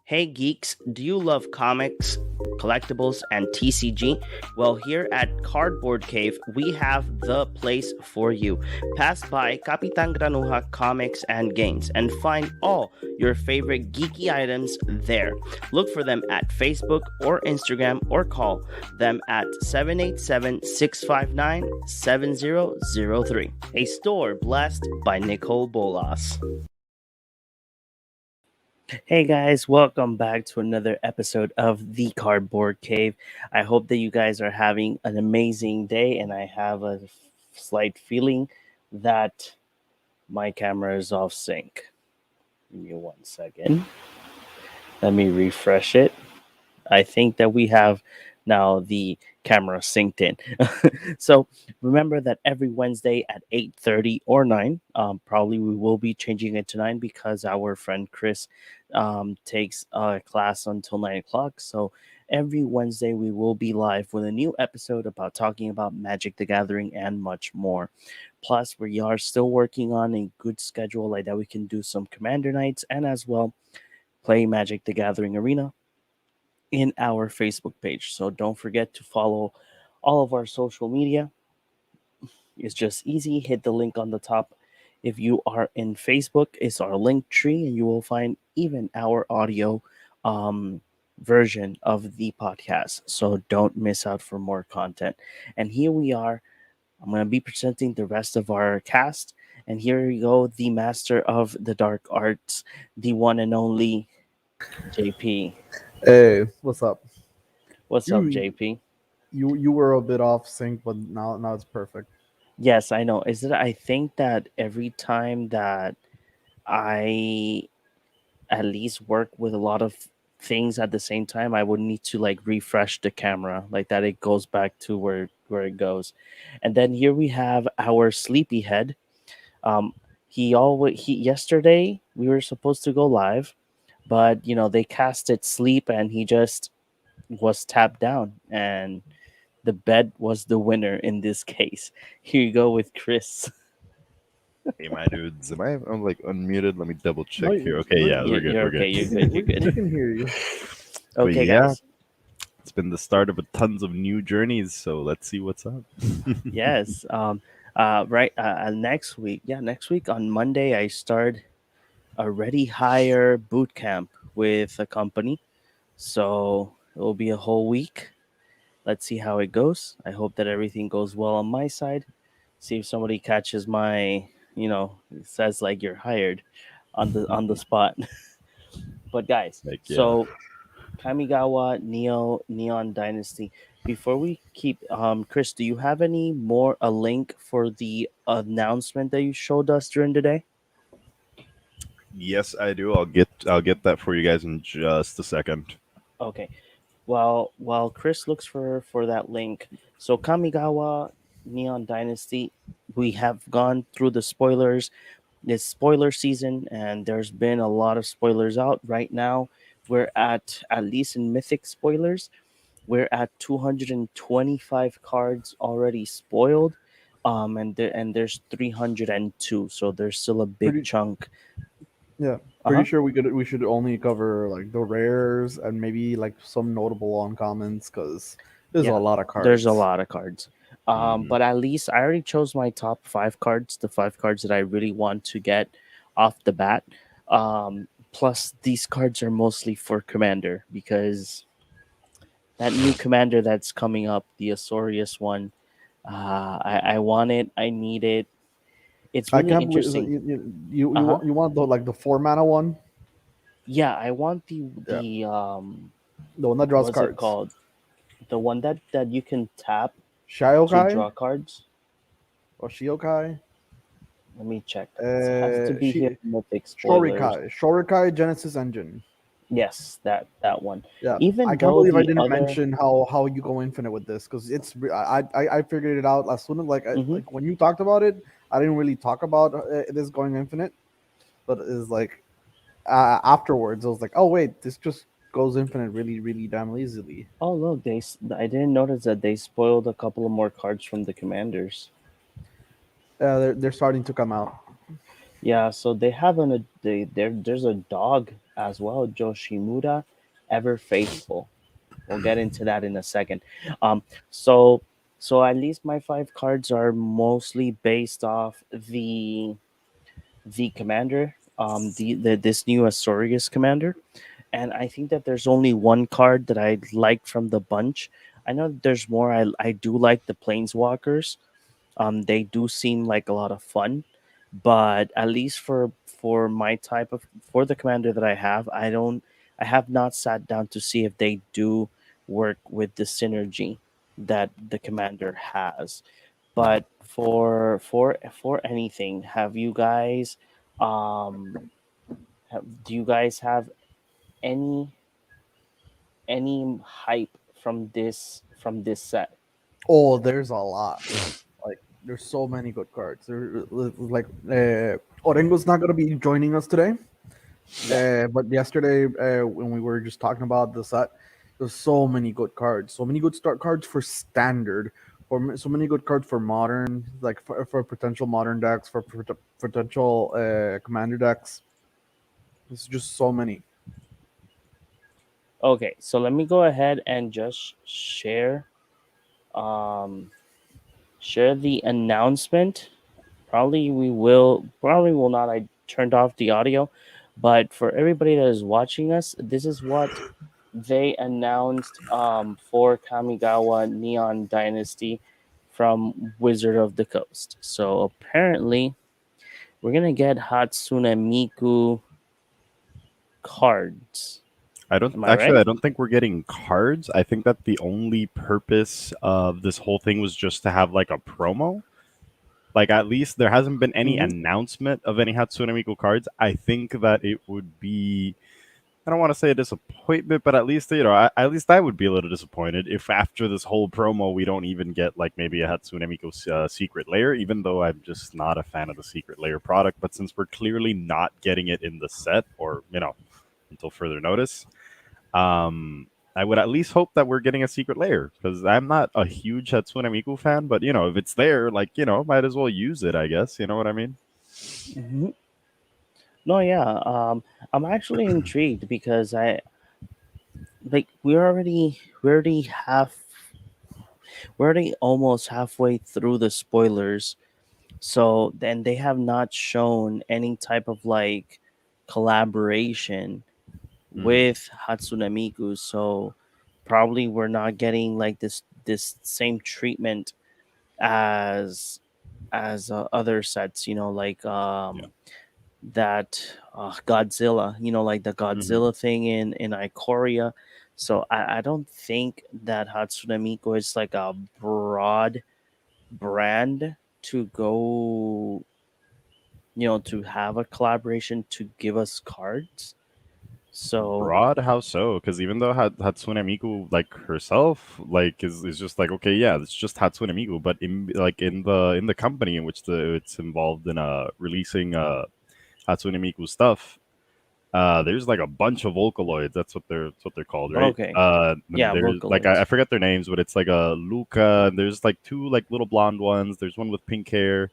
Hey geeks, do you love comics, collectibles, and TCG? Well, here at Cardboard Cave, we have the place for you. Pass by Kapitan Granuja Comics and Games and find all your favorite geeky items there. Look for them at Facebook or Instagram or call them at 787-659-7003. A store blessed by Nicole Bolas. Hey guys, welcome back to another episode of The Cardboard Cave. I hope that you guys are having an amazing day, and I have a slight feeling that my camera is off sync. Give me 1 second. Let me refresh it. I think that we have now the camera synced in. So remember that every Wednesday at 8:30 or 9, probably we will be changing it to 9 because our friend Chris takes a class until 9 o'clock. So every Wednesday we will be live with a new episode about talking about Magic the Gathering and much more. Plus, we are still working on a good schedule like that we can do some Commander nights and as well play Magic the Gathering Arena in our Facebook page. So don't forget to follow all of our social media. It's just easy. Hit the link on the top. If you are in Facebook, it's our link tree, and you will find even our audio version of the podcast. So don't miss out for more content. And here we are. I'm going to be presenting the rest of our cast. And here we go, the master of the dark arts, the one and only JP. Hey, what's up? What's up, You JP? you were a bit off sync, but now it's perfect. Yes, I know. Is it? I think that every time that I at least work with a lot of things at the same time, I would need to like refresh the camera like that. It goes back to where it goes, and then here we have our sleepyhead. Um, he yesterday we were supposed to go live, but they casted sleep and he just was tapped down and the bed was the winner in this case. Here you go with Chris. Hey, my dudes, I'm like unmuted? Let me double No, check here. Okay, yeah, we're good. You're We're okay. good. You're good. You're we good. can hear you. But Okay, yeah, guys. it's been the start of tons of new journeys, so let's see what's up. Yes. Right. Next week. Yeah, next week on Monday, I start a Ready Hire boot camp with a company. So it will be a whole week. Let's see how it goes. I hope that everything goes well on my side. See if somebody catches my, it says like you're hired on the spot. But guys, Like, yeah. so Kamigawa Neon Dynasty. Before we keep, Chris, do you have any more a link for the announcement that you showed us during the day? Yes, I do. I'll get that for you guys in just a second. Okay. Well, while Chris looks for that link, so Kamigawa Neon Dynasty, we have gone through the spoilers. It's spoiler season, and there's been a lot of spoilers out right now. We're at least in Mythic spoilers. We're at 225 cards already spoiled, and there's 302, so there's still a big Pretty chunk. yeah. Uh-huh. Pretty sure we should only cover like the rares and maybe like some notable uncommons because there's a Yeah, lot of there's a cards. lot of cards. Mhm. But at least I already chose my top 5 cards, the 5 cards that I really want to get off the bat. Plus, these cards are mostly for Commander because that new Commander that's coming up, the Azorius one, I want it. I need it. It's I really can't believe interesting. you Uh-huh. you want the 4 mana one, Yeah, I want the yeah, the the one that draws what's it cards. called? The one that you can tap to Shiokai draw cards. or Shiokai, Let me check. It has to be here in Mythic spoilers. Shorikai Genesis Engine. Yes, that one. Yeah, I Even can't though believe I the didn't other, mention how you go infinite with this because I figured it out as soon as Mhm. like when you talked about it. I didn't really talk about this going infinite, but it's like afterwards I was like, oh wait, this just goes infinite really damn easily. Oh look, I didn't notice that they spoiled a couple of more cards from the commanders. They're starting to come out. Yeah, so they have there's a dog as well, Joshimura, ever faithful. We'll get into that in a second. Um, so so at least my five cards are mostly based off the commander, the this new Azorius commander, and I think that there's only one card that I liked from the bunch. I know that there's more. I do like the planeswalkers. They do seem like a lot of fun, but at least for my type of for the commander that I have, I have not sat down to see if they do work with the synergy that the commander has. But for anything, have you guys do you guys have any hype from this set? Oh, there's a lot. Like there's so many good cards. Like Orengo's not gonna be joining us today. Yeah. But yesterday, when we were just talking about the set, there's so many good cards, so many good start cards for standard, so many good cards for modern, like for potential modern decks, for potential commander decks. It's just so many. Okay, so let me go ahead and just um share the announcement. Probably will not. I turned off the audio, but for everybody that is watching us, this is what they announced for Kamigawa Neon Dynasty from Wizard of the Coast. So apparently we're gonna get Hatsune Miku cards. Am I right? I don't think we're getting cards. I think that the only purpose of this whole thing was just to have like a promo. Like at least there hasn't been any Mm-hmm. announcement of any Hatsune Miku cards. I think that it would be, I don't want to say a disappointment, but at least at least I would be a little disappointed if after this whole promo we don't even get like maybe a Hatsune Miku secret layer. Even though I'm just not a fan of the secret layer product, but since we're clearly not getting it in the set, or until further notice, I would at least hope that we're getting a secret layer because I'm not a huge Hatsune Miku fan, but if it's there, like might as well use it. I guess you know what I mean. Mm-hmm. No, yeah. I'm actually intrigued because I like we're already almost halfway through the spoilers. So then they have not shown any type of like collaboration Hmm. with Hatsune Miku. So probably we're not getting like this same treatment as other sets. Like Yeah. that Godzilla. Like the Hmm. Godzilla thing in Ikoria. So I don't think that Hatsune Miku is like a broad brand to go, to have a collaboration to give us cards. So, Broad, how so? Because even though Hatsune Miku like herself like is just like okay, yeah, it's just Hatsune Miku, but in the company in which it's involved in releasing Hatsune Miku stuff, there's like a bunch of Vocaloids. That's what they're called, right? okay. And Yeah, there's like I Vocaloids. forget their names, but it's like a Luca. And there's like two like little blonde ones. There's one with pink hair.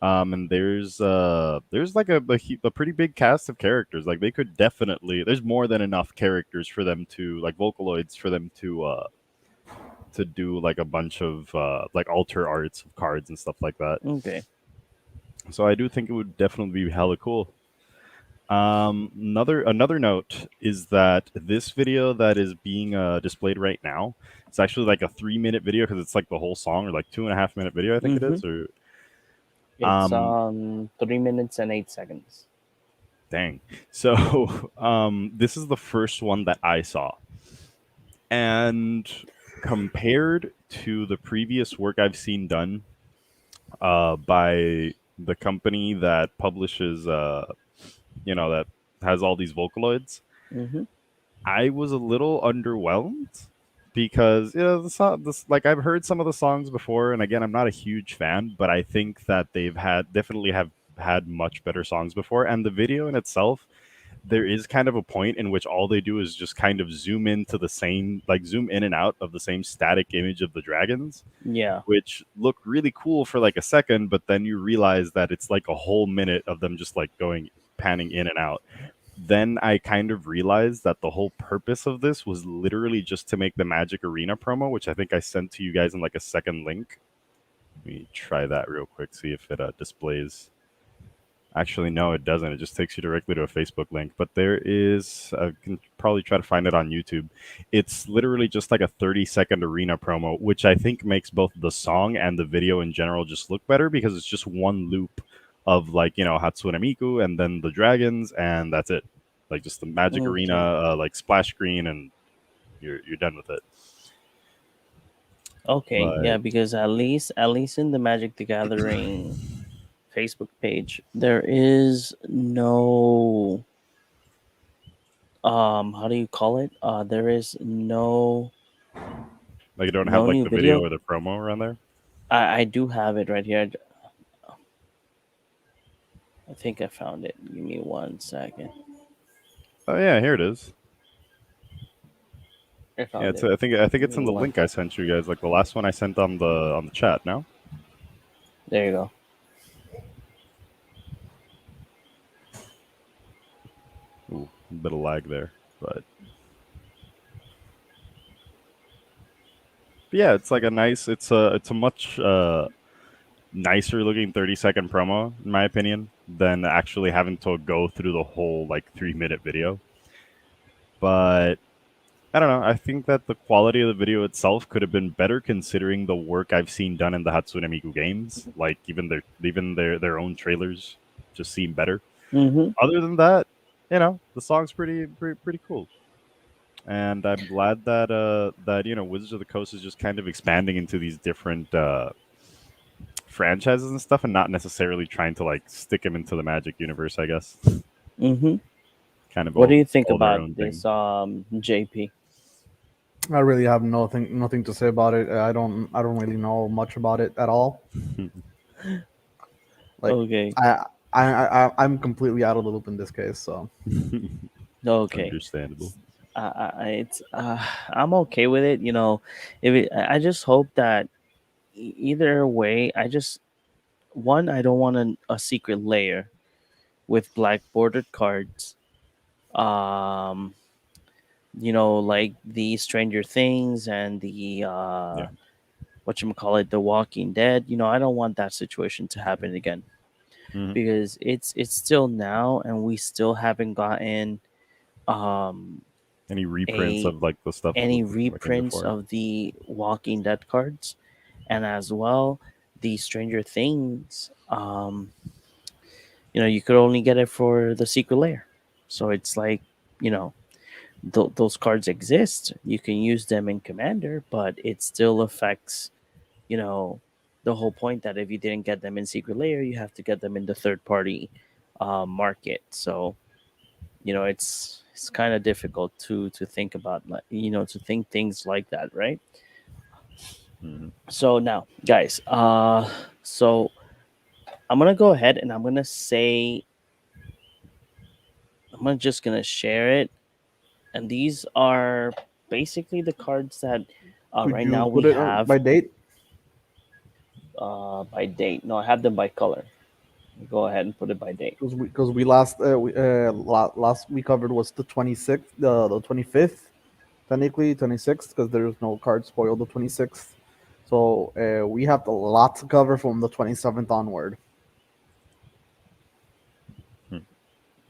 And there's like a pretty big cast of characters. Like they could definitely there's more than enough characters for them to like Vocaloids for them to do like a bunch of like alter arts of cards and stuff like that. Okay. So I do think it would definitely be hella cool. Another note is that this video that is being displayed right now, it's actually like a 3 minute video because it's like the whole song, or like 2.5 minute video, I think it Mm-hmm. is. Or It's um, 3 minutes and 8 seconds. dang. So this is the first one that I saw, and compared to the previous work I've seen done by the company that publishes, that has all these Vocaloids, Mm-hmm. I was a little underwhelmed because the song, this like I've heard some of the songs before, and again, I'm not a huge fan, but I think that they've definitely have had much better songs before, and the video in itself there is kind of a point in which all they do is just kind of zoom into the same, like zoom in and out of the same static image of the dragons, Yeah. which look really cool for like a second, but then you realize that it's like a whole minute of them just like going panning in and out. Then I kind of realized that the whole purpose of this was literally just to make the Magic Arena promo, which I think I sent to you guys in like a second link. Let me try that real quick, see if it displays. Actually, no, it doesn't. It just takes you directly to a Facebook link. But there is, I can probably try to find it on YouTube. It's literally just like a 30-second arena promo, which I think makes both the song and the video in general just look better because it's just one loop of like, Hatsune Miku and then the dragons, and that's it. Like just the Magic Arena, Okay. like splash screen, and you're done with it. Okay. Yeah, But because at least in the Magic the Gathering Facebook page, there is no how do you call it? There is like you don't have no like new the video video. or the promo around there. I do have it right here. I think I found it. Give me 1 second. Oh yeah, here it is. I Yeah, found it's, it. I think Give it's me in the one. link I sent you guys, like the last one I sent on the chat. No. There you go. Ooh, a bit of lag there, but yeah, it's like it's a much nicer looking 30-second promo in my opinion than actually having to go through the whole like 3-minute video. But I don't know. I think that the quality of the video itself could have been better considering the work I've seen done in the Hatsune Miku games. Like even their own trailers just seem better. Mm-hmm. Other than that, the song's pretty cool. And I'm glad that Wizards of the Coast is just kind of expanding into these different franchises and stuff, and not necessarily trying to like stick them into the Magic universe. I guess Mm-hmm. kind of What do all you think all their about own thing. this, JP? I really have nothing to say about it. I don't really know much about it at all. Like Okay. I'm completely out of the loop in this case. So Okay. Understandable. It's I'm okay with it. If I just hope that either way, I don't want a secret layer with black bordered cards. Um, like the Stranger Things and the Yeah. whatchamacallit, The Walking Dead. I don't want that situation to happen again Hmm. because it's still now and we still haven't gotten um Any reprints a of like the stuff any like in reprints before? of the Walking Dead cards, and as well the Stranger Things. You could only get it for the secret layer, so it's like you know those cards exist. You can use them in Commander, but it still affects you know the whole point that if you didn't get them in secret layer, you have to get them in the third party market. So it's kind of difficult to think about, like to think things like that, right? Hmm. So now, guys, so I'm gonna go ahead and just gonna share it, and these are basically the cards that could right you now we put it on have by date? by date. No, I have them by color. Go ahead and put it by date. Because we last we covered was the 26th, the 25th, technically 26th, because there's no card spoiled the 26th. So we have a lot to cover from the 27th onward.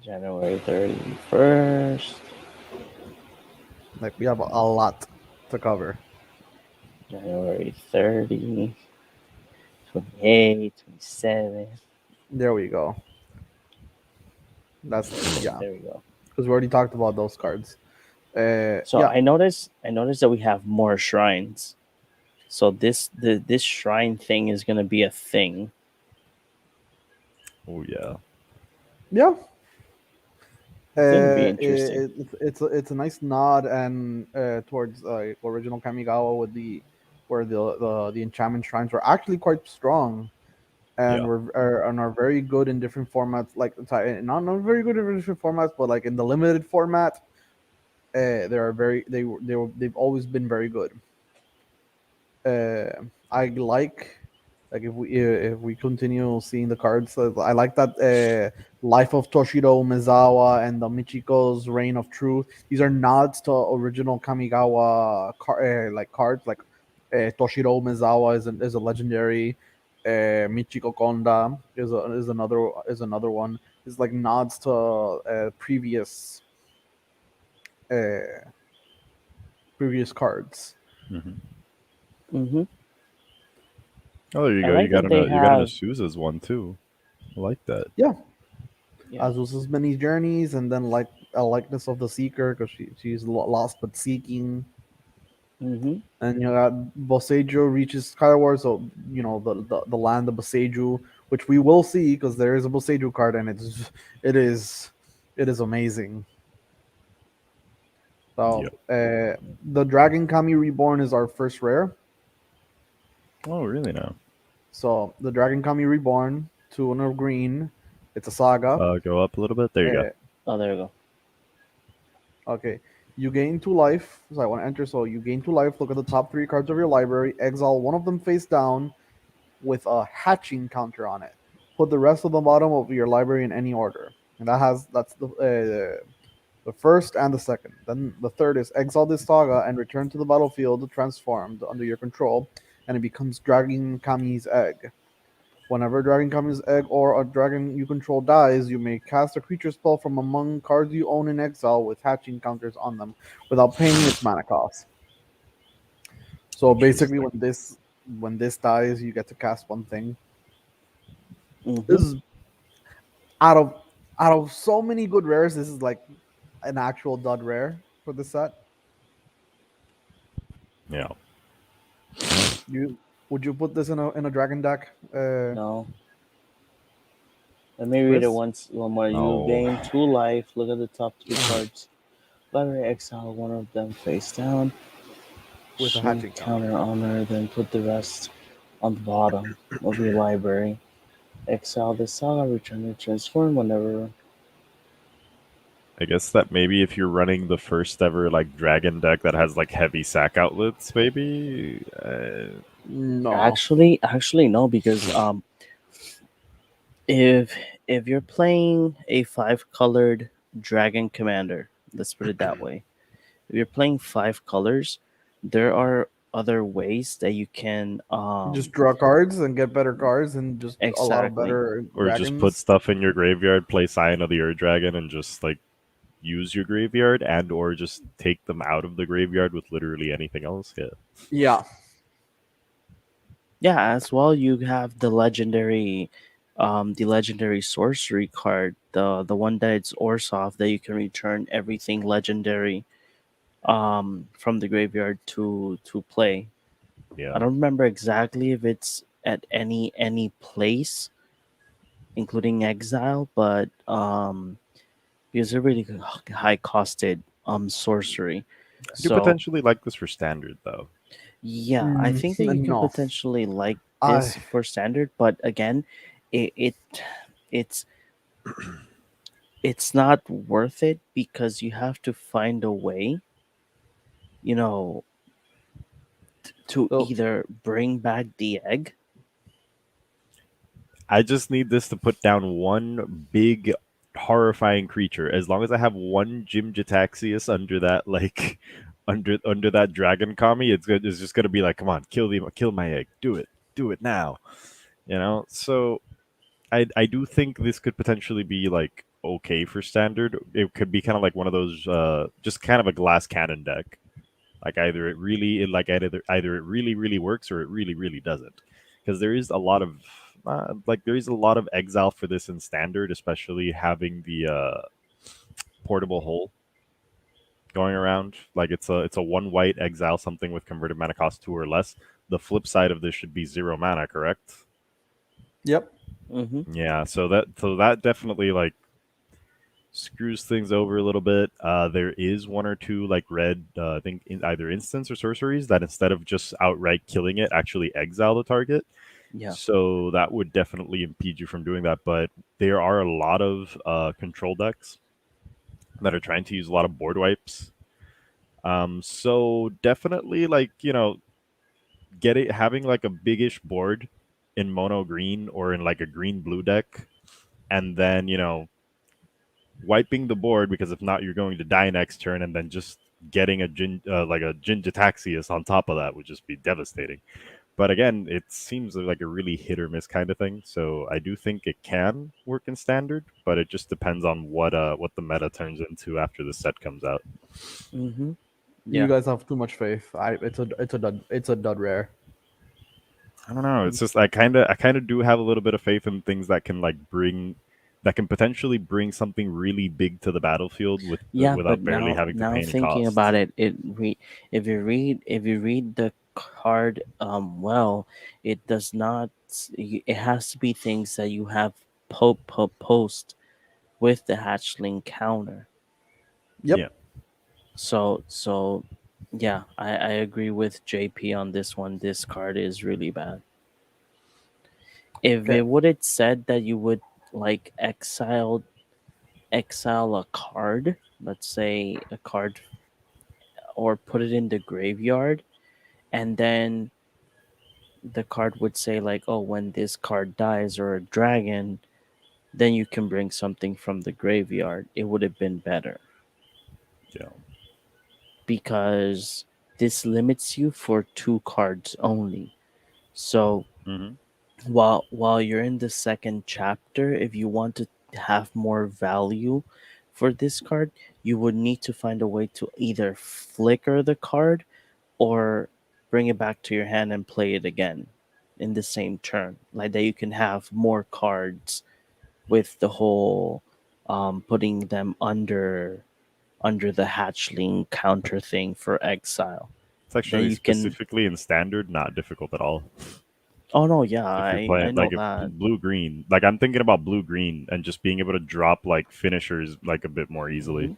January 31st, Like we have a lot to cover. January 30, 28, 27. There we go. That's yeah, There we go. because we already talked about those cards. So Yeah, I noticed that we have more shrines. So this shrine thing is gonna be a thing. Oh yeah. yeah. It's gonna be interesting. It's a nice nod and towards original Kamigawa with the where the enchantment shrines were actually quite strong. and Yeah. are very good in different formats. Like not very good in different formats, but like in the limited format, they are they've always been very good. I like if we continue seeing the cards, I like that Life of Toshiro Mizawa and the Michiko's Reign of Truth. These are nods to original Kamigawa like cards. Like Toshiro Mizawa is a legendary. Michiko Konda is another one. It's like nods to uh, previous cards. Hmm. Mm-hmm. Oh, there you I go. like that they You got an have. Azusa's one too. I like that. Yeah, Yeah. Azusa's many journeys, and then like a likeness of the seeker because she's lost but seeking. Mm-hmm. And you got Boseiju reaches Skyward, so the land of Boseiju, which we will see because there is a Boseiju card, and it is it is amazing. So Yep. the Dragon Kami Reborn is our first rare. Oh, really now? So the Dragon Kami Reborn, 2 of green. It's a saga. Go up a little bit. There you go. Uh, Oh, there we go. okay. You gain 2 life. So I want to enter. So you gain 2 life. Look at the top 3 cards of your library. Exile one of them face down with a hatching counter on it. Put the rest of the bottom of your library in any order. And that's the first and the second. Then the third is exile this saga and return to the battlefield transformed under your control, and it becomes Dragon Kami's egg. Whenever Dragon Kami's egg or a dragon you control dies, you may cast a creature spell from among cards you own in exile with hatching counters on them without paying its mana cost. So basically, Interesting. when this dies, you get to cast one thing. Mm-hmm. This is out of out of so many good rares. This is like an actual dud rare for the set. Yeah. You would you put this in a dragon deck, No. Let me read it Chris? one more. You No. gain 2 life. Look at the top 3 cards. Library exile one of them face down. With a Shrink hatching counter. counter honor, then put the rest on the bottom of your library. Exile the saga, return to transform whenever. I guess that maybe if you're running the first ever like dragon deck that has like heavy sack outlets, maybe. No. Actually, no, because if if you're playing a 5 colored dragon commander, let's put it that way. If you're playing 5 colors, there are other ways that you can Just draw cards and get better cards and just a lot of exactly. better Or just put dragons. stuff in your graveyard, play Scion of the Ur Dragon, and just like use your graveyard, and or just take them out of the graveyard with literally anything else. Yeah. Yeah. Yeah, as well you have the legendary sorcery card, the one that it's Orsov that you can return everything legendary from the graveyard to play. I Yeah. don't remember exactly if it's at any place, including exile, but because they're really high costed sorcery. I do So potentially like this for standard though. yeah, I think that you can No. potentially like I this for standard, but again, it it's it's not worth it because you have to find a way, you know, to so either bring back the egg. I just need this to put down one big horrifying creature. As long as I have one Jim Jataxius under that like under that dragon kami, it's good. It's just gonna be like, come on, kill my egg. Do it now. You know? So I do think this could potentially be like okay for standard. It could be kind of like one of those just kind of a glass cannon deck. Like either it really works or it really doesn't. Because there is a lot of there is a lot of exile for this in standard, especially having the portable hole going around. Like it's a 1 white exile something with converted mana cost 2 or less. The flip side of this should be 0 mana, correct? yep. Mm-hmm. Yeah, so that definitely like screws things over a little bit. There is 1 or 2 like red, I think in either instants or sorceries that instead of just outright killing it, actually exile the target. Yeah. So that would definitely impede you from doing that. But there are a lot of control decks that are trying to use a lot of board wipes. So definitely, like, having like a biggish board in mono green or in like a green blue deck, and then wiping the board, because if not, you're going to die next turn, and then just getting a like a Jin-Jitaxias on top of that would just be devastating. But again, it seems like a really hit or miss kind of thing. So I do think it can work in standard, but it just depends on what the meta turns into after the set comes out. Mm-hmm. You Yeah. guys have too much faith. It's a dud rare. I don't know. It's just I kind of do have a little bit of faith in things that can potentially bring something really big to the battlefield Yeah, but without barely now having to pay any thinking costs. about it, if you read the card well, it does not. It has to be things that you have post with the hatchling counter. Yep. Yeah. So yeah, I agree with JP on this one. This card is really bad. If Okay. it would have said that you would like exile a card, let's say a card, or put it in the graveyard, and then the card would say like, oh, when this card dies or a dragon, then you can bring something from the graveyard, it would have been better, Yeah. because this limits you for 2 cards only. So Hmm. while you're in the second chapter, if you want to have more value for this card, you would need to find a way to either flicker the card or bring it back to your hand and play it again in the same turn, like that you can have more cards with the whole putting them under the hatchling counter thing for exile. It's Then actually you can. specifically in standard not difficult at all. Oh no, yeah, If you're I playing know like if that. blue green, like I'm thinking about blue green and just being able to drop like finishers like a bit more easily, Hmm.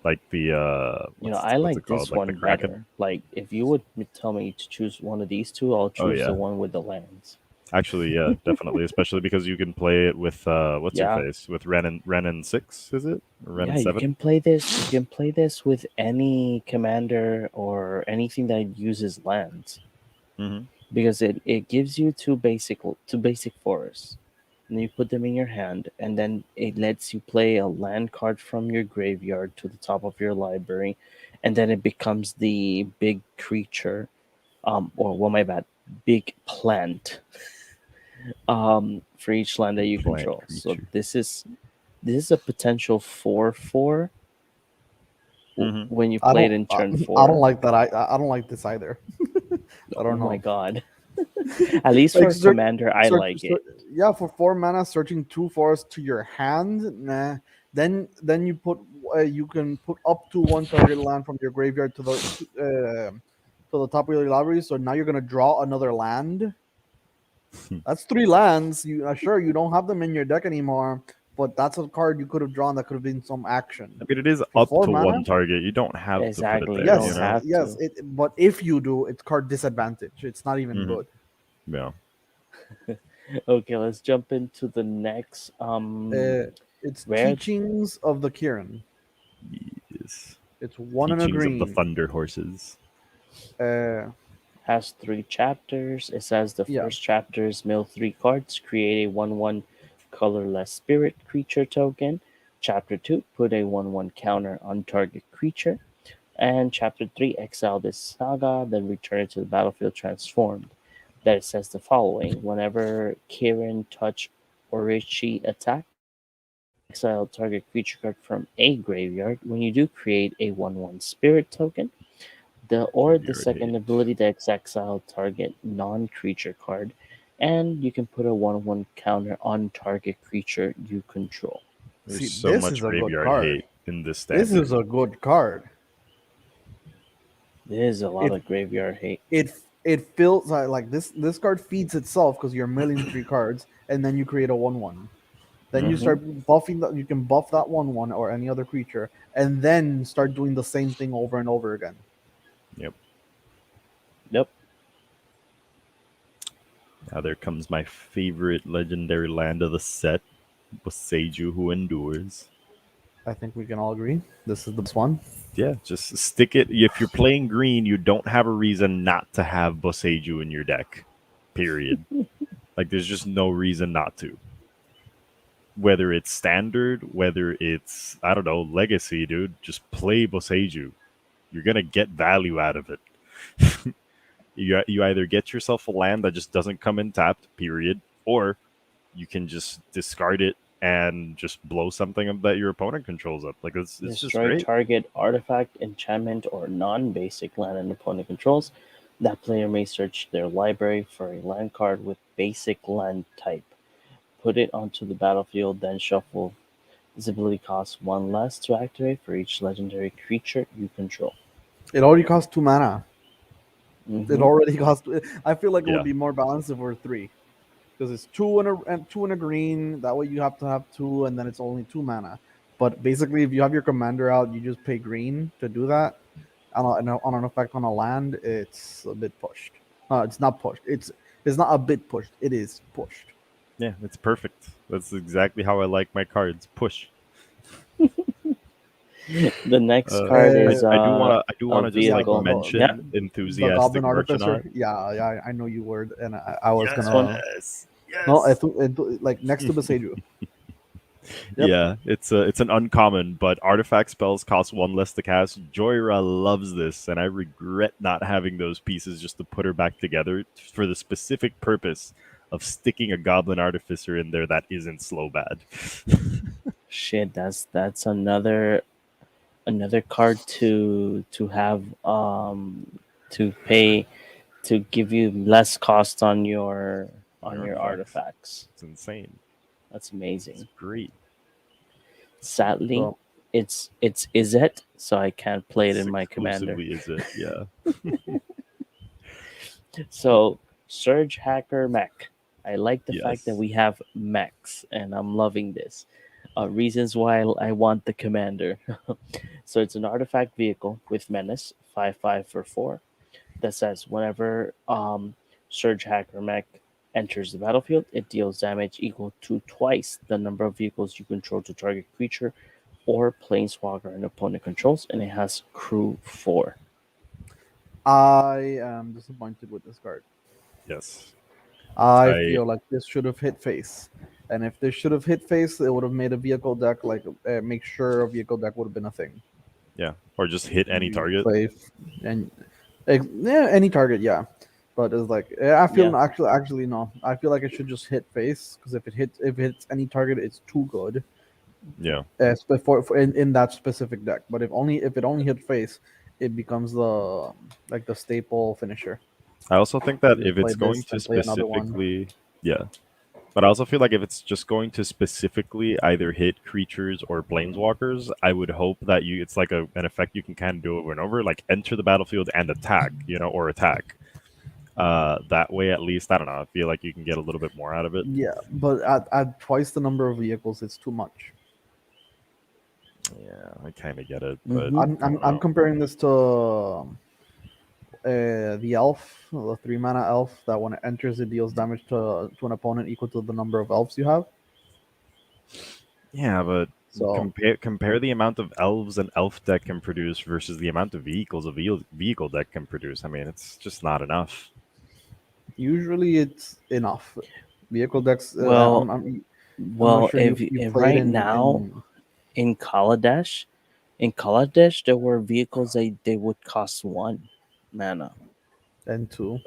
like the I what's it like called, this like the one Kraken. better. Like, if you would tell me to choose one of these two, I'll Oh choose the yeah, one with the lands. actually yeah, definitely, especially because you can play it with what's her Yeah, face, with Ren and 6, is it, or Ren yeah, and you 7? can play this. You can play this with any commander or anything that uses lands, Mm-hmm. because it gives you two basic forests. And you put them in your hand, and then it lets you play a land card from your graveyard to the top of your library, and then it becomes the big creature, or well, my bad, big plant, for each land that you Plant control. So creature. this is a potential 4/4 Mm-hmm. when you I play it don't. in turn I don't 4. like that. I don't like this either. I Oh don't my know. god! At least for Like a commander, I like it. yeah, for 4 mana, searching 2 forests to your hand. Nah. Then you can put up to one target land from your graveyard to the top of your library. So now you're gonna draw another land. That's 3 lands. You sure you don't have them in your deck anymore, but that's a card you could have drawn that could have been some action I mean, it is for up four to mana. one target. You don't have to put it Exactly, you there, don't Yes, have yes. to. But if you do, it's card disadvantage. It's not even Mm-hmm. good. Yeah. Okay, let's jump into the next It's rare. teachings of the Kieran. Yes. It's one and a Teachings of the green. Thunder Horses. Uh, Has 3 chapters. It says the yeah. first chapter is mill 3 cards, create a 1/1 colorless spirit creature token. Chapter 2, put a 1/1 counter on target creature. And chapter 3, exile this saga, then return it to the battlefield transformed. That it says the following: whenever Kieran touch Orichi attack, exile target creature card from a graveyard. When you do, create a 1/1 spirit token. The Graveyard second hate. ability that's exile target non-creature card, and you can put a 1/1 counter on target creature you control. There's See, so this much is a good graveyard card. hate in this This is standard. a good card. There's a lot It of graveyard hate. it feels like this card feeds itself because you're milling 3 cards and then you create a 1/1. Then you Mm-hmm. Hmm. start buffing that. You can buff that 1/1 or any other creature, and then start doing the same thing over and over again. Yep. Yep. Now there comes my favorite legendary land of the set, Boseiju Who Endures. I think we can all agree this is the best one. Yeah, just stick it. If you're playing green, you don't have a reason not to have Boseiju in your deck. Period. Like, there's just no reason not to. Whether it's standard, whether it's, I don't know, legacy, dude, just play Boseiju. You're going to get value out of it. You either get yourself a land that just doesn't come in tapped, period, or you can just discard it and just blow something up that your opponent controls up. Like, it's just Destroy great. target artifact, enchantment, or non-basic land an opponent controls. That player may search their library for a land card with basic land type. Put it onto the battlefield, then shuffle. This ability costs one less to activate for each legendary creature you control. It already costs 2 mana. It Mhm. already costs. I feel like it Yeah. would be more balanced if we're 3, because it's 2 and a green. That way you have to have 2, and then it's only 2 mana. But basically, if you have your commander out, you just pay green to do that. On an effect on a land, it's a bit pushed. It's not pushed. It's not a bit pushed. It is pushed. Yeah, it's perfect. That's exactly how I like my cards. Push. The next Uh, card I, is I do want to. I do a want to just Yeah, like vehicle. Yeah, mention the Goblin enthusiastic Artificer. Merchant. Yeah, I know you were, and I was this one. gonna. Yes. No, I Yes. thought like next to Beseju. Yep. Yeah, it's an uncommon, but artifact spells cost one less to cast. Joyra loves this, and I regret not having those pieces just to put her back together for the specific purpose of sticking a Goblin Artificer in there that isn't slow bad. Shit, that's another card to have to pay to give you less cost On on your your artifacts, artifacts. it's insane. That's It's amazing. great. Sadly, So it's Izzet, so I can't play it It's in my commander. exclusively is it? Yeah. So Surge Hacker Mech. I like the fact that Yes. we have mechs, and I'm loving this. Reasons why I want the commander. So it's an artifact vehicle with menace, 5/5 for 4. That says whenever Surge Hacker Mech enters the battlefield, it deals damage equal to twice the number of vehicles you control to target creature or planeswalker an opponent controls, and it has crew 4. I am disappointed with this card. Yes. I I feel like this should have hit face, and if this should have hit face, it would have made a vehicle deck like make sure a vehicle deck would have been a thing. yeah. Or just hit any You target. play and yeah, any target, yeah. But it's like I feel Yeah. actually no. I feel like it should just hit face, because if it hits any target, it's too good. Yeah. For in that specific deck. But if it only hit face, it becomes the staple finisher. I also think that You if just play it's going this, to then play another one. specifically, yeah. But I also feel like if it's just going to specifically either hit creatures or planeswalkers, I would hope that it's like an effect you can kind of do over and over, like enter the battlefield and attack, or attack. That way, at least, I don't know. I feel like you can get a little bit more out of it. Yeah, but at twice the number of vehicles, it's too much. Yeah, I kind of get it, but Mhm. I I'm don't I'm know. comparing this to the elf, the 3 mana elf that when it enters, it deals damage to an opponent equal to the number of elves you have. Yeah, but So compare the amount of elves an elf deck can produce versus the amount of vehicles a vehicle deck can produce. I mean, it's just not enough. usually it's enough. Vehicle decks. Well, I'm not well, sure you if played right now in Kaladesh there were vehicles they would cost 1 mana N2.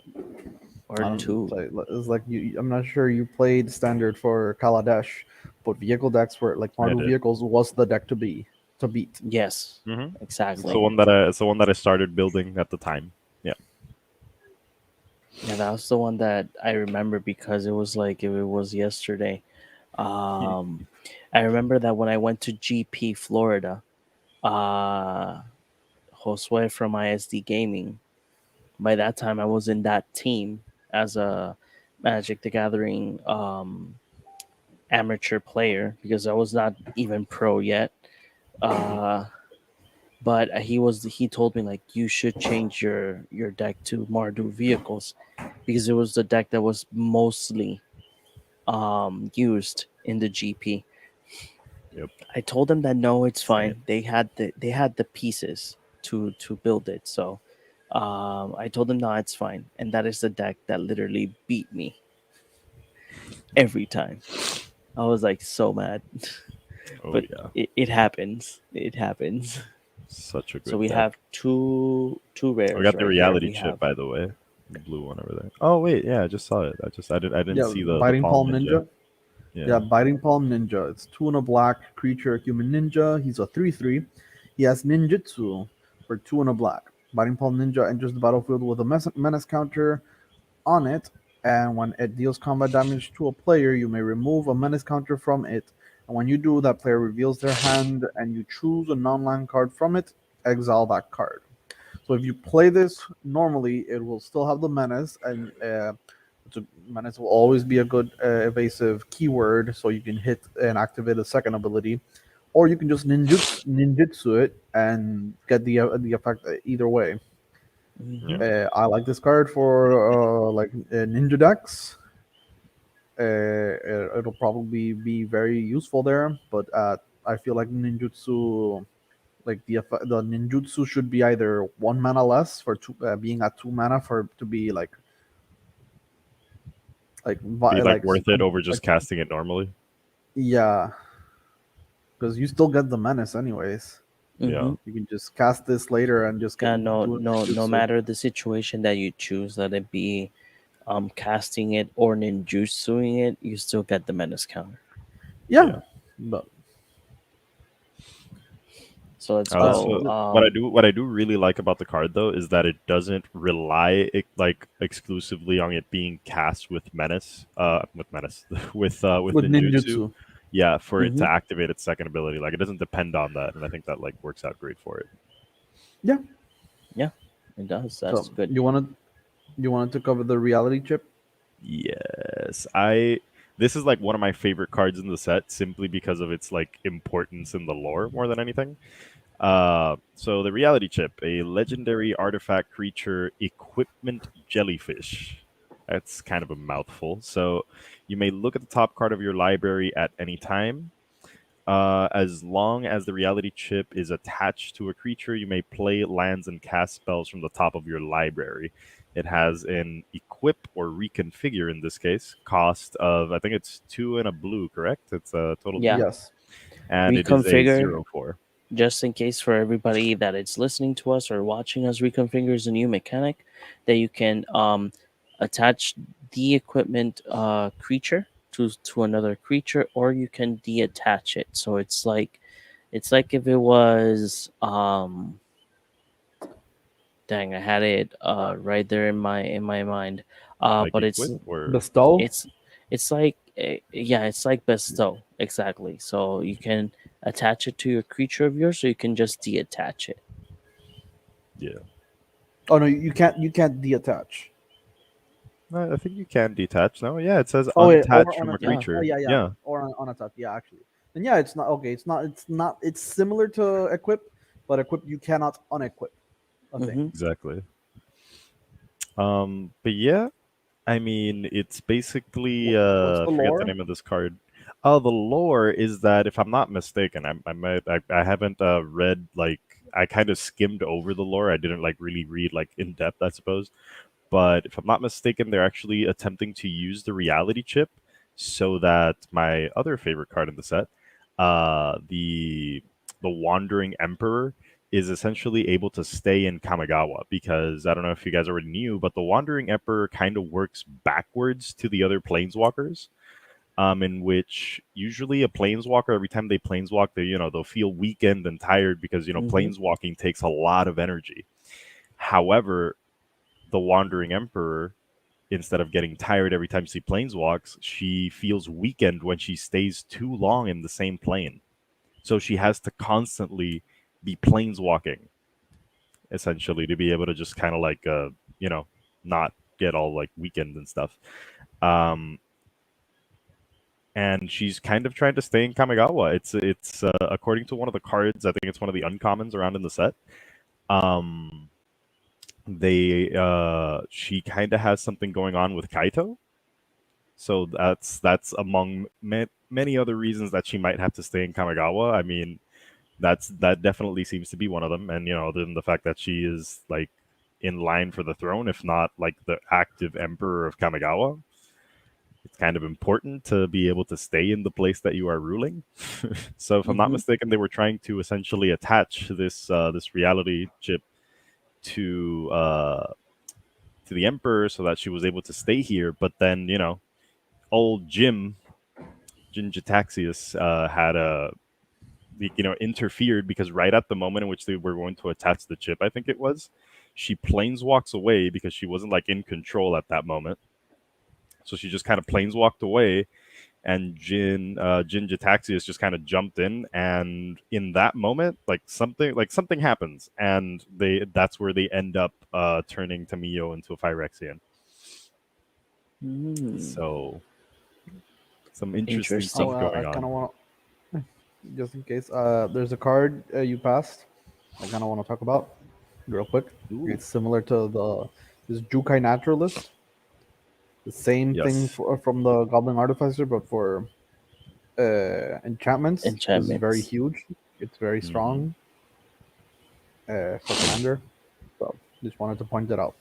or 2. It's like I'm not sure you played standard for Kaladesh, but vehicle decks were like I Mardu did. vehicles was the deck to beat. Yes, It's the exactly. one that I started building at the time. Yeah. Yeah, that was the one that I remember because it was like if it was yesterday. Um, I remember that when I went to GP Florida, uh, Josue from ISD Gaming. By that time, I was in that team as a Magic the Gathering amateur player because I was not even pro yet. Uh, but he told me like you should change your deck to Mardu vehicles, because it was the deck that was mostly used in the GP. Yep. I told them that no, it's Same. fine. They had the pieces to build it. So I told them no, it's fine. And that is the deck that literally beat me every time. I was like so mad. Oh But yeah, it happens. It happens. such a So good we deck. have two We rares got the right there. reality We chip, have by the way. The blue one over there. Oh wait, yeah, I just saw it. I didn't Yeah, see the Biting Palm Palm Ninja. Ninja. Yeah. Yeah, Biting Palm Ninja. It's 2 and a black creature, human ninja. He's a 3/3. He has ninjutsu for 2 and a black. Biting Palm Ninja enters the battlefield with a menace counter on it, and when it deals combat damage to a player, you may remove a menace counter from it. And when you do, that player reveals their hand, and you choose a non-land card from it. Exile that card. So if you play this normally, it will still have the menace, and menace will always be a good evasive keyword, so you can hit and activate a second ability, or you can just ninjutsu it and get the effect either way. Yeah. I like this card for ninja decks. It'll probably be very useful there, but I feel like ninjutsu, like the ninjutsu should be either 1 mana less for being at 2 mana for to be Be like worth it over like just casting it normally. yeah, because you still get the menace anyways. Yeah. hmm You can just cast this later and just Yeah, do a no ninjutsu. matter the situation that you choose, let it be casting it or ninjutsuing it, you still get the menace counter. Yeah, Yeah. but So let's That's go. what I do really like about the card though is that it doesn't rely like exclusively on it being cast with menace, with with ninjutsu. ninjutsu. Yeah, for it to Mhm. activate its second ability, like it doesn't depend on that, and I think that like works out great for it. Yeah. Yeah, it does. That's So good. you wanted to cover the reality chip? Yes, I. This is like one of my favorite cards in the set, simply because of its like importance in the lore more than anything. So the reality chip, a legendary artifact creature, equipment jellyfish. That's kind of a mouthful. So you may look at the top card of your library at any time. As long as the reality chip is attached to a creature, you may play lands and cast spells from the top of your library. It has an equip or reconfigure in this case, cost of I think it's 2 and a blue, correct? It's a total Yeah, 2, Yes. and it is a reconfigure 0/4. just in case for everybody that is listening to us or watching us. Reconfigure is a new mechanic that you can attach the equipment creature to another creature, or you can detach it. So it's like if it was dang, I had it right there in my mind. Like But equip or Bestow. it's it's like yeah, it's like bestow exactly. So you can attach it to your creature of yours, so you can just detach it. yeah. Oh no, you can't detach. I think you can detach. No, yeah, it says Oh wait, or unattached on from a a Yeah. top. Oh creature. yeah, yeah. Yeah, Or on a top. Yeah, actually. Then yeah, it's not okay. It's not. It's similar to equip, but equip you cannot unequip a thing. Mm-hmm. exactly. But yeah, I mean, it's basically What's I the forget the lore? name of this card. Oh, the lore is that if I'm not mistaken, I haven't read like I kind of skimmed over the lore. I didn't like really read like in depth, I suppose. But if I'm not mistaken, they're actually attempting to use the reality chip so that my other favorite card in the set, the Wandering Emperor, is essentially able to stay in Kamigawa, because I don't know if you guys already knew, but the Wandering Emperor kind of works backwards to the other planeswalkers. In which usually a planeswalker, every time they planeswalk, they'll feel weakened and tired because Mm-hmm. planeswalking takes a lot of energy. However, the Wandering Emperor, instead of getting tired every time she planeswalks, she feels weakened when she stays too long in the same plane. So she has to constantly be planeswalking, essentially, to be able to just kind of like, not get all like weakened and stuff. Um, and she's kind of trying to stay in Kamigawa. It's according to one of the cards, I think it's one of the uncommons around in the set. Um, she kind of has something going on with Kaito. So that's among many other reasons that she might have to stay in Kamigawa. I mean, that definitely seems to be one of them. And other than the fact that she is like in line for the throne, if not like the active emperor of Kamigawa, it's kind of important to be able to stay in the place that you are ruling. So if I'm not Mm-hmm. mistaken, they were trying to essentially attach this reality chip to the emperor so that she was able to stay here. But then old Jin Jataxius had interfered, because right at the moment in which they were going to attach the chip, I think it was, she planeswalks away because she wasn't like in control at that moment. So she just kind of planeswalked away, and Jin Jataxius just kind of jumped in, and in that moment, something happens, and that's where they end up turning Tamiyo into a Phyrexian. Mm. So some interesting Interesting. stuff I going kind of on. want, just in case, there's a card you passed. I kind of want to talk about real quick. Ooh. It's similar to this Jukai Naturalist. The same thing Yes. from the Goblin Artificer, but for enchantments. This is very Enchantments. huge. It's very Hmm. strong for commander. So just wanted to point that out.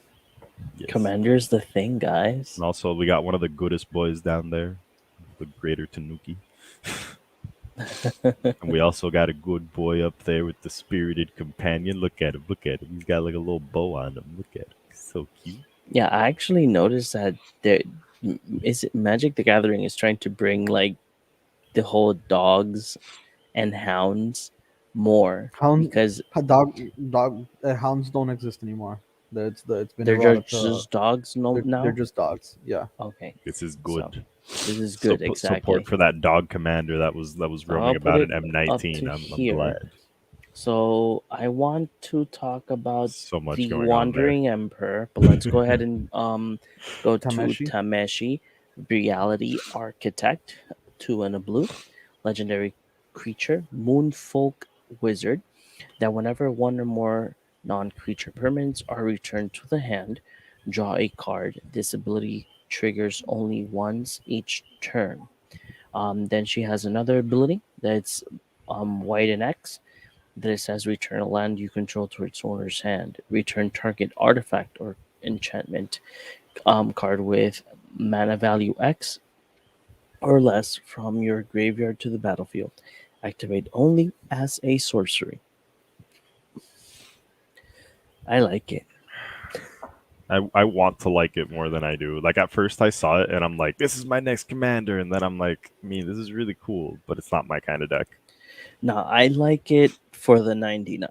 Yes. Commander's the thing, guys. And also, we got one of the goodest boys down there, the Greater Tanuki. And we also got a good boy up there with the Spirited Companion. Look at him. Look at him. He's got like a little bow on him. Look at him. He's so cute. Yeah, I actually noticed that there is it Magic the Gathering is trying to bring like the whole dogs and hounds more Hound, because hounds don't exist anymore. It's been they're eroded to just dogs no they're now. just dogs. Yeah. Okay, This is so good. this is good Support exactly. for that dog commander that was So roaming I'll put about it in up M19. to I'm here. glad. So I want to talk about So much the going on there. Wandering Emperor, but let's go ahead and go to Tameshi. Tameshi, Reality Architect, 2 and a blue, legendary creature, Moonfolk Wizard, that whenever one or more non-creature permanents are returned to the hand, draw a card. This ability triggers only once each turn. Then she has another ability that's white and X that it says return a land you control to its owner's hand. Return target artifact or enchantment card with mana value X or less from your graveyard to the battlefield. Activate only as a sorcery. I like it. I want to like it more than I do. Like at first I saw it and I'm like, this is my next commander, and then I'm like, this is really cool, but it's not my kind of deck. Now I like it for the 99.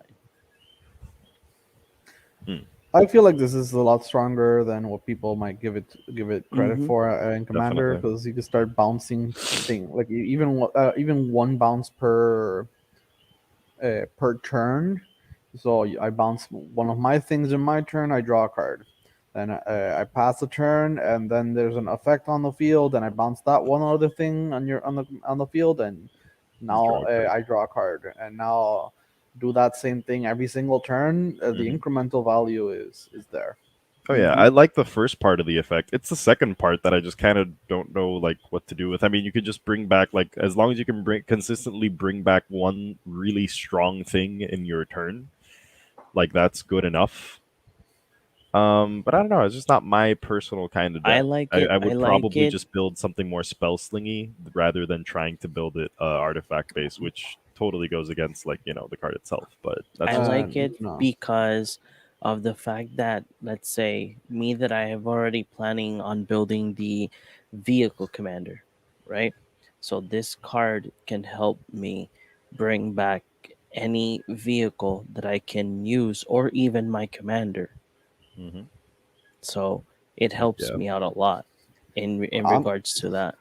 Hmm. I feel like this is a lot stronger than what people might give it credit Mm-hmm. for in Commander, Definitely. because you can start bouncing thing like even one bounce per turn. So I bounce one of my things in my turn. I draw a card. Then I pass the turn, and then there's an effect on the field, and I bounce that one other thing on the field, and now Draw a card. I draw a card, and now do that same thing every single turn. The Mhm. incremental value is there. Oh yeah, Mm-hmm. I like the first part of the effect. It's the second part that I just kind of don't know like what to do with. I mean, you could just bring back, like, as long as you can consistently bring back one really strong thing in your turn, like that's good enough. But I don't know. It's just not my personal kind of I deck. like I, it. I I would like probably it. just build something more spell slingy rather than trying to build it artifact based, which totally goes against like the card itself. But that's I just me. like it No, because of the fact that, let's say, me that I have already planning on building the vehicle commander, right? So this card can help me bring back any vehicle that I can use or even my commander. Hmm. So it helps Yeah. me out a lot in I'm regards to that.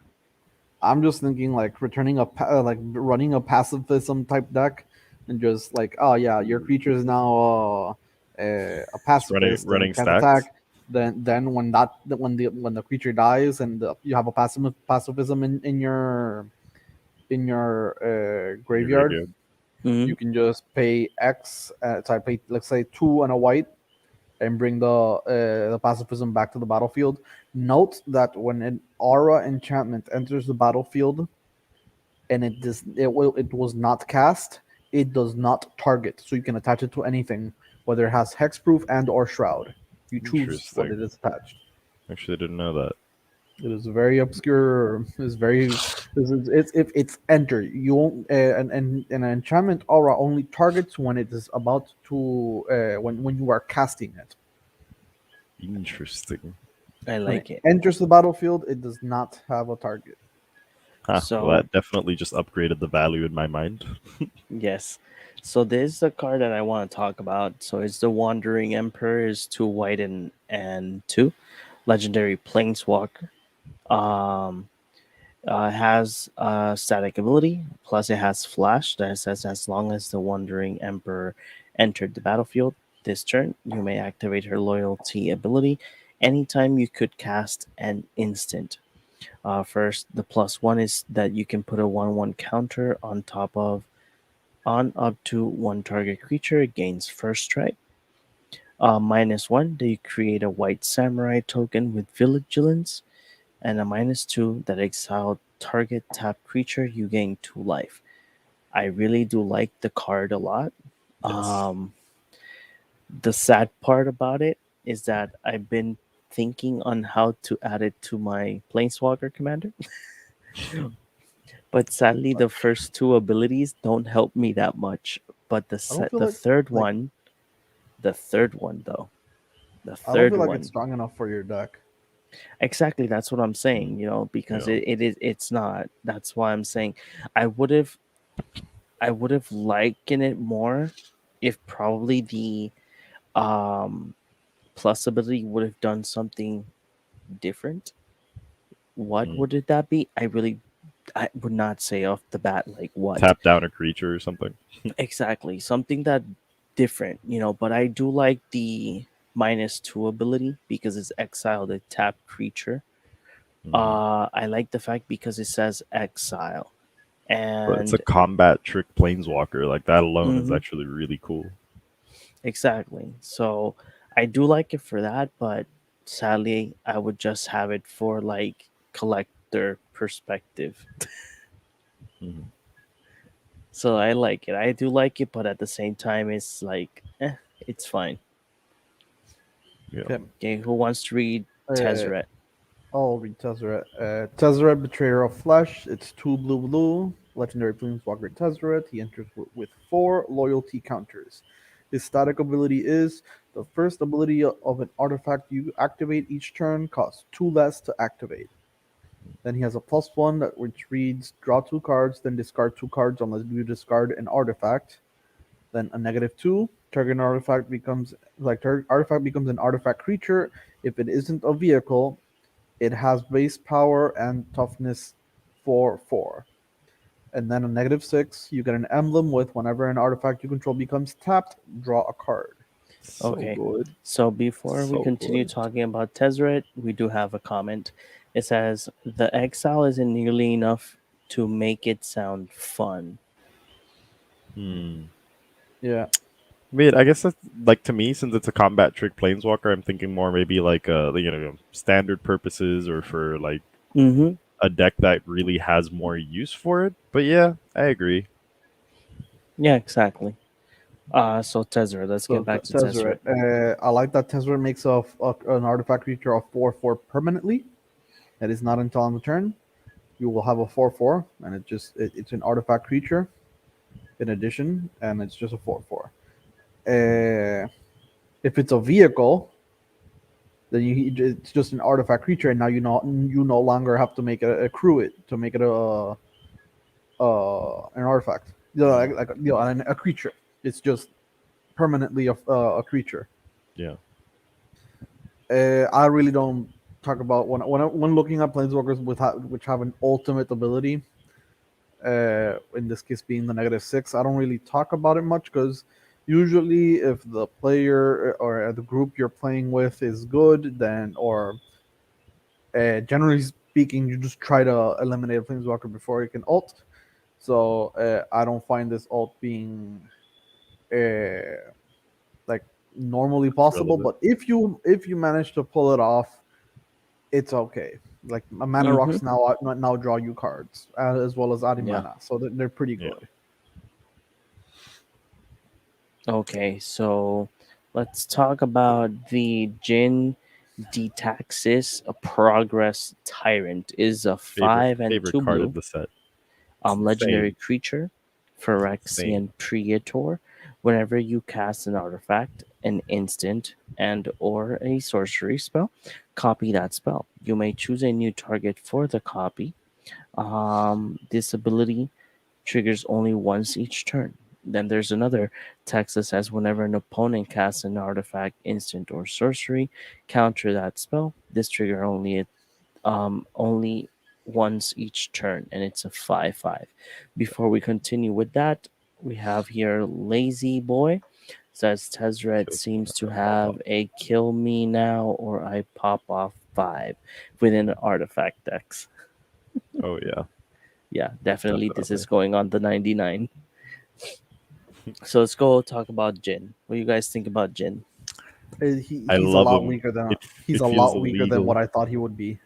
I'm just thinking like like running a pacifism type deck, and just like, oh yeah, your creature is now a Just running pacifist and it running can't attack. stacks. Then when the creature dies and you have a pacifism in your Your graveyard, graveyard. Hmm. you can just pay X. So I pay, let's say, 2 and a white, and bring the pacifism back to the battlefield. Note that when an aura enchantment enters the battlefield and it was not cast, it does not target, so you can attach it to anything, whether it has hexproof and or shroud. You choose what Interesting. it is attached. Actually, I didn't know that. It is very obscure. It's very. It's if it's enter. You won't. An enchantment aura only targets when it is about to. When you are casting it. Interesting. I When it like it. enters the battlefield, it does not have a target. Huh. Well, So that definitely just upgraded the value in my mind. yes. So this is the card that I want to talk about. So it's the Wandering Emperor, is 2 white and 2. Legendary Planeswalker. Um has static ability, plus it has flash that says as long as the Wandering Emperor entered the battlefield this turn, you may activate her loyalty ability anytime you could cast an instant. First, the +1 is that you can put a 1/1 counter on top of on up to one target creature gains first strike. -1 that you create a white samurai token with vigilance, and a -2 that exile target tap creature, you gain 2 life. I really do like the card a lot. Yes. The sad part about it is that I've been thinking on how to add it to my Planeswalker commander, but sadly the first 2 abilities don't help me that much. But I don't feel the third like one, the third one though, the I don't third feel like it's one, strong enough for your deck. exactly, that's what I'm Mm, saying. Because yeah. it's not. That's why I'm saying I would have I would have liked it more if probably the um plus ability would have done something different. What Mm. would it that be? I would not say off the bat like what. Tap down a creature or something. Exactly. Something that different. But I do like the -2 ability because it's exile the tap creature. Mm. I like the fact because it says exile. But it's a And combat trick planeswalker. Like that alone is mhm, actually really cool. exactly. So I do like it for that, but sadly, I would just have it for like collector perspective. Mhm. So I like it. I do like it, but at the same time, it's like, it's fine. Yeah. Okay. Okay, who wants to read Uh, Tezzeret? I'll read Tezzeret. Tezzeret, Betrayer of Flesh. It's 2 blue. Legendary Planeswalker Tezzeret. He enters with 4 loyalty counters. His static ability is the first ability of an artifact you activate each turn costs 2 less to activate. Then he has a +1 which reads draw 2 cards, then discard 2 cards unless you discard an artifact. Then a -2. Target artifact becomes an artifact creature if it isn't a vehicle. It has base power and toughness 4/4. And then a -6, you get an emblem with whenever an artifact you control becomes tapped, draw a card. So Okay, good. so before we So continue good. talking about Tezzeret, we do have a comment. It says, the exile isn't nearly enough to make it sound fun. Hmm. Yeah. I mean, I guess that's like to me, since it's a combat trick planeswalker, I'm thinking more maybe like standard purposes or for like Mm-hmm. a deck that really has more use for it. But yeah, I agree. Yeah, exactly. So Tezzeret, let's get So back to Tezzeret. Tezzeret. I like that Tezzeret makes an artifact creature of 4/4 permanently. That is not until on the turn. You will have a 4/4, and it's an artifact creature in addition, and it's just a 4/4. If it's a vehicle, then it's just an artifact creature, and now you no longer have to make accrue it to make it an artifact. A creature. It's just permanently a creature. Yeah. I really don't talk about when looking at planeswalkers which have an ultimate ability. In this case, being the -6, I don't really talk about it much because usually, if the player or the group you're playing with is good, then or generally speaking, you just try to eliminate a planeswalker before you can ult. So I don't find this ult being uh, like normally possible. Relevant. But if you manage to pull it off, it's okay. Like mana Mm-hmm. rocks now draw you cards as well as adding Yeah. mana, so they're pretty Yeah. good. Okay, so let's talk about the Jin Detaxis, a Progress Tyrant. Is a Favorite 5 and favorite 2 card of blue the set. It's legendary insane. creature, It's insane. Phyrexian Praetor. Whenever you cast an artifact, an instant, and or a sorcery spell, copy that spell. You may choose a new target for the copy. This ability triggers only once each turn. Then there's another text that says whenever an opponent casts an artifact, instant, or sorcery, counter that spell. This trigger only once each turn, and it's a 5/5. Before we continue with that, we have here Lazy Boy. Says Tezzeret Kill seems to pop up. have a kill me now or I pop off 5 within an artifact decks. Oh yeah, Yeah, definitely this is definitely. going on the 99. So let's go talk about Jin. What do you guys think about Jin? I He's a love lot him. weaker than It he's it a feels lot weaker than what illegal. I thought he would be.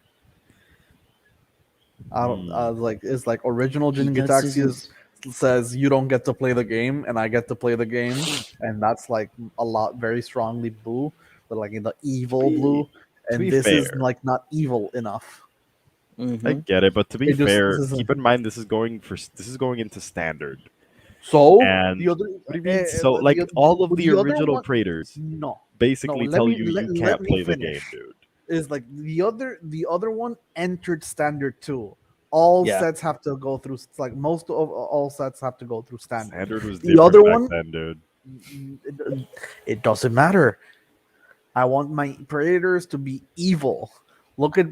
I don't Hmm. like it's like original He Jin does Gitaxias his says you don't get to play the game and I get to play the game, and that's like a lot very strongly blue, but like in the evil Be blue, to and be this is fair, like not evil enough. I mm-hmm. get it, but to be It just fair, this is keep in mind this is going into standard. so And the other what do you mean? So the like all of the the other original one. Praetors No, no. basically tell you you Let can't me play the game, finish. dude. Is like the other one entered standard too. All Yeah. sets have to go through. It's like most of all sets have to go through standard. Standard was The different other back one, then, dude. it doesn't matter. I want my predators to be evil. Yes. Look at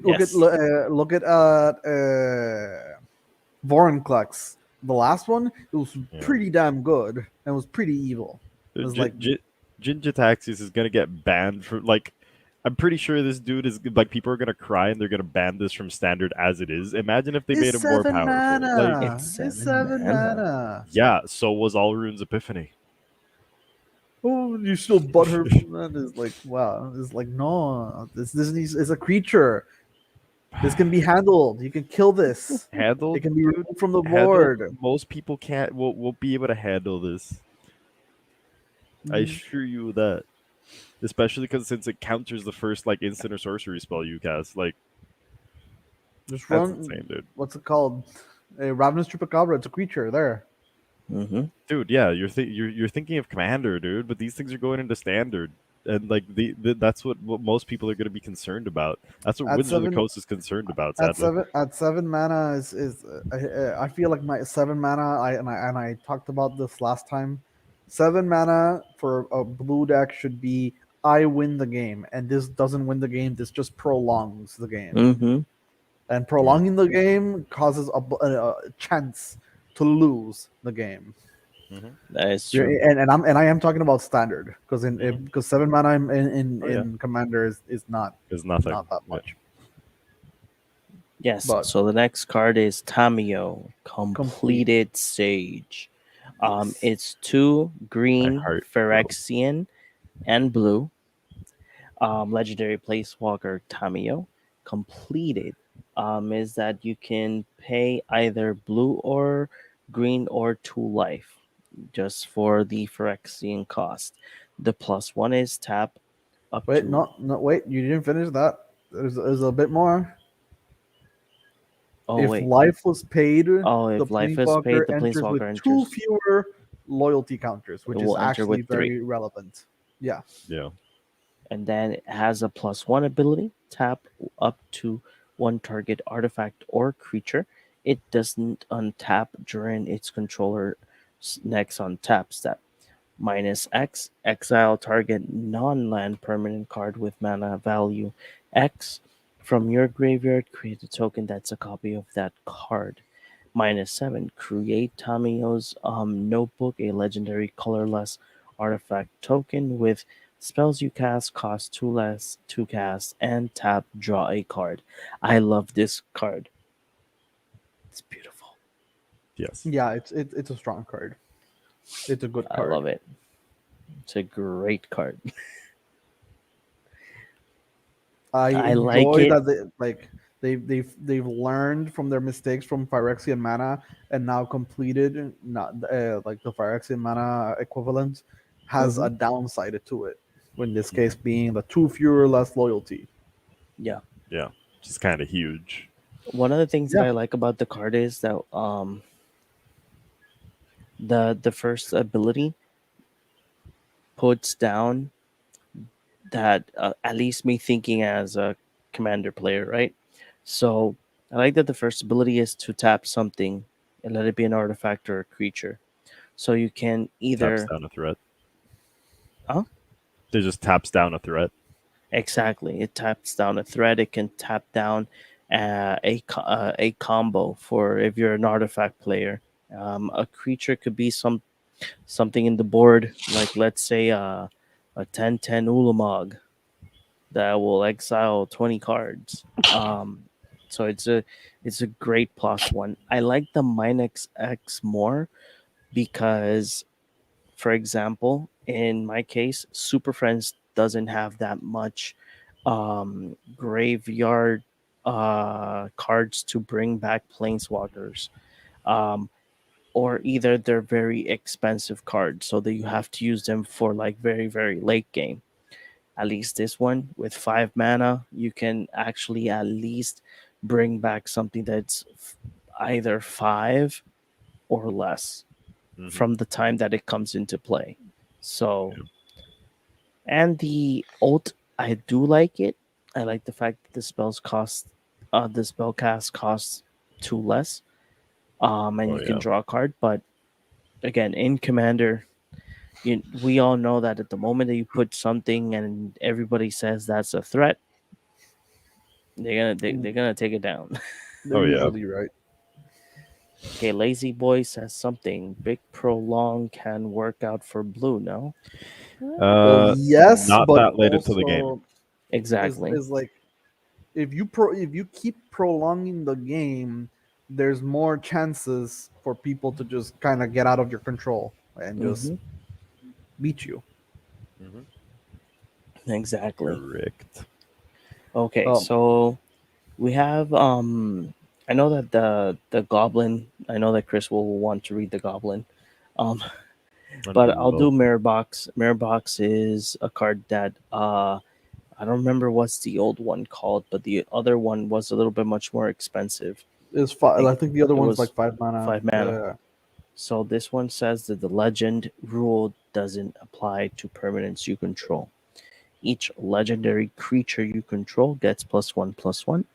Vorinclex. The last one, it was Yeah. pretty damn good and was pretty evil. It was like Jinja Taxis is gonna get banned for like. I'm pretty sure this dude is like people are gonna cry and they're gonna ban this from standard as it is. Imagine if they it's made it more seven powerful. Like, It's mana. It's 7 seven mana. mana. yeah, so was All Runes Epiphany. Oh, you still butthurt from that? Is like wow. It's like no. This is a creature. This can be handled. You can kill this. It Handled, can be dude. removed from the Handled. board. Most people can't. Won't be able to handle this. I Mhm. assure you that. Especially because since it counters the first like instant or sorcery spell you cast, like Just that's run. insane, dude. What's it called? A Ravenous Tripacabra. It's a creature. There. Mm-hmm. Dude, yeah, you're thinking of commander, dude, but these things are going into standard, and like that's what most people are going to be concerned about. That's what At Winds of the seven. Coast is concerned about, At sadly. seven. At 7 mana is. I feel like my 7 mana. I talked about this last time. 7 mana for a blue deck should be I win the game, and this doesn't win the game. This just prolongs the game, Mm-hmm. and Yeah. prolonging the game causes a chance to lose the game. Hmm. That is true. And I am talking about standard because Hmm. because 7 mana in Oh yeah, commander is is nothing. not that Yeah. much. Yes. But So the next card is Tamio, complete. Completed Sage. Yes. It's 2 My green heart broke. Phyrexian and blue. Legendary Placewalker Tamio. Completed is that you can pay either blue or green or 2 life just for the Phyrexian cost. The +1 is tap up Wait, to. no, wait. You didn't finish that. There's a bit more. Oh, If wait. life was paid, the Oh, if life is planeswalker paid, the enters with Planeswalker 2 enters. fewer loyalty counters, It which is will enter actually with 3. very relevant. Yeah. Yeah. And then it has a +1 ability. Tap up to 1 target artifact or creature. It doesn't untap during its controller's next untap step. -X, exile target non-land permanent card with mana value X. From your graveyard, create a token that's a copy of that card. -7, create Tamio's Notebook, a legendary colorless artifact token with spells you cast cost 2 less to cast and tap draw a card. I love this card. It's beautiful. Yes. Yeah, it's a strong card. It's a good I card. love it. It's a great card. I I like enjoy it. that they've learned from their mistakes from Phyrexian mana and now completed not like the Phyrexian mana equivalent has Hmm. a downside to it. In this case, Mhm. being the 2 fewer less loyalty. Yeah. Yeah, which is kind of huge. One of the things that Yeah, I like about the card is that the first ability puts down that at least me thinking as a commander player, right? So I like that the first ability is to tap something and let it be an artifact or a creature. So you can Taps either, down a threat. oh, It just taps down a threat. exactly, it taps down a threat. It can tap down a combo for if you're an artifact player. A creature could be something in the board, like let's say a 10/10 Ulamog that will exile 20 cards. So it's a great plus one. I like the minus X more because, for example, in my case, Super Friends doesn't have that much graveyard cards to bring back planeswalkers. Um, or either they're very expensive cards, so that you have to use them for like very, very late game. At least this one with 5 mana, you can actually at least bring back something that's either 5 or less Hmm. from the time that it comes into play. So, and the ult, I do like it. I like the fact that the spell cast costs 2 less, and Oh you can yeah. draw a card. But again, in Commander, we all know that at the moment that you put something and everybody says that's a threat, they're gonna take it down. Oh they're yeah. usually right. Okay, Lazy Boy says something. Big prolong can work out for blue. No, Well, yes, Not but that late into the game. also exactly. is like if you keep prolonging the game, there's more chances for people to just kind of get out of your control and just Hmm. beat you. Hmm. Exactly. Correct. Okay, Um, so we have I know that the goblin. I know that Chris will want to read the goblin. Um, I'm but sure we I'll do will. Mirror Box. Mirror Box is a card that I don't remember what's the old one called, but the other one was a little bit much more expensive. is I five. think I think the other it one's was like 5 mana. 5 mana. Yeah, So this one says that the legend rule doesn't apply to permanents you control. Each legendary creature you control gets +1/+1,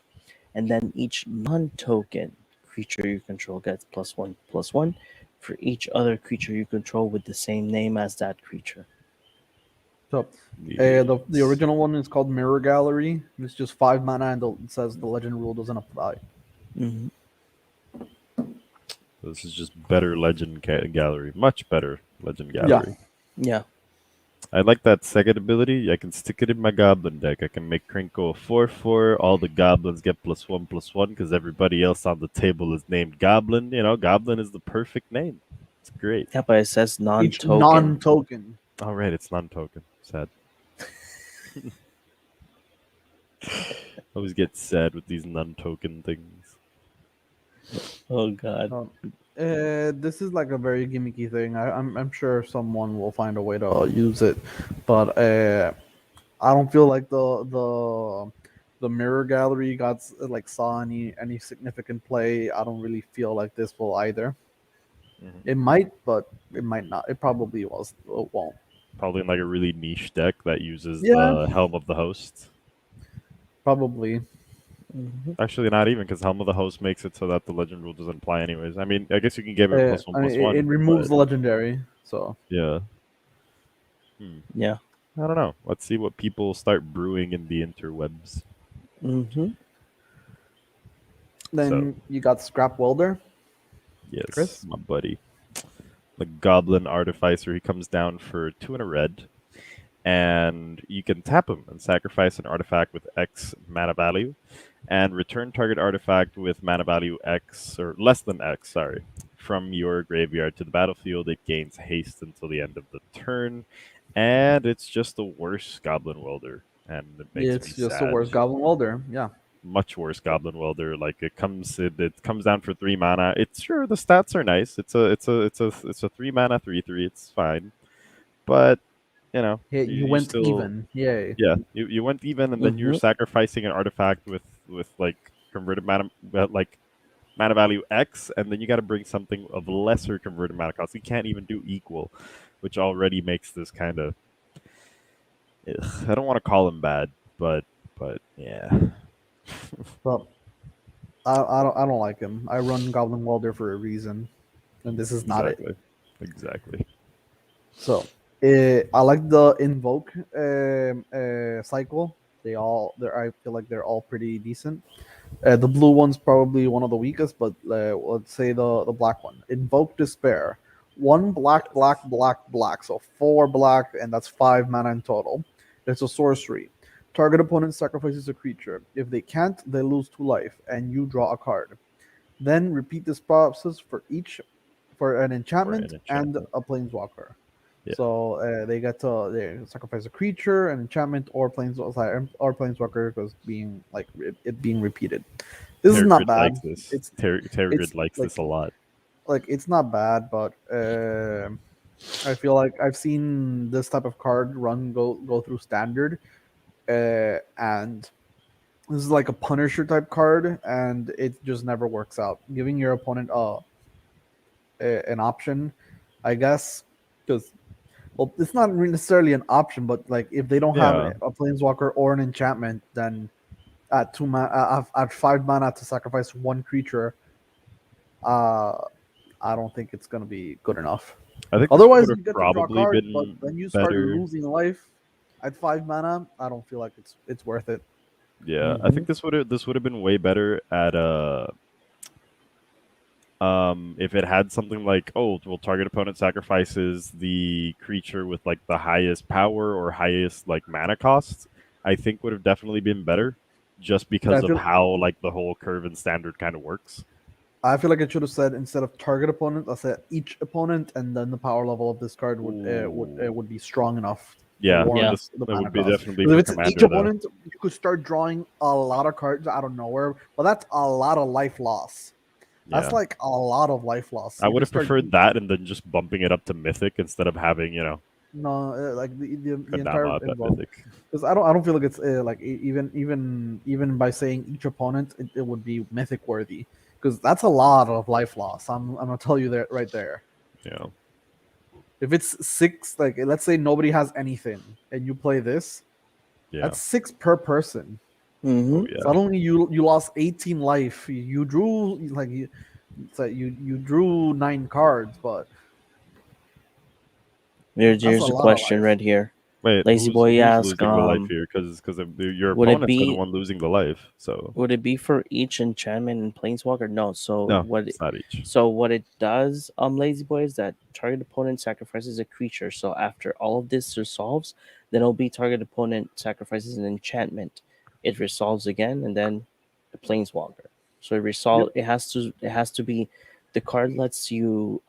and then each non-token creature you control gets +1/+1 for each other creature you control with the same name as that creature. so the Yes. original one is called Mirror Gallery. It's just 5 mana, and it says the legend rule doesn't apply. Hmm. This is just better Legend Gallery. Much better Legend Yeah, Gallery. Yeah. I like that second ability. I can stick it in my goblin deck. I can make Crinkle a 4/4. All the goblins get +1/+1 because everybody else on the table is named Goblin. You know, Goblin is the perfect name. It's great. Yeah, but it says each non-token. non-token. All right, it's non-token. Sad. Always get sad with these non-token things. Oh God. Um, this is like a very gimmicky thing. I'm sure someone will find a way to use it, but I don't feel like the mirror gallery like saw any significant play. I don't really feel like this will either. Mhm. It might, but it might not. It probably won't. Probably in like a really niche deck that uses Yeah, the Helm of the Host. probably. Hmm. Actually, not even because Helm of the Host makes it so that the Legend rule doesn't apply anyways. I mean, I guess you can give it +1 I mean, it +1, removes but the legendary, so yeah. Hmm. Yeah. I don't know. Let's see what people start brewing in the interwebs. Hmm. So, then you got Scrap Welder, yes, Chris. my buddy. The Goblin Artificer, he comes down for 2 and a red. And you can tap him and sacrifice an artifact with X mana value, and return target artifact with mana value X or less than X, sorry, from your graveyard to the battlefield. It gains haste until the end of the turn, and it's just the worst Goblin Welder, and it makes me It's just the sad. worst Goblin Welder. Yeah. Much worse Goblin Welder. Like it comes down for 3 mana. It's sure the stats are nice. It's a 3 mana 3/3. It's fine, but you know Yeah, you you went still even. Yay. yeah you went even, and then you're Mm-hmm. sacrificing an artifact with like converted mana like mana value X, and then you got to bring something of lesser converted mana cost. You can't even do equal, which already makes this kind of. I don't want to call him bad, but yeah. But I don't like him. I run Goblin Welder for a reason, and this is not it. Exactly. So I like the Invoke cycle. I feel like they're all pretty decent. The blue one's probably one of the weakest, but let's say the black one. Invoke Despair. One black, black, black, black. So 4 black, and that's 5 mana in total. It's a sorcery. Target opponent sacrifices a creature. If they can't, they lose 2 life, and you draw a card. Then repeat this process for an For enchantment an and enchantment. a planeswalker. Yeah. So they sacrifice a creature, an enchantment, or planeswalker because it being repeated. This is not Terragrid bad. likes this. It's Terragrid it's likes this a lot. like it's not bad, but I feel like I've seen this type of card go through standard, and this is like a Punisher type card, and it just never works out. Giving your opponent an option, I guess, because well, it's not necessarily an option, but like if they don't have Yeah. a planeswalker or an enchantment, then at 5 mana to sacrifice one creature, uh, I don't think it's gonna be good enough. I think this Otherwise, would you have get to draw probably cards, but been when you start better. losing life at 5 mana, I don't feel like it's worth it. Yeah, I Mm-hmm. think this would have been way better at if it had something like, oh, well, target opponent sacrifices the creature with like the highest power or highest like mana cost. I think would have definitely been better, just because I of feel how like the whole curve and standard kind of works. I feel like it should have said instead of target opponent, I said each opponent, and then the power level of this card Ooh. would be strong enough to Yeah, Yeah. warrant this the that mana would be cost. definitely Because for if it's each commander though. opponent, you could start drawing a lot of cards out of nowhere, but that's a lot of life loss. That's Yeah, like a lot of life loss. I You would could have start preferred that, and then just bumping it up to mythic instead of having no like the entire Kodama up at invoke. mythic. Because I don't feel like it's even by saying each opponent, it would be mythic worthy. Because that's a lot of life loss. I'm gonna tell you that right there. Yeah, If it's 6, like let's say nobody has anything and you play this, yeah. that's 6 per person. Mm-hmm. Oh yeah. Suddenly you lost 18 life. You drew like you drew 9 cards, but that's Here's a a lot of question life. right here. Wait, Lazy who's Boy who's ask, losing the life here? Because your would it opponent's the be one losing the life. So would it be for each enchantment and planeswalker? No. no, it's not each. So what it does, Lazy Boy, is that target opponent sacrifices a creature. So after all of this resolves, then it'll be target opponent sacrifices an enchantment. It resolves again, and then the planeswalker. So Yep. it has to be the card lets you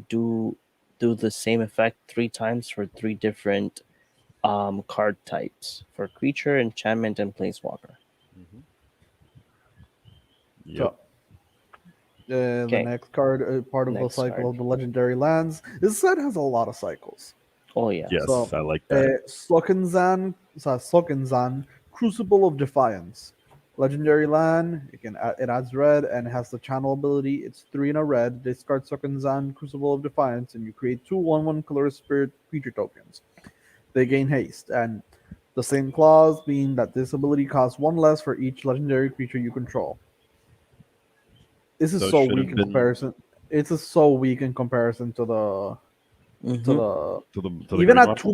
do the same effect 3 times for 3 different card types for creature, enchantment, and planeswalker. Mm-hmm. Yep. So the Okay, next card, part of the next cycle card. of the legendary lands. This set has a lot of cycles. Oh yeah. Yes, So, I like that. Sokenzan, Crucible of Defiance. Legendary land, it adds red and has the channel ability. It's 3 in a red. Discard Sokenzan, Crucible of Defiance, and you create 2/1/1 color spirit creature tokens. They gain haste, and the same clause being that this ability costs 1 less for each legendary creature you control. This is Those so should weak have in been comparison. It's so weak in comparison to the to Mm-hmm. the to the even green at one. 2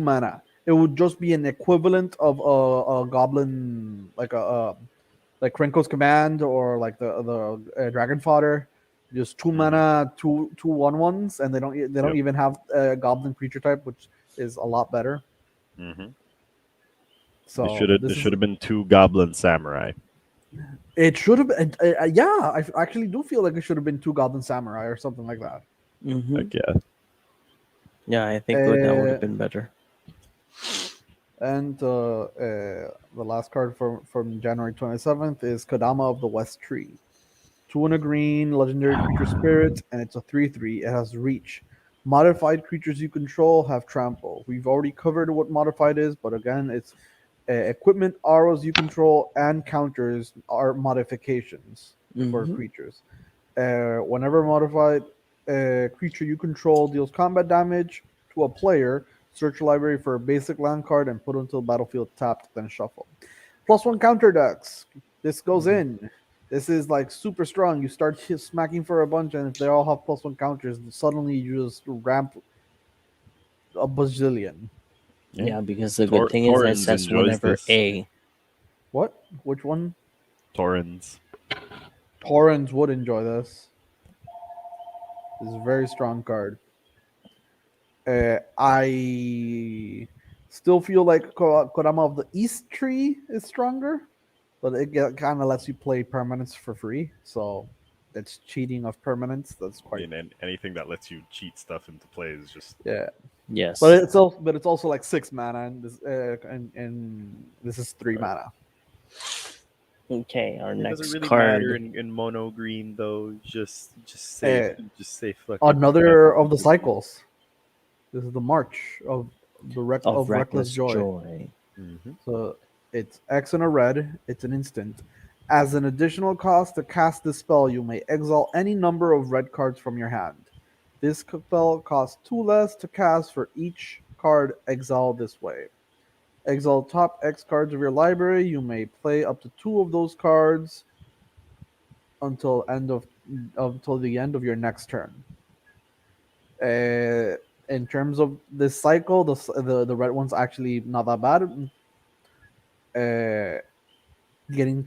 mana, it would just be an equivalent of a goblin, like Krenko's command or like the dragon fodder. Just 2 mana, 2/1/1s, and they don't Yep. even have a goblin creature type, which is a lot better. Mm-hmm. So They this is should have been 2 goblin samurai. it should have been. Yeah, I actually do feel like it should have been 2 goblin samurai or something like that. Mm-hmm. Like yeah. Yeah, I think that would have Uh, been better. and the last card from January 27th is Kodama of the West Tree. 2 and a green, legendary creature spirit, and it's a 3/3. It has reach. Modified creatures you control have trample. We've already covered what modified is, but again, it's equipment, arrows you control, and counters are modifications for Mm-hmm. creatures. Whenever a modified creature you control deals combat damage to a player, search your library for a basic land card and put it into the battlefield tapped, then shuffle. +1 counter decks. This goes Mm-hmm. in. This is like super strong. You start smacking for a bunch, and if they all have +1 counters, suddenly you just ramp a bazillion. Yeah. Yeah, because the good thing is it Torrens says enjoys whenever this. a. What? Which one? Torrens. Torrens would enjoy this. This is a very strong card. I still feel like Kodama of the East Tree is stronger, but it kind of lets you play permanents for free. So it's cheating of permanents. That's I quite mean, anything that lets you cheat stuff into play is just yeah. Yes. But it's also like 6 mana, and this is 3 mana. Okay, our It doesn't next really matter card. in mono green though. Uh, Just say fucking Another of the cycles. This is the March Of of Reckless Reckless Joy. Joy. hmm So it's X and a red. It's an instant. As an additional cost to cast this spell, you may exile any number of red cards from your hand. This spell costs 2 less to cast for each card exiled this way. Exile top X cards of your library. You may play up to 2 of those cards until the end of your next turn. In terms of this cycle, the red one's actually not that bad. Uh,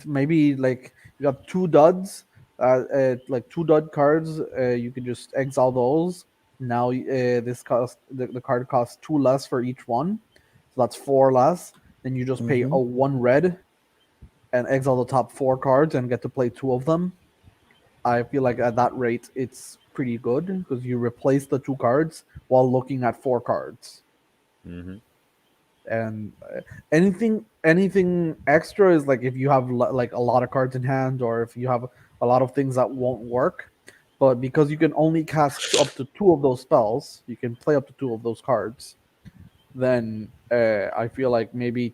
maybe like you got 2 duds, like 2 dud cards. You can just exile those. Now this cost the card costs 2 less for each one, so that's 4 less. Then you just pay Mm-hmm. a 1 red and exile the top 4 cards and get to play 2 of them. I feel like at that rate it's pretty good because you replace the 2 cards while looking at 4 cards. hmm And anything extra is like if you have like a lot of cards in hand or if you have a lot of things that won't work. But because you can only cast up to 2 of those spells, you can play up to 2 of those cards. Then I feel like maybe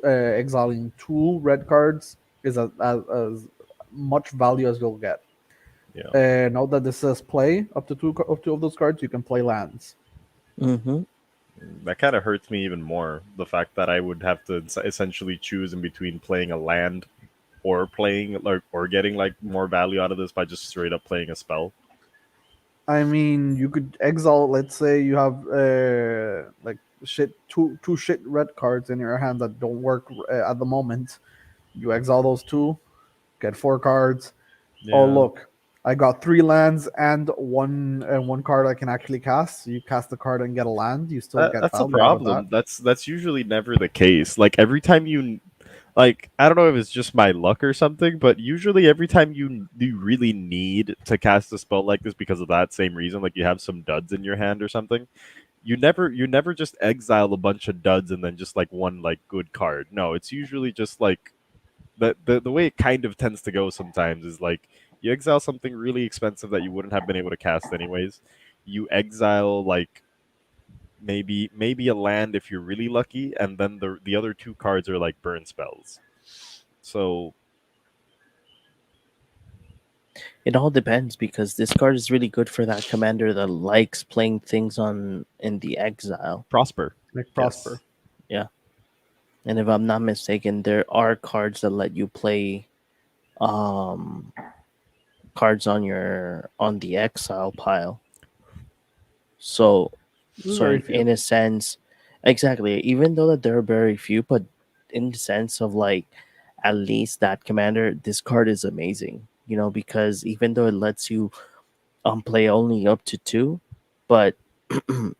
exiling 2 red cards is as much value as you'll get. Yeah. Note that this says play up to 2 of those cards. You can play lands. Mm-hmm. That kind of hurts me even more. The fact that I would have to essentially choose in between playing a land or playing like or getting like more value out of this by just straight up playing a spell. I mean, you could exile. Let's say you have like two shit red cards in your hand that don't work at the moment. You exile those 2, get 4 cards. Oh Yeah. look, I got 3 lands and one card I can actually cast. So you cast the card and get a land. You still get That's a value out of that. problem. That's usually never the case. Like every time you like I don't know if it's just my luck or something, but usually every time you really need to cast a spell like this because of that same reason, like you have some duds in your hand or something, you never just exile a bunch of duds and then just like one like good card. No, it's usually just like the way it kind of tends to go sometimes is like you exile something really expensive that you wouldn't have been able to cast anyways. You exile like maybe a land if you're really lucky, and then the other 2 cards are like burn spells. So It all depends because this card is really good for that commander that likes playing things on in the exile. prosper, Like yes, Prosper. Yeah. And if I'm not mistaken, there are cards that let you play um cards on the exile pile. So This is so very in few. a sense, exactly, even though that there are very few, but in the sense of like at least that commander, this card is amazing. Because even though it lets you play only up to 2, but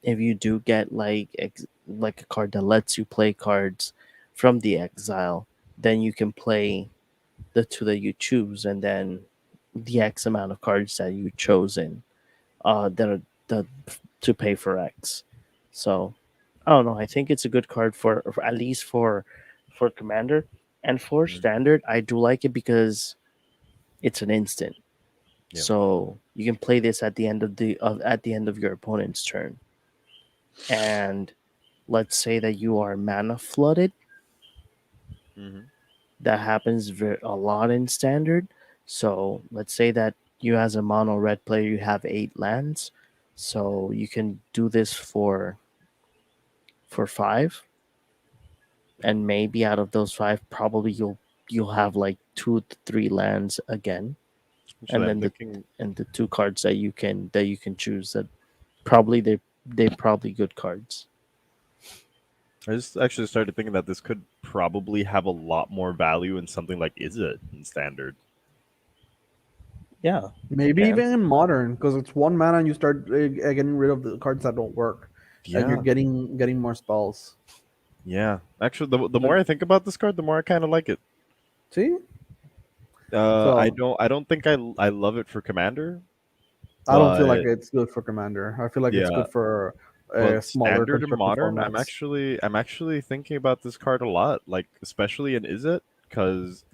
if you do get like a card that lets you play cards from the exile, then you can play the 2 that you choose, and then the X amount of cards that you chosen that are that to pay for X. So I don't know. I think it's a good card for at least for commander, and for Mhm. standard. I do like it because it's an instant. Yeah. So you can play this at the end of your opponent's turn. And let's say that you are mana flooded. Mm-hmm. That happens a lot in standard. So let's say that you as a mono red player you have 8 lands. So you can do this for 5, and maybe out of those 5 probably you'll have like 2 to 3 lands again. Actually, And I'm then thinking. the 2 cards that you can choose, that probably they're probably good cards. I just actually started thinking that this could probably have a lot more value in something like Is It in standard. Yeah. Maybe Okay. even in modern, because it's 1 mana and you start getting rid of the cards that don't work, and you're Yeah. getting more spells. Yeah. Actually, the more I think about this card, the more I kind of like it. See, I so don't think I love it for commander, I don't feel like but it's good for commander. I feel like it's yeah, good for but smaller standard and constructed modern, formats. I'm actually thinking about this card a lot, like especially in Is It, because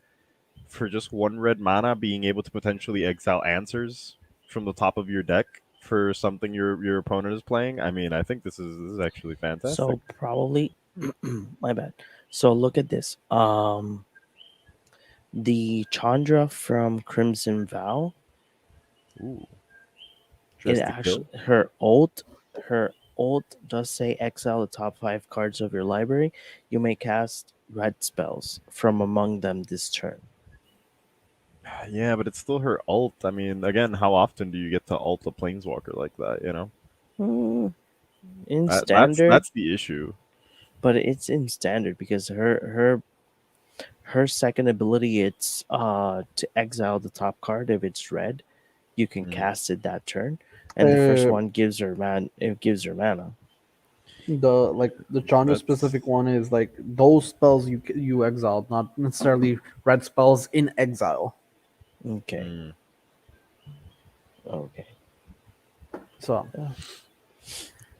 for just 1 red mana, being able to potentially exile answers from the top of your deck for something your opponent is playing. I mean, I think this is actually fantastic. So probably my bad. So look at this. The Chandra from Crimson Vow, Ooh, it dress to actually kill. her ult does say exile the top 5 cards of your library. You may cast red spells from among them this turn. Yeah, but it's still her ult. I mean, again, how often do you get to ult a planeswalker like that? You know, Hmm, in that's standard, that's the issue. but it's in standard because her second ability, it's to exile the top card. If it's red, you can Mhm. cast it that turn, and the first Uh, one gives her mana. the Chandra That's specific one is like those spells you exiled, not necessarily red spells in exile. Okay. mm, Okay. So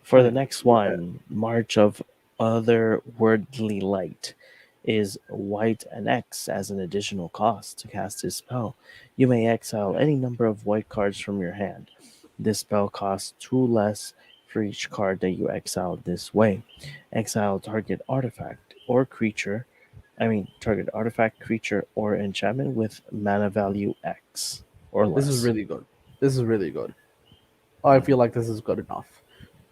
For the next one, March of Otherworldly Light is white and X as an additional cost to cast this spell. You may exile any number of white cards from your hand. This spell costs 2 less for each card that you exile this way. Exile target artifact or creature. Target artifact, creature, or enchantment with mana value X or this is less. really good. This is really good. I mm, feel like this is good enough.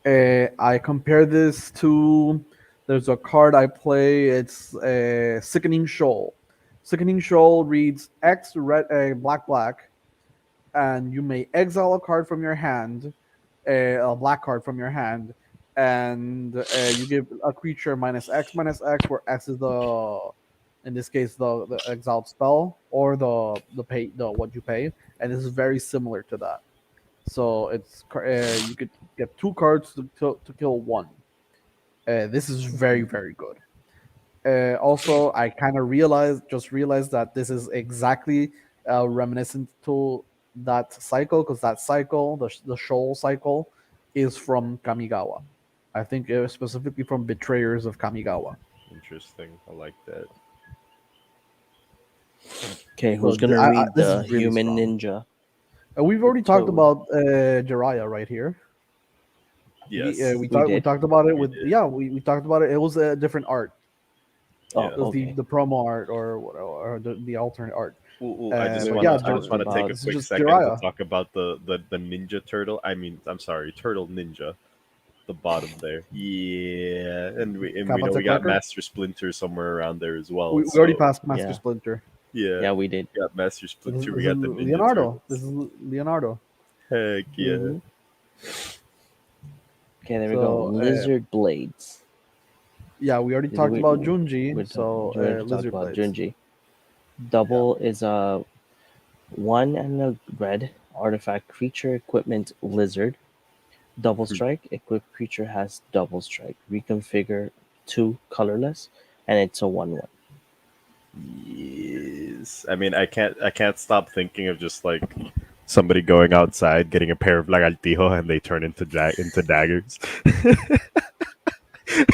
I compare this to there's a card I play. It's a Sickening Shoal. Sickening Shoal reads X red black black, and you may exile a card from your hand, a black card from your hand, and you give a creature minus X, where X is in this case the exiled spell or the pay the what you pay, and this is very similar to that. So you could get 2 cards to kill one. This is very good. Also, I kind of realized that this is exactly reminiscent to that cycle, because that cycle, the shoal cycle, is from Kamigawa. I think it was specifically from Betrayers of Kamigawa. interesting. I like that. Okay, So who's gonna read this the is really human strong. ninja? We've The already talked toad. about Jiraiya right here. Yes, We We did. talked about it we with did. yeah we talked about it. It was a different art. Oh, Yeah. It was okay. the promo art or the alternate art. Ooh, I just We But already yeah, wanna talked take about. a this is quick just second to Jiraiya. talk about the ninja turtle. I mean, I'm sorry, turtle ninja. The bottom there. Yeah, and we know we Kabatech got record. Master Splinter somewhere around there as well. We already So passed Master Yeah, Splinter. yeah, yeah, we did. we got Master Splinter. We This is got the Ninja Leonardo. This Turtles. is Leonardo. Heck yeah. Hmm. Okay, there we go. So Lizard blades. yeah, we already Did talked we? about Junji. So We already talked Lizard about Blades. Junji. Yeah. Double is a 1 and a red artifact creature equipment lizard. Double strike. Equipped creature has double strike. Reconfigure 2 colorless, and it's a 1/1. Yes. I mean, I can't stop thinking of just like Somebody going outside, getting a pair of lagartijo, and they turn into daggers.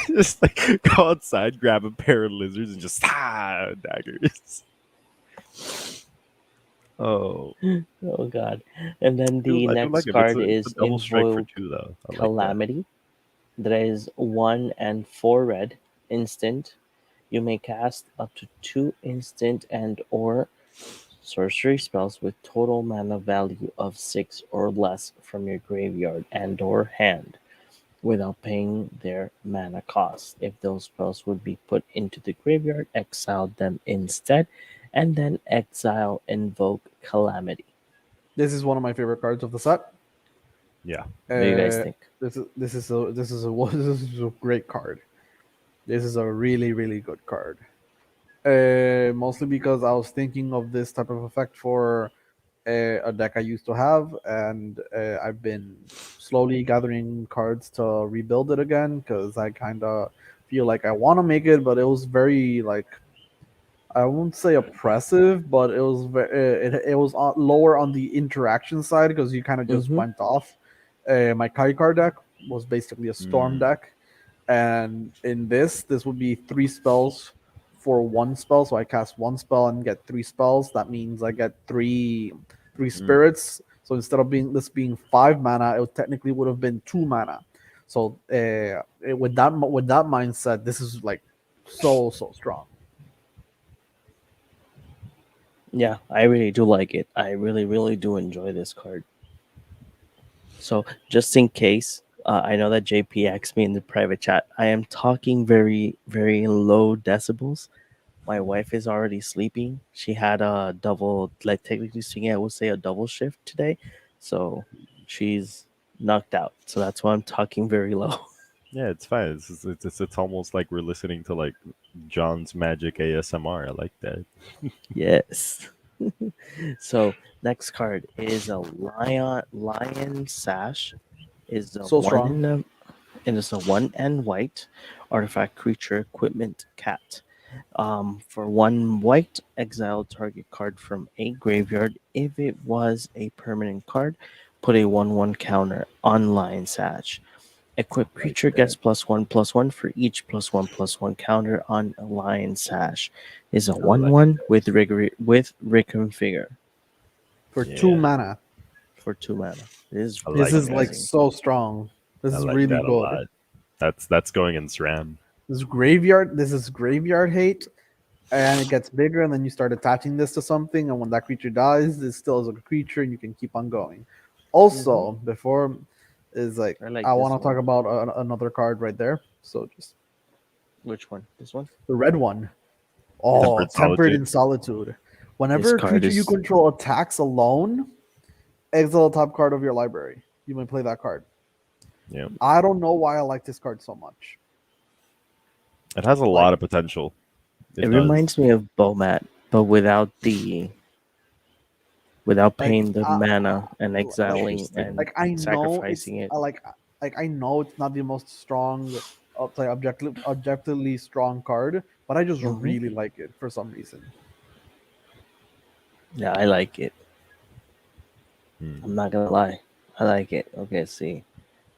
Just like go outside, grab a pair of lizards, and just daggers. Oh, Oh god. And then I the do like next it. It's card a is double strike for Invoke 2 though. I like that. Calamity. That is 1 and 4 red instant. You may cast up to 2 instant and or sorcery spells with total mana value of 6 or less from your graveyard and or hand without paying their mana cost. If those spells would be put into the graveyard, exile them instead, and then exile Invoke Calamity. This is one of my favorite cards of the set. Yeah. What do you guys Uh, think? this is this is a great card. This is a really good card. Mostly because I was thinking of this type of effect for a deck I used to have, and I've been slowly gathering cards to rebuild it again because I kind of feel like I want to make it, but it was very like I won't say oppressive, but it was it was lower on the interaction side because you kind of just Mm-hmm. went off. My Kai card deck was basically a storm deck, and in this would be 3 spells for 1 spell. So I cast 1 spell and get 3 spells. That means I get three spirits. So instead of being 5 mana, it technically would have been 2 mana. So with that mindset, this is like so strong. Yeah, I really do like it. I really do enjoy this card. So, just in case, I know that JP asked me in the private chat. I am talking very low decibels. My wife is already sleeping. She had a double, like technically speaking, I would say a double shift today. So she's knocked out. So that's why I'm talking very low. Yeah, it's fine. It's almost like we're listening to like John's Magic ASMR. I like that. Yes. So next card is a lion sash. Is a So strong. one and it's a 1 and white artifact creature equipment cat. For 1 white, exile target card from a graveyard. If it was a permanent card, put a 1/1 counter on Lion Sash. Equipped creature gets +1/+1 for each +1/+1 counter on a Lion Sash. Is a I like 1/1 with reconfigure For 2 Yeah, mana. for 2 mana. It is I This like is that. like amazing. so strong. This I is like really that a good. lot. That's going in SRAM. This is graveyard hate, and it gets bigger, and then you start attaching this to something, and when that creature dies, it still is a creature, and you can keep on going. Also, before is like I like I this want to talk one. about another card right there. So just Which one? This one? the red one. Oh, Tempered Tempered Solitude. in Solitude. This Whenever a card creature you is control attacks alone, exile a top card of your library. You may play that card. Yeah, I don't know why I like this card so much. it has a Like, lot of potential. it It does. reminds me of Bomat, but without like, paying the mana and like, exiling Interesting. and I know it's sacrificing it. I know it's not the most strong, like objectively strong card, but I just Mm-hmm. really like it for some reason. Yeah, I like it. Hmm. I'm not gonna lie. I like it. Okay, see.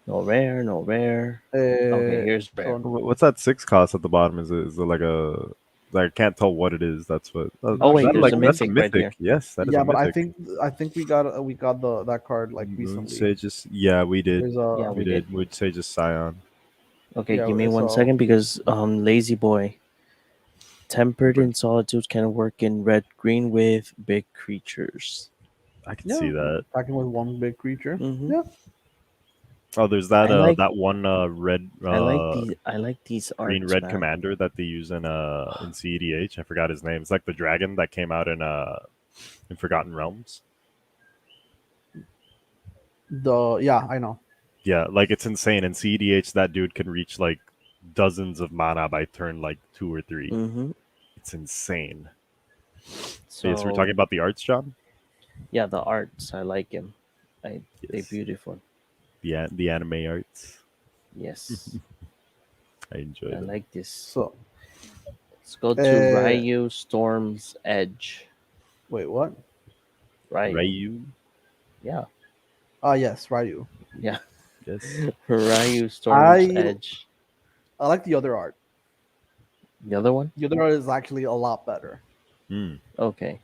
No rare, no rare. Okay, here's rare. So What's that 6 cost at the bottom? Is it like a? Like, I can't tell what it is. That's what. Oh wait, That, there's like a that's a mythic right mythic. here. Yes, that is a yeah, but mythic. I think we got the that card like Moon recently. Sage's. Yeah, we did. There's Yeah, a we We did. did. Moon Sage's Scion. Okay, yeah, give me one so second because Lazy Boy. Tempered in Solitude can work in red green with big creatures. I can yeah, see that. attacking with one big creature. Mm-hmm. Yeah, Oh, there's that I like that one red I like these green arts, red man. commander that they use in CEDH. I forgot his name. It's like the dragon that came out in Forgotten Realms. I know. Yeah, like it's insane. In CEDH, that dude can reach like dozens of mana by turn like 2 or 3. Mm-hmm. It's insane. Yes, we're So talking about the arts, John. yeah, the arts I like him. They're Yes, beautiful. the anime arts. Yes, I enjoy I them. like this. So Let's go to Ryu Storm's Edge. wait, what? Ryu. Ryu. Yeah, Yes, Ryu. yeah. Yes. Ryu Storm's I Edge. I like the other art. The other one? The other art is actually a lot better. Hmm. Okay.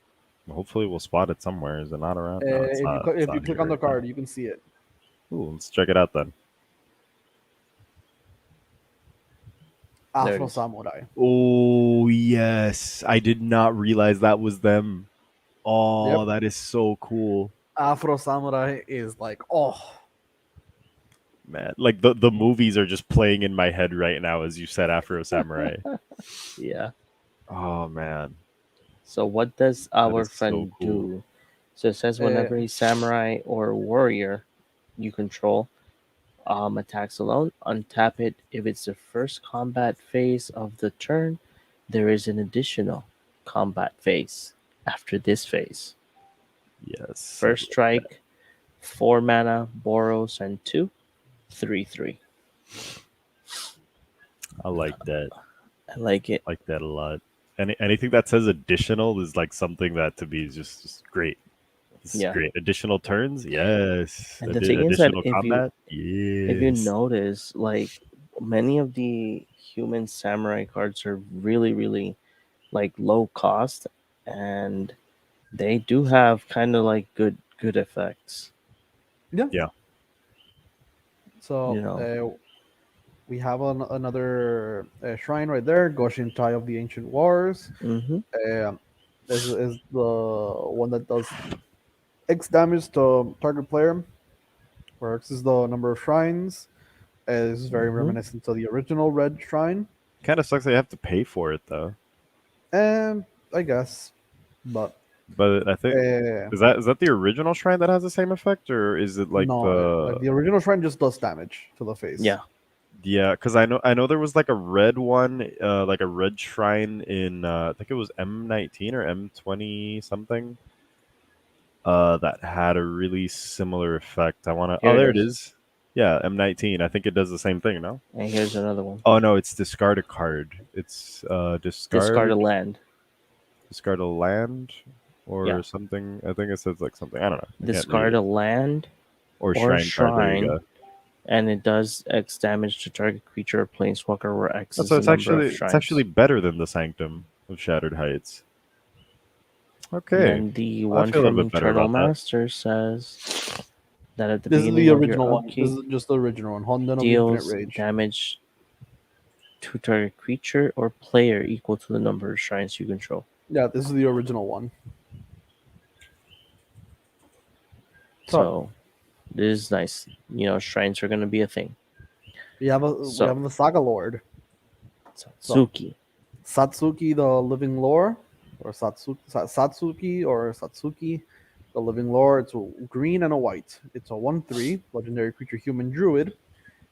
Hopefully, we'll spot it somewhere. Is it not around? No, it's If you not. It's if you not click here on the right now. card, you can see it. Ooh, let's check it out then. There it Afro is. Samurai. Oh yes, I did not realize that was them. Oh, Yep. that is so cool, Afro Samurai is like, oh, man. Like the movies are just playing in my head right now as you said Afro Samurai. Yeah. Oh man, So what does that our is so friend cool. do? So it says uh, whenever a samurai or warrior you control attacks alone, untap it. If it's the first combat phase of the turn, there is an additional combat phase after this phase. Yes, First strike, 4 mana, Boros, and 2, 3/3. I like that. I like it. I like that a lot. Anything that says additional is like something that to me is just great. This is Yeah. great. Additional turns, yes. And the thing is that Additional combat, if you yes. notice, like many of the human samurai cards are really, really like low cost, and they do have kind of like good effects. yeah. Yeah. So You know. we have another shrine right there, Goshen Tie of the Ancient Wars. Mm-hmm. Um, this is the one that does X damage to target player, where X is the number of shrines. This is very Mm-hmm. reminiscent to the original Red Shrine, Kind of sucks that you have to pay for it though. and I guess, but But I think uh, is that the original shrine that has the same effect, or is it like no, like the the original shrine just does damage to the face. Yeah. yeah? Because I know there was like a red one, like a red shrine in I think it was M19 or M20 something. That had a really similar effect. I want to. Here Oh, it there it is. is. Yeah, M19. I think it does the same thing. No. And here's another one. Oh no, it's discard a card. It's Discard a discard land. discard a land Yeah. or something. I think it says like something. I don't know. I can't read Discard it. a land Or or shrine card. There you shrine, go. and it does X damage to target creature or planeswalker, where X That's is so the it's number of actually shrines. better than the Sanctum of Shattered Heights. And Okay, then the I one feel a little from bit better Internal about that. Master says that at the This is the beginning of your original one. This upkeep is just the original one. Honden of Infinite deals Rage. damage to target creature or player equal to the number of shrines you control. Yeah, this is the original one. So So this is nice. You know, shrines are gonna be a thing. we have So the Saga Lord. So Satsuki. Satsuki, the Living Lore, or Satsuki, the Living Lore. It's a green and a white. It's a 1/3 legendary creature, human druid.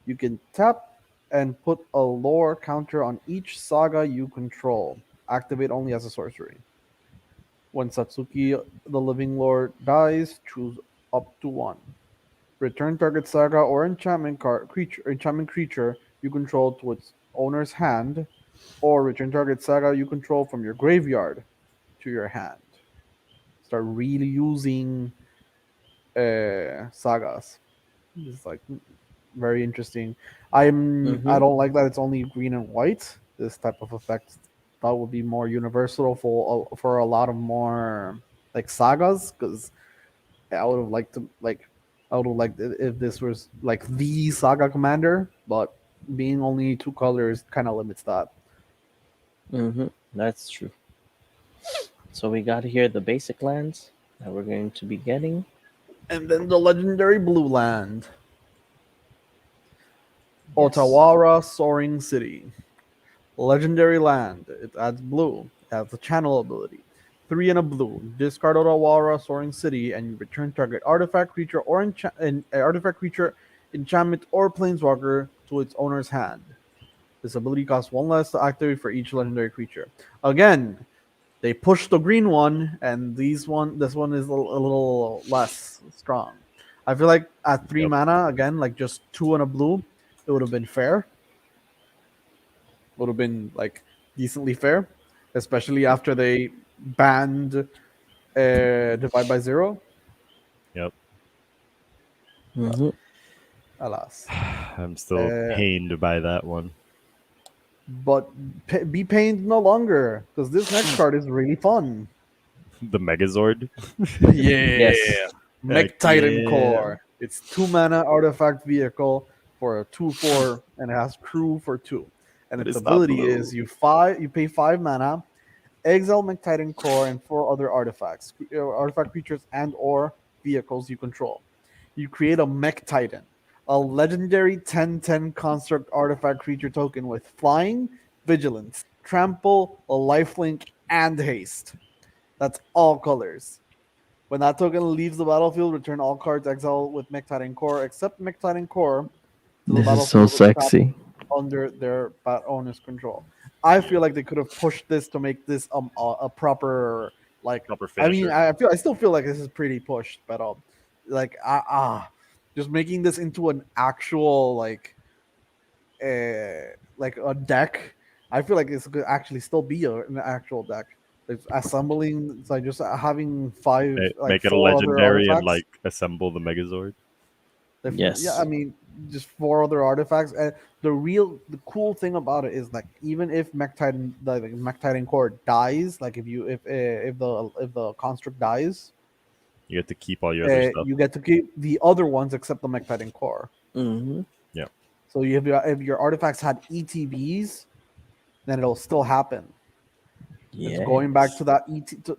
You can tap and put a lore counter on each saga you control. Activate only as a sorcery. When Satsuki, the Living Lord, dies, choose up to one. Return target saga or enchantment creature you control to its owner's hand, or return target saga you control from your graveyard to your hand. Start really using sagas. It's like very interesting. I Mm-hmm. don't like that it's only green and white. This type of effect that would be more universal for a lot of more like sagas, because I would have liked to like I would have liked it if this was like the saga commander, but being only two colors kind of limits that. Mm-hmm. That's true. So we got here the basic lands that we're going to be getting. And then the legendary blue land, Yes. Otawara Soaring City. Legendary land. It adds blue. It has a channel ability. 3 and a blue. Discard Otawara Soaring City and you return target artifact creature or artifact creature, enchantment, or planeswalker to its owner's hand. This ability costs 1 less to activate for each legendary creature. Again, they pushed the green one, and this one is a little less strong. I feel like at 3 Yep. mana, again, like just 2 and a blue, it would have been fair. Would have been like decently fair, especially after they banned Divide by Zero. Yep. Mhm. Alas. I'm still pained by that one. But be pained no longer, because this next card is really fun. The Megazord. Yeah. Yes. Mech Heck Titan yeah. Core. It's 2 mana artifact vehicle for a 2/4, and it has crew for 2. And But its it's not ability blue. is you pay 5 mana, exile Mech Titan Core and 4 other artifacts, artifact creatures and/or vehicles you control. You create a Mech Titan, a legendary 10/10 construct artifact creature token with flying, vigilance, trample, a lifelink, and haste. That's all colors. When that token leaves the battlefield, return all cards exiled with Mech Titan Core except Mech Titan Core to the This is so battlefield with sexy. under their owner's control. I feel like they could have pushed this to make this a proper like. Proper I mean, finisher. I still feel like this is pretty pushed, but like just making this into an actual like a deck. I feel like this could actually still be an actual deck. It's assembling, it's like just having Make it a 4 other legendary and artifacts. like assemble the Megazord. Yeah, I Yes. mean, just 4 other artifacts. And the cool thing about it is like even if Mech Titan, the Mech Titan core dies, like if the construct dies, You get to keep all your other stuff. you get to keep the other ones except the Mech Titan core. Mm-hmm. Yeah. So if your artifacts had ETBs, then it'll still happen. It's going back to that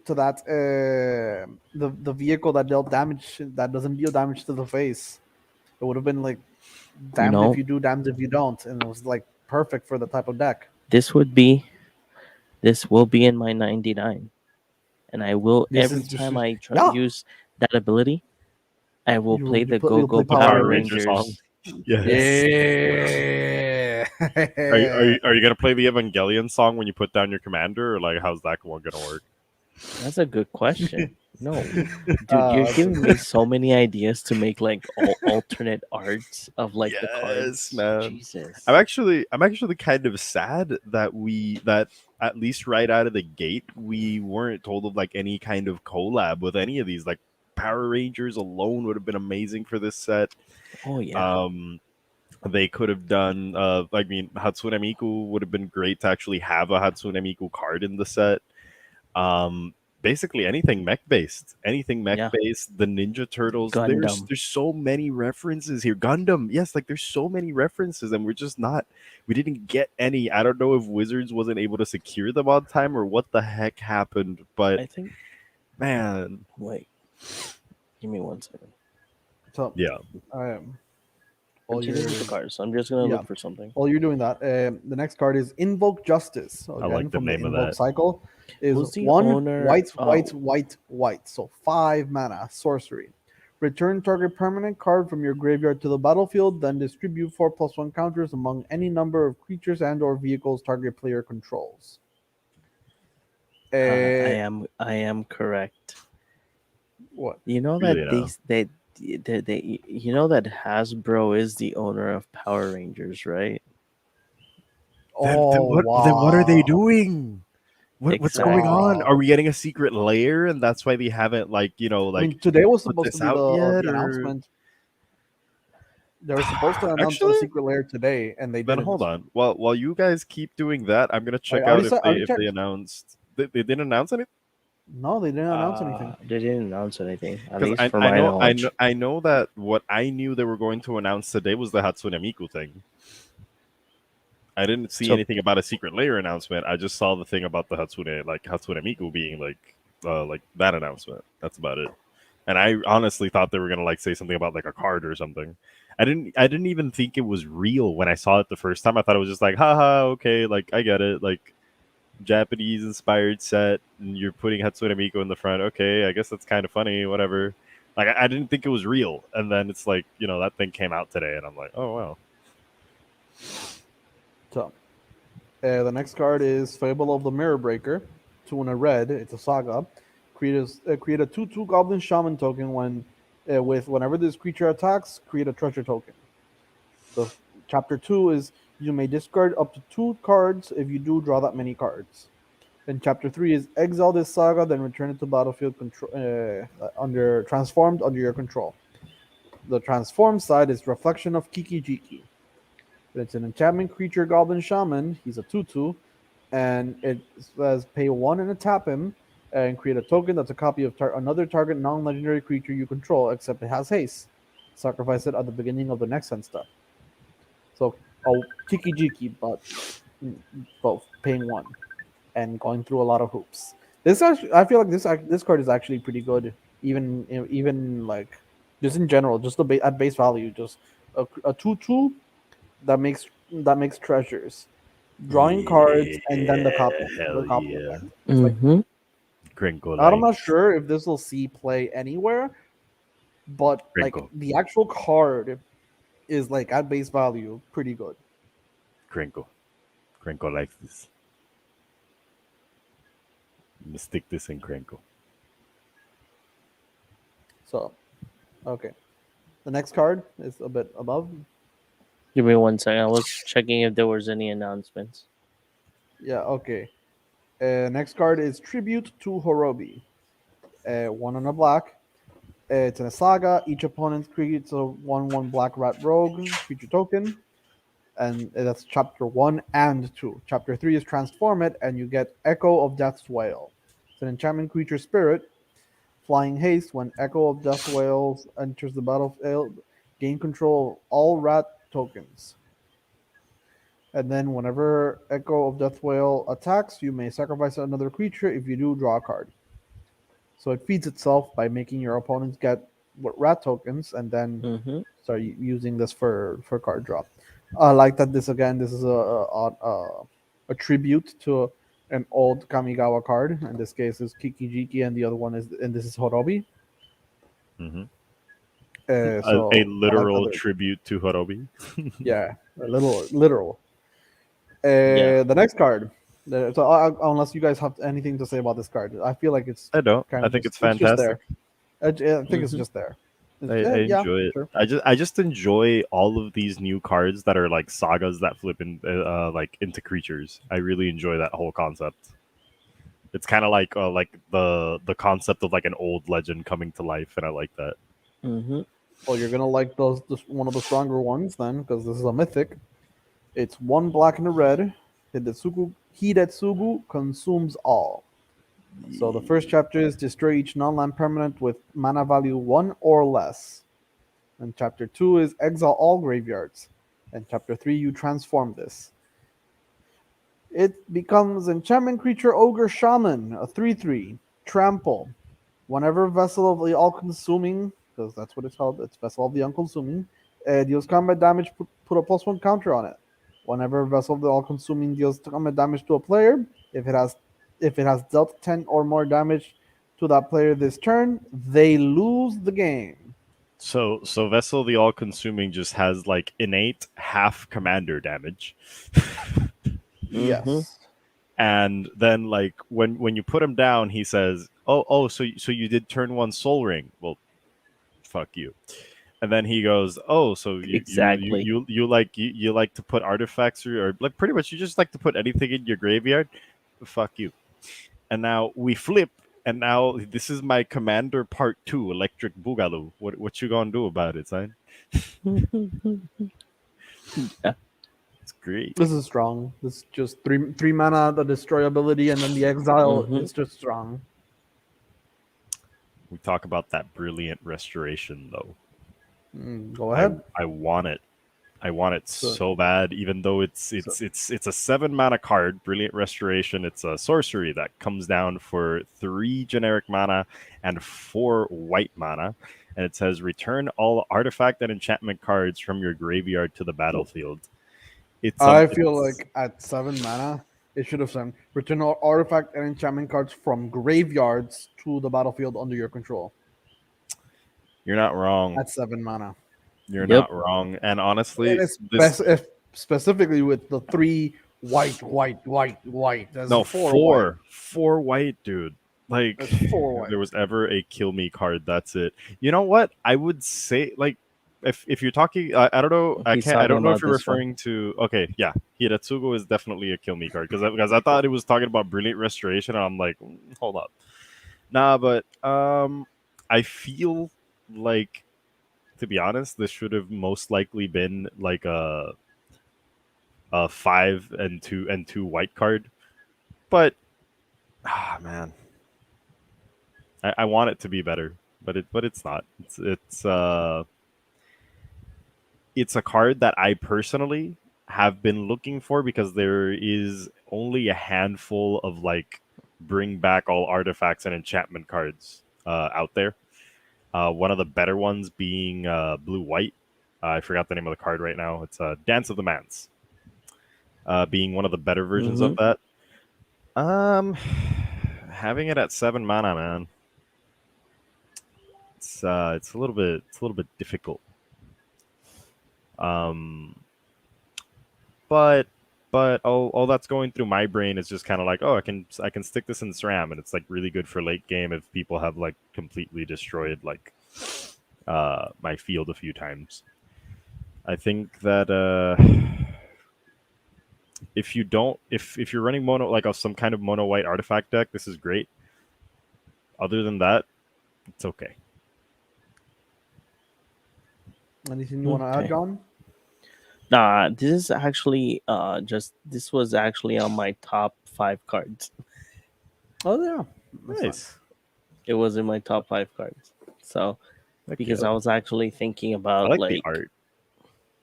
to that the vehicle that dealt damage that doesn't deal damage to the face. It would have been like You damned if know, you do, damned if you don't, and it was like perfect for the type of deck. this will be in my 99, and I will This every is just time I yeah. use that ability, I will play the Go You'll Go play The Power Power Ranger Rangers. song. Yes. Yeah. Are you gonna play the Evangelion song when you put down your commander, or like how's that one gonna work? That's a good question. No, dude, you're That's giving me so many ideas to make like alternate arts of like the Yes, cards. man. Jesus. I'm actually kind of sad that at least right out of the gate we weren't told of like any kind of collab with any of these. Like Power Rangers alone would have been amazing for this set. Oh yeah. They could have done I mean Hatsune Miku would have been great to actually have a Hatsune Miku card in the set. Basically anything mech based, Yeah. the Ninja Turtles. Gundam. There's so many references here. Gundam, yes, like there's so many references, and we didn't get any. I don't know if Wizards wasn't able to secure them on time or what the heck happened, but I think. man, Wait. Give me 1 second. so. yeah, Continue with the cards. I'm just gonna yeah. look for something. While you're doing that, the next card is Invoke Justice. So I again, like the from the name of Invoke that. cycle, is Who's the 1 owner? white, Oh. white. So 5 mana sorcery. Return target permanent card from your graveyard to the battlefield, then distribute 4+1 counters among any number of creatures and/or vehicles target player controls. I am correct. What? You know Really that they you know that Hasbro is the owner of Power Rangers, right? Then what are they doing? What's going on? Exactly. Are we getting a secret layer, and that's why they haven't I mean, today was put supposed to this be out yet, the or announcement. They were supposed to announce a actually? secret layer today, and they Then didn't. hold on. While you guys keep doing that, I'm gonna check I out already if they checked. announced. They didn't announce anything. No, they didn't announce anything. They didn't announce anything, at Because least for my knowledge. I know that what I knew they were going to announce today was the Hatsune Miku thing. I didn't see So anything about a secret layer announcement. I just saw the thing about the Hatsune Miku being like that announcement. That's about it. And I honestly thought they were gonna like say something about like a card or something. I didn't even think it was real when I saw it the first time. I thought it was just like, haha, okay, like I get it, like Japanese inspired set, and you're putting Hatsune Miku in the front. Okay, I guess that's kind of funny, whatever. Like I didn't think it was real, and then it's like, you know, that thing came out today, and I'm like, oh wow. So, the next card is Fable of the Mirror Breaker. 2 and a red. It's a saga. Create a 2/2 Goblin Shaman token whenever this creature attacks, create a treasure token. The chapter 2 is you may discard up to 2 cards. If you do, draw that many cards. Then chapter 3 is exile this saga, then return it to battlefield transformed under your control. The transform side is Reflection of Kikijiki. It's an enchantment creature, Goblin Shaman. He's a 2/2, and it says pay 1 and tap him, and create a token that's a copy of another target non-legendary creature you control, except it has haste. Sacrifice it at the beginning of the next end step. So, Kikijiki, but both paying 1 and going through a lot of hoops. This actually, I feel like this card is actually pretty good, even like just in general, just at base value, just a 2/2 that makes treasures, drawing cards, and then the copy, Hell yeah. effect. It's like Mm-hmm. Gringo I'm like. not sure if this will see play anywhere, but like Gringo. the actual card is like at base value pretty good. Gringo. Gringo likes this. I'm gonna stick this in Gringo. So, okay, the next card is a bit above. Give me 1 second. I was checking if there was any announcements. Yeah, okay. Next card is Tribute to Hirobi. 1 on a black. It's in a saga. Each opponent creates a 1/1 black rat rogue creature token. And that's chapter 1 and 2. Chapter 3 is Transform It, and you get Echo of Death's Wail. It's an enchantment creature spirit. Flying haste. When Echo of Death Wails enters the battlefield, gain control of all rat tokens. And then whenever Echo of Death Wail attacks, you may sacrifice another creature. If you do, draw a card. So it feeds itself by making your opponents get rat tokens, and then Mm-hmm. start using this for card draw. I like that this is a tribute to an old Kamigawa card. In this case, is Kikijiki, and the other one is, and this is Hirobi. Mm-hmm. So A I like literal that tribute to Hirobi. yeah, a little literal. Yeah. The next card. So unless you guys have anything to say about this card, I feel like it's I don't. kind I of think just, it's it's just fantastic. there. I think it's Mhm. just there. I Yeah, enjoy it. sure. I just enjoy all of these new cards that are like sagas that flip in like into creatures. I really enjoy that whole concept. It's kind of like the concept of like an old legend coming to life, and I like that. Mm-hmm. Well, you're gonna like one of the stronger ones then, because this is a mythic. It's 1 black and a red. Hidetsugu consumes all. So the first chapter is destroy each non-land permanent with mana value 1 or less. And chapter 2 is exile all graveyards. And chapter 3 you transform this. It becomes enchantment creature ogre shaman, a 3/3 trample. Whenever Vessel of the All-Consuming, because that's what it's called, it's Vessel of the All-Consuming, deals combat damage, put a +1 counter on it. Whenever Vessel of the All-Consuming deals combat damage to a player, if it has dealt 10 or more damage to that player this turn, they lose the game. So Vessel the All Consuming just has like innate half commander damage. Mm-hmm. Yes. And then like when you put him down, he says, "Oh, so you did turn 1 Soul Ring. Well, fuck you." And then he goes, "Oh, so Exactly. you like to put artifacts or like pretty much you just like to put anything in your graveyard? Fuck you." And now we flip, and now this is my commander part 2, Electric Boogaloo. What you gonna do about it, son? Yeah. It's great. This is strong. This is just three mana, the destroy ability, and then the exile Mhm. is just strong. We talk about that brilliant restoration though. Go ahead. I want it. I want it So- so bad, even though it's a 7 mana card, Brilliant Restoration. It's a sorcery that comes down for 3 generic mana and 4 white mana, and it says return all artifact and enchantment cards from your graveyard to the battlefield. I feel like at 7 mana, it should have said return all artifact and enchantment cards from graveyards to the battlefield under your control. you're not wrong. At 7 mana. You're Yep. not wrong. And honestly, And it's specifically with the 3 white. That's no, 4 four white, dude. Like, That's 4 if white. there was ever a kill me card, that's it. You know what? I would say, like, if you're talking, I don't know, I He's can't, I talking don't know if about you're this one. referring to. Okay, yeah, Hiratsugo is definitely a kill me card because I thought it was talking about Brilliant Restoration, and I'm like, hold up, nah, but I feel like To be honest, this should have most likely been like a 5 and 2 white card. But man, I want it to be better, but it's not. It's a card that I personally have been looking for because there is only a handful of like bring back all artifacts and enchantment cards out there. One of the better ones being blue white. I forgot the name of the card right now. It's Dance of the Mans. Being one of the better versions of that. Having it at 7 mana, man. It's a little bit difficult. But all that's going through my brain is just kind of like, oh, I can stick this in SRAM, and it's like really good for late game if people have like completely destroyed like my field a few times. I think that if you're running mono like some kind of mono white artifact deck, this is great. Other than that, it's okay. Anything you want to add, John? Nah, this is actually this was actually on my top 5 cards. Oh yeah, that's Nice. It was in my top 5 cards. So because Yeah. I was actually thinking I about like like the art.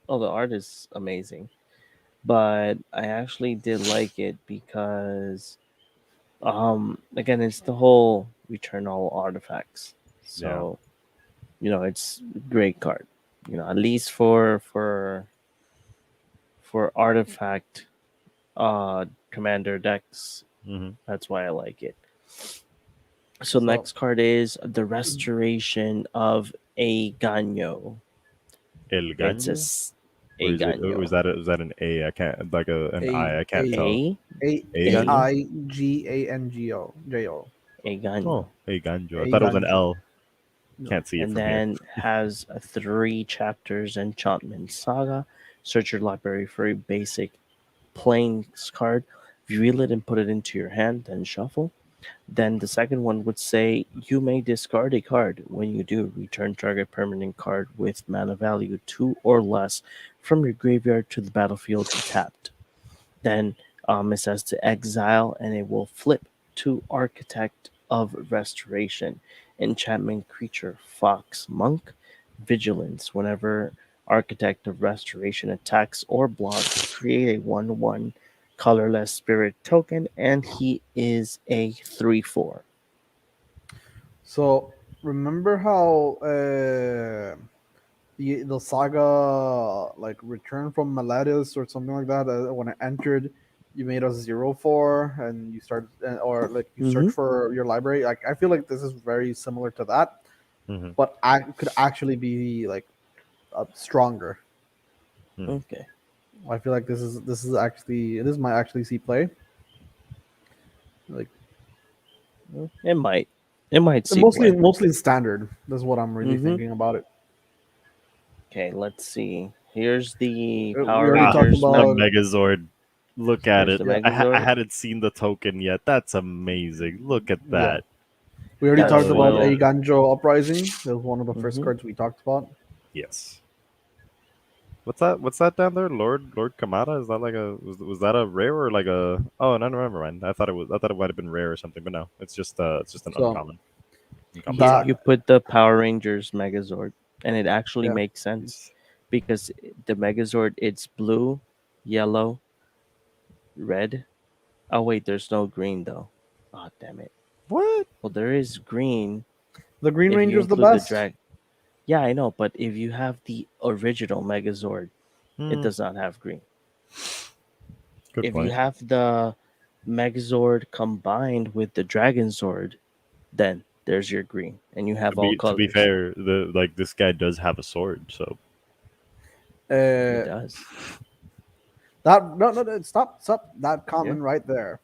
oh, the art is amazing. But I actually did like it because again, it's the whole return all artifacts. So it's a great card. At least for artifact commander decks. Mm-hmm. That's why I like it. So So- next card is the restoration of a Ghanio. El It's Ghanio? a Or is it? Ghanio. Is that an A? I can't like an A- I. I can't A- tell. A AIGANGO. a Ghanio. Oh, A Ganjo. I A thought it was an Ganjo. L. No. Can't see it And from here. then has 3 chapters enchantment saga. Search your library for a basic plains card, reveal it and put it into your hand, then shuffle. Then the second one would say you may discard a card. When you do, return target permanent card with mana value 2 or less from your graveyard to the battlefield tapped. Then it says to exile, and it will flip to Architect of Restoration, enchantment creature, fox, monk, vigilance. Whenever Architect of Restoration attacks or blocks, create a 1/1 colorless spirit token, and he is a 3/4. So remember how the saga like Return from Maladis or something like that? When it entered, you made a 0/4 and you start or like you search for your library. Like I feel like this is very similar to that, Mm-hmm. but I could actually be like stronger. Okay. I feel like this might actually see play. Like It might. It might see mostly play. mostly in standard. That's what I'm really thinking about it. Okay, let's see. Here's the We Power already talked Rangers. The about- Megazord. Look at Here's it. the I Megazord. hadn't seen the token yet. That's amazing. Look at that. We already That's talked about well- a Ganjo Uprising. That was one of the first Mhm. cards we talked about. Yes. What's that down there? Lord Kamada? Is that like was that a rare or like a? Oh no, never mind. I thought it might have been rare or something, but no, it's just an So, uncommon. Uncommon that- saga. You put the Power Rangers Megazord, and it actually Yeah. makes sense because the Megazord, it's blue, yellow, red. Oh wait, there's no green though. Oh damn it. What? Well, there is green. The Green if you Ranger's the include best. drag. Yeah, I know, but if you have the original Megazord, it Hmm, does not have green. good If point. you have the Megazord combined with the Dragon Zord, then there's your green, and you have all To colors. be fair, this guy does have a sword, so He Uh, does. that no, stop that comment right there.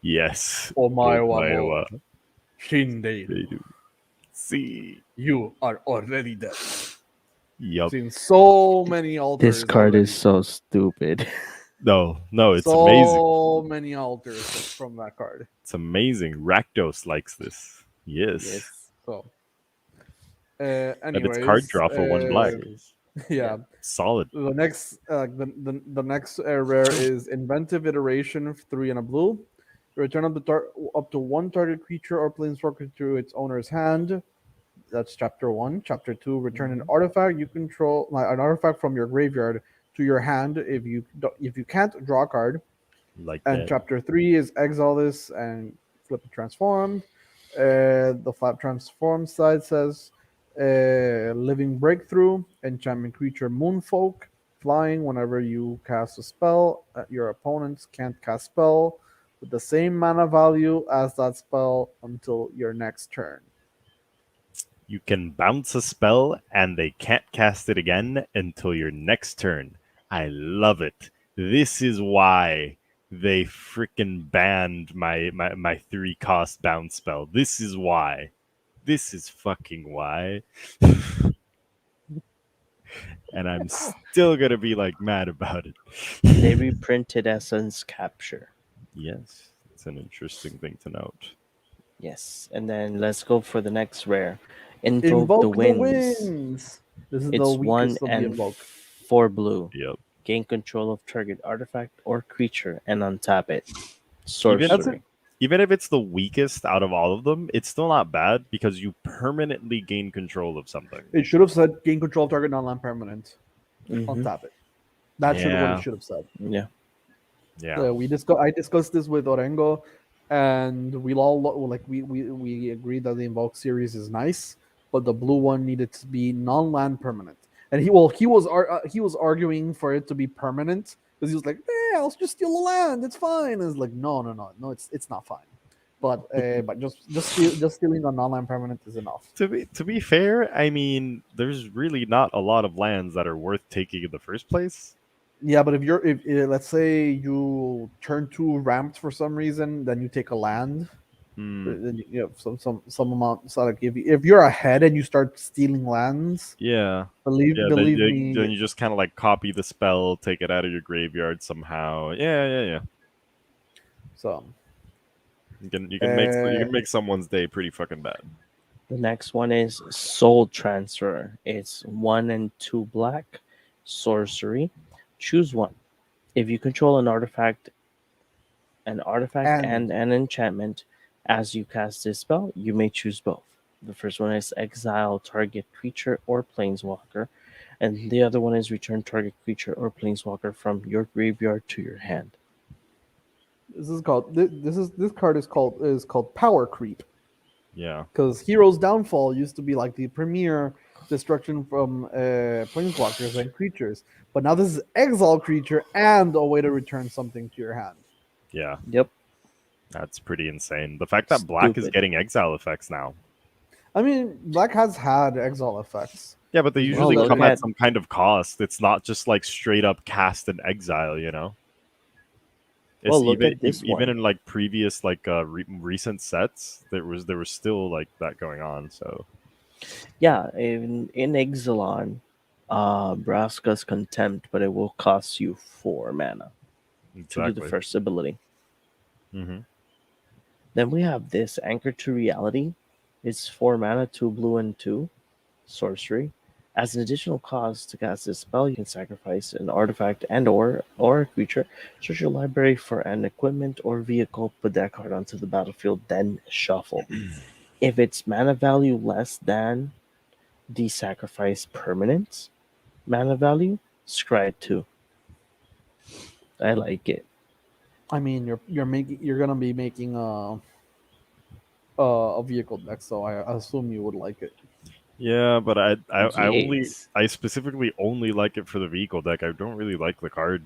yes. Omae wa Omae mo shindeiru. they do. See. You are already dead. Yup. Seen so many altars. This card already. is so stupid. No, it's so amazing. many altars from that card. It's amazing. Rakdos likes this. Yes. So, And it's card Anyways, draw for 1 black. yeah. Solid. The next, the next rare is Inventive Iteration, 3 and a blue. Return up to one target creature or planeswalker to its owner's hand. That's chapter 1. Chapter 2, return an artifact you control, an artifact from your graveyard to your hand if you can't draw a card. Like And that. chapter 3 is exile this and flip it transformed. The flap transform side says living breakthrough, enchantment creature moonfolk, flying. Whenever you cast a spell, your opponents can't cast spell with the same mana value as that spell until your next turn. You can bounce a spell and they can't cast it again until your next turn. I love it. This is why they freaking banned my 3-cost bounce spell. This is why. This is fucking why. And I'm still gonna be like mad about it. They reprinted Essence Capture. Yes, it's an interesting thing to note. Yes, and then let's go for the next rare. Invoke the Winds. This is the It's 1 weakest of the and invoke. 4 blue. Yep. Gain control of target artifact or creature and untap it. Even, Sorcery. even if it's the weakest out of all of them, it's still not bad because you permanently gain control of something. It should have said gain control of target non-land permanent. Mhm. Untap it. That's what Yeah. it should have said. Yeah. Yeah. I discussed this with Orengo, and we all we agreed that the Invoke series is nice, but the blue one needed to be non-land permanent. And he was arguing for it to be permanent because he was like, I'll just steal the land, it's fine. And it's like, no, it's not fine. But just stealing a non-land permanent is enough. To be fair, I mean, there's really not a lot of lands that are worth taking in the first place. Yeah, but if let's say you turn 2 ramped for some reason, then you take a land. Then you have some amount. So like if you're ahead and you start stealing lands, Yeah. believe me, Then you just kind of like copy the spell, take it out of your graveyard somehow. Yeah. so You can make someone's day pretty fucking bad. The next one is Soul Transfer. It's 1 and 2 black. Sorcery. Choose one. If you control an artifact and an enchantment, as you cast this spell, you may choose both. The first one is exile target creature or planeswalker, and the other one is return target creature or planeswalker from your graveyard to your hand. this card is called Power Creep, Yeah. because Hero's Downfall used to be like the premier destruction from planeswalkers and creatures, but now this is exile creature and a way to return something to your hand. Yeah. Yep. That's pretty insane. The fact that black is Stupid. getting exile effects now. I mean, black has had exile effects. Yeah, but they usually look come at at- some kind of cost. It's not just like straight up cast and exile, you know? It's Well, look even at this even one. in like previous like recent sets, there was still like that going on. So Yeah, in Exilon, Braska's Contempt, but it will cost you 4 mana to do exactly. the first ability. Mm-hmm. Then we have this Anchor to Reality. It's 4 mana, 2 blue and 2 sorcery. As an additional cost to cast this spell, you can sacrifice an artifact and or a creature. Search your library for an equipment or vehicle, put that card onto the battlefield, then shuffle. If its mana value less than the sacrifice permanent mana value, scry it 2. I like it. I mean, you're gonna be making a vehicle deck, so I assume you would like it. Yeah, but Yes. I specifically only like it for the vehicle deck. I don't really like the card.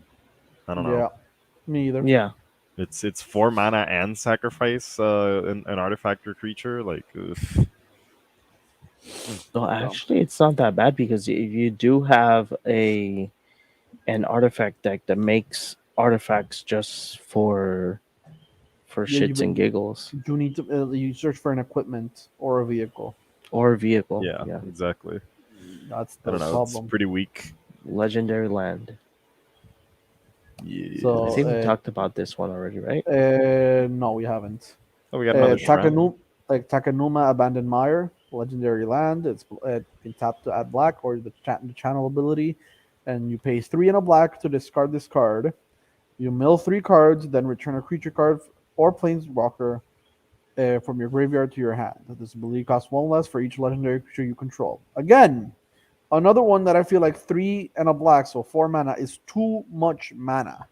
I don't know. Yeah, me either. Yeah. It's 4 mana and sacrifice an artifact or creature. Like, ugh. Well, actually, it's not that bad because if you do have an artifact deck that makes artifacts just for shits and giggles You need to you search for an equipment or a vehicle. or a vehicle. Yeah, exactly. That's I the don't know. problem. It's pretty weak. Legendary land. Yeah. So I think we talked about this one already, right? no, we haven't. Oh, we got another shrine. Takanuma Abandoned Mire. legendary land. It can tap to add black or the channel ability, and you pay 3 and a black to discard this card. You mill 3 cards, then return a creature card or planeswalker from your graveyard to your hand. This ability costs 1 less for each legendary creature you control. Again, another one that I feel like 3 and a black, so 4 mana, is too much mana.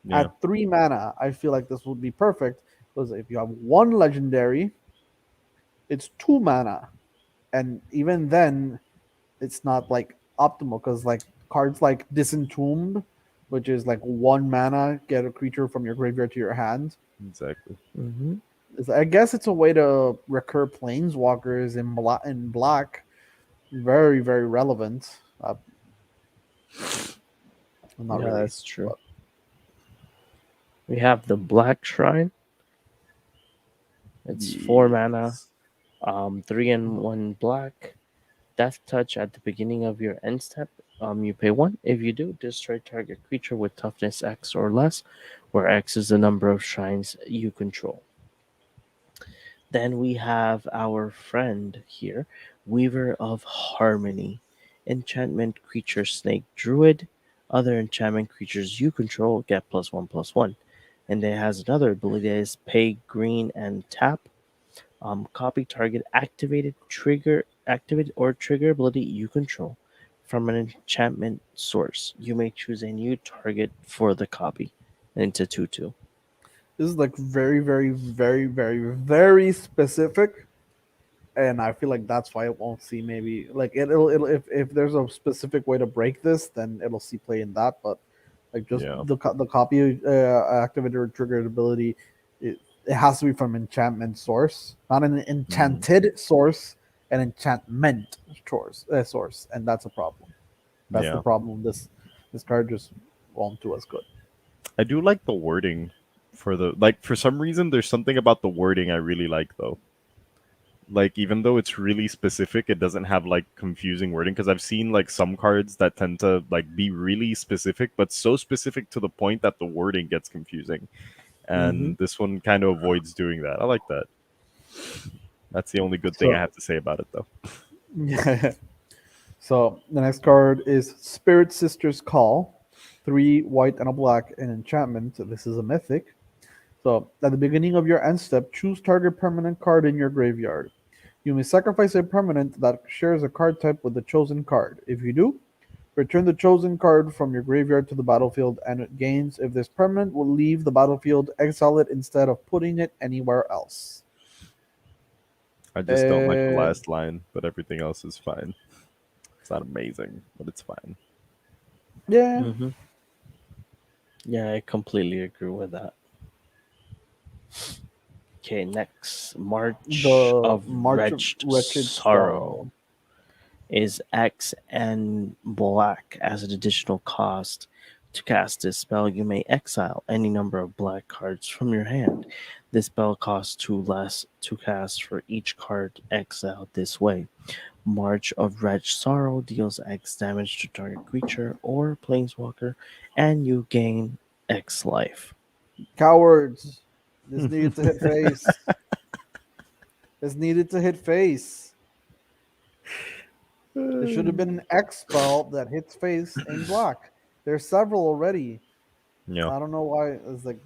Yeah. At 3 mana, I feel like this would be perfect because if you have 1 legendary, it's 2 mana, and even then, it's not like optimal because like cards like Disentombed, which is like 1 mana, get a creature from your graveyard to your hand. Exactly. Mm-hmm. I guess it's a way to recur planeswalkers in black. Very very relevant. Not Yeah, really. that's true. We have the Black Shrine. It's 4 mana, 3 and 1 black. Death Touch at the beginning of your end step. You pay 1. If you do, destroy target creature with toughness X or less, where X is the number of shrines you control. Then we have our friend here, Weaver of Harmony. Enchantment creature Snake Druid. Other enchantment creatures you control get +1/+1. And it has another ability that is pay green and tap. Copy target activated or trigger ability you control from an enchantment source. You may choose a new target for the copy. And it's a 2/2. This is like very very very very very specific, and I feel like that's why it won't see maybe like it'll if there's a specific way to break this, then it'll see play in that. But like just Yeah. the copy activated or triggered ability, it has to be from enchantment source, not an enchanted source, an enchantment source, and that's a problem. That's the Yeah. problem. This card just won't do as good. I do like the wording for the like for some reason there's something about the wording I really like though. Like even though it's really specific, it doesn't have like confusing wording because I've seen like some cards that tend to like be really specific, but so specific to the point that the wording gets confusing. Mm-hmm. And this one kind of avoids doing that. I like that. That's the only good thing I So have to say about it though. yeah. So the next card is Spirit Sister's Call. 3 white and a black, an enchantment. This is a mythic. So at the beginning of your end step, choose target permanent card in your graveyard. You may sacrifice a permanent that shares a card type with the chosen card. If you do, return the chosen card from your graveyard to the battlefield and it gains. If this permanent will leave the battlefield, exile it instead of putting it anywhere else. I just don't like the last line, but everything else is fine. It's not amazing, but it's fine. Yeah. Mm-hmm. Yeah, I completely agree with that. Okay, next. March The of March of Wretched Wretched Sorrow Sorrow. is X and black as an additional cost. To cast this spell, you may exile any number of black cards from your hand. This spell costs 2 less to cast for each card exiled this way. March of Wretched Sorrow deals X damage to target creature or planeswalker, and you gain X life. Cowards. This needed to hit face. This needed to hit face. There should have been an X spell that hits face in black. There's several already. Yeah. I don't know why. It's like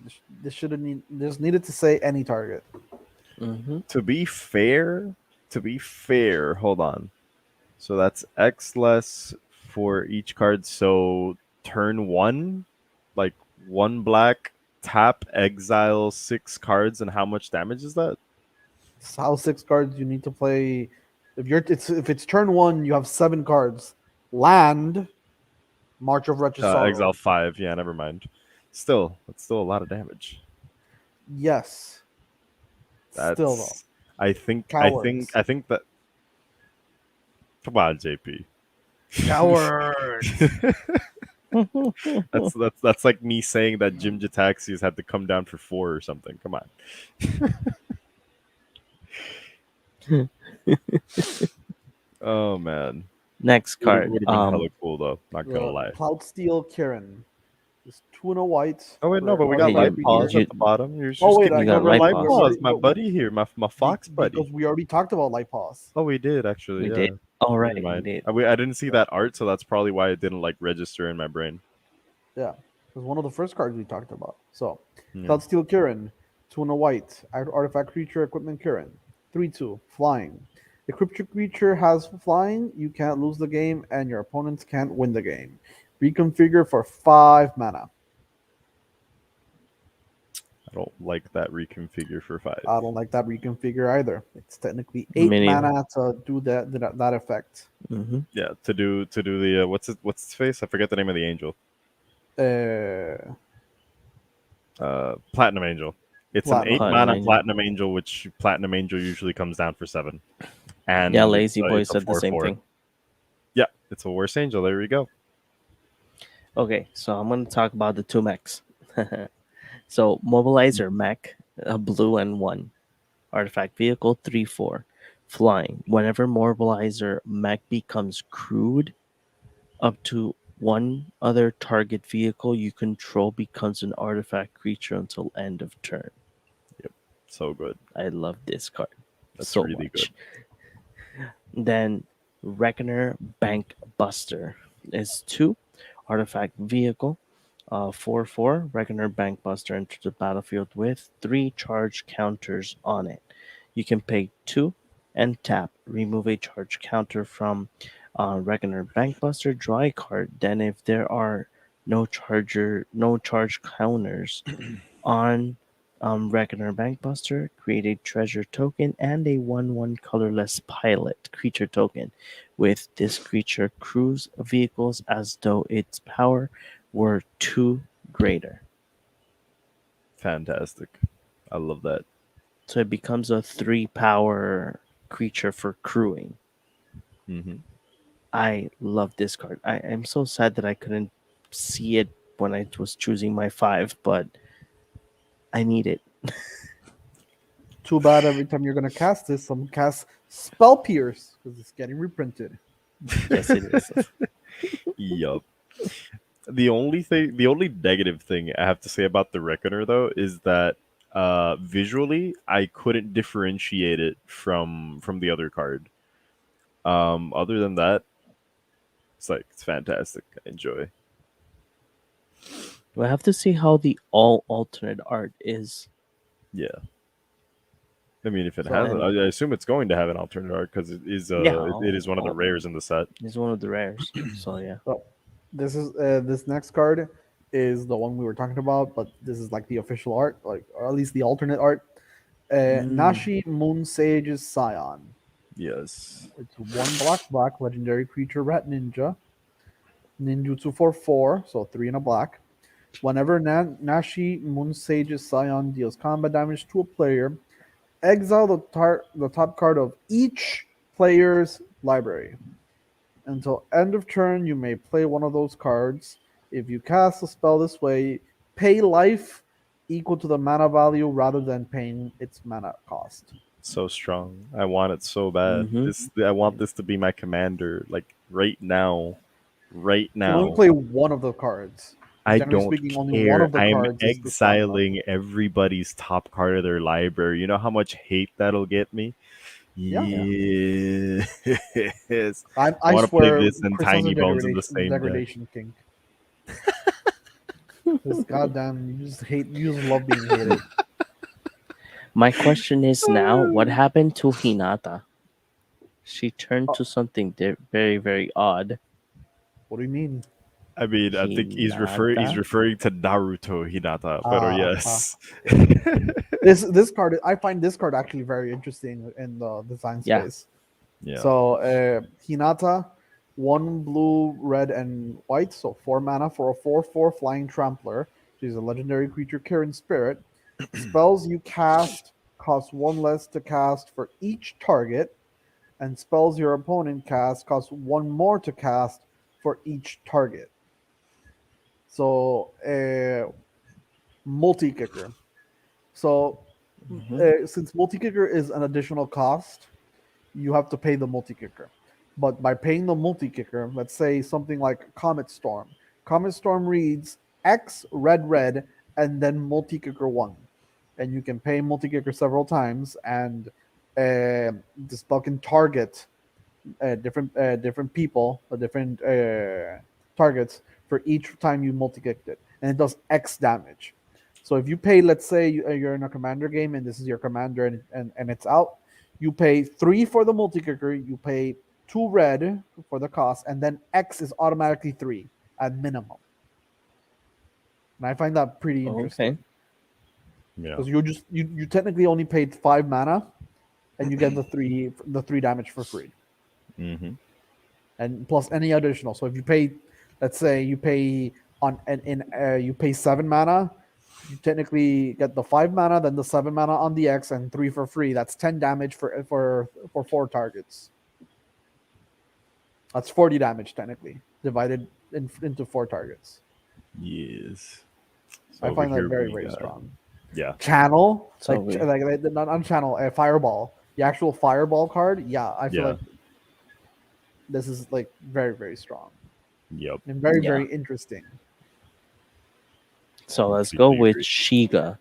this should have this needed to say any target. Mm-hmm. To be fair, hold on. So that's X less for each card. So turn 1, like 1 black, tap, exile 6 cards, and how much damage is that? It's how 6 cards you need to play. If it's turn 1, you have 7 cards. Land, March of Wretched Sorrow. Exile 5. Yeah, never mind. That's still a lot of damage. Yes. Still though, That's I think cowards. that come on, JP. Cowards. That's like me saying that Jim Jataxis had to come down for 4 or something. Come on. Oh man. Next Would card. have been hella cool though, not gonna lie. Cloudsteel Kieran. It's 2 and a white. Oh wait, no, for but we Okay, got artifact life you pause creature. at the bottom. You're Oh just wait, skipping You got over life life pause. pause. My buddy here, my fox buddy. Because we already talked about light pause. Oh, we did actually. We Yeah. did. All right, Never we mind. did. I didn't see that art, so that's probably why it didn't like register in my brain. Yeah, it was one of the first cards we talked about. So, Yeah. Cloud Steel Kieran, 2 and a white. Artifact creature, equipment Kieran. 3/2, flying. The creature has flying, you can't lose the game, and your opponents can't win the game. Reconfigure for 5 mana. I don't like that reconfigure for 5. I don't like that reconfigure either. It's technically 8 Me neither. mana to do that effect. Mm-hmm. Yeah, to do the what's its face? I forget the name of the angel. Platinum Angel. It's an 8 Platinum mana Angel. Platinum Angel, which Platinum Angel usually comes down for 7. And Yeah, it's Lazy Boy it's a said the same 4/4. thing. Yeah, it's a worse angel. There we go. Okay, so I'm going to talk about the two mechs. So, Mobilizer mech, a blue and 1. Artifact vehicle 3/4. Flying. Whenever Mobilizer mech becomes crewed, up to one other target vehicle you control becomes an artifact creature until end of turn. So good. I love this card That's so really much. Then Reckoner Bank Buster is 2 artifact vehicle. 4/4 Reckoner Bank Buster enters the battlefield with 3 charge counters on it. You can pay 2 and tap. Remove a charge counter from Reckoner Bank Buster. Draw a card. Then, if there are no charge counters on Reckoner Bank Buster, create a treasure token and a 1/1 colorless pilot creature token. With this creature, cruise vehicles as though its power were 2 greater. Fantastic. I love that. So it becomes a 3 power creature for crewing. Mm-hmm. I love this card. I am so sad that I couldn't see it when I was choosing my 5, but I need it. Too bad every time you're going to cast this, someone casts Spell Pierce because it's getting reprinted. Yes, it is. Yup. The only negative thing I have to say about the Reckoner though is that visually I couldn't differentiate it from the other card. Other than that, it's fantastic. I enjoy. We'll have to see how the all alternate art is. Yeah. I mean, if it So, has, and- I assume it's going to have an alternate art because it is. Yeah, it is one of the rares in the set. It's one of the rares. So yeah. So this is this next card is the one we were talking about, but this is like the official art, like or at least the alternate art. Nashi Moon Sage's Scion. Yes. It's 1 black legendary creature rat ninja. Ninjutsu for 4, so 3 and a black. Whenever Nashi Moon Sage's Scion deals combat damage to a player, exile the top card of each player's library. Until end of turn, you may play one of those cards. If you cast a spell this way, pay life equal to the mana value rather than paying its mana cost. So strong. I want it so bad. Mhm. I want this to be my commander, like right now. Right You now. only play one of the cards. I Generally don't speaking, only one care. of the I'm cards is the strong one. exiling everybody's top card of their library. You know how much hate that'll get me? Yeah. Yes. I wanna play swear, this and Chris has a Tiny Bones in the same deck. degradation kink. This goddamn, you just love being hated. My question is now, what happened to Hinata? She turned to something very, very odd. What do you mean? I mean, I think he's referring to Naruto Hinata, but yes. This card, I find this card actually very interesting in the design Yeah. space. Yeah. So Hinata, 1 blue, red, and white, so 4 mana for a 4/4 flying trampler. She's a legendary creature, Kieran Spirit. Spells you cast cost 1 less to cast for each target, and spells your opponent cast cost 1 more to cast for each target. So multi-kicker. So since multi-kicker is an additional cost, you have to pay the multi-kicker. But by paying the multi-kicker, let's say something like Comet Storm. Comet Storm reads, X red, and then multi-kicker 1. And you can pay multi-kicker several times, and the spell can target different people or different targets for each time you multi-kicked it, and it does X damage. So if you pay, let's say you're in a commander game and this is your commander and it's out, you pay 3 for the multi-kicker, you pay 2 red for the cost, and then X is automatically 3 at minimum. And I find that pretty interesting. Okay. Yeah. Because you technically only paid 5 mana, and you get the 3 damage for free. Mm-hmm. And plus any additional. So if you pay, let's say you pay you pay 7 mana, you technically get the 5 mana, then the 7 mana on the X, and 3 for free. That's 10 damage for 4 targets. That's 40 damage technically, divided into 4 targets. Yes. So I over find that here very, we very got- strong. Yeah. Channel, So like not on channel, a fireball. The actual fireball card, yeah, I feel Yeah. like this is like very, very strong Yep. and very, Yeah. very interesting. So let's Completely go with agree. Shiga.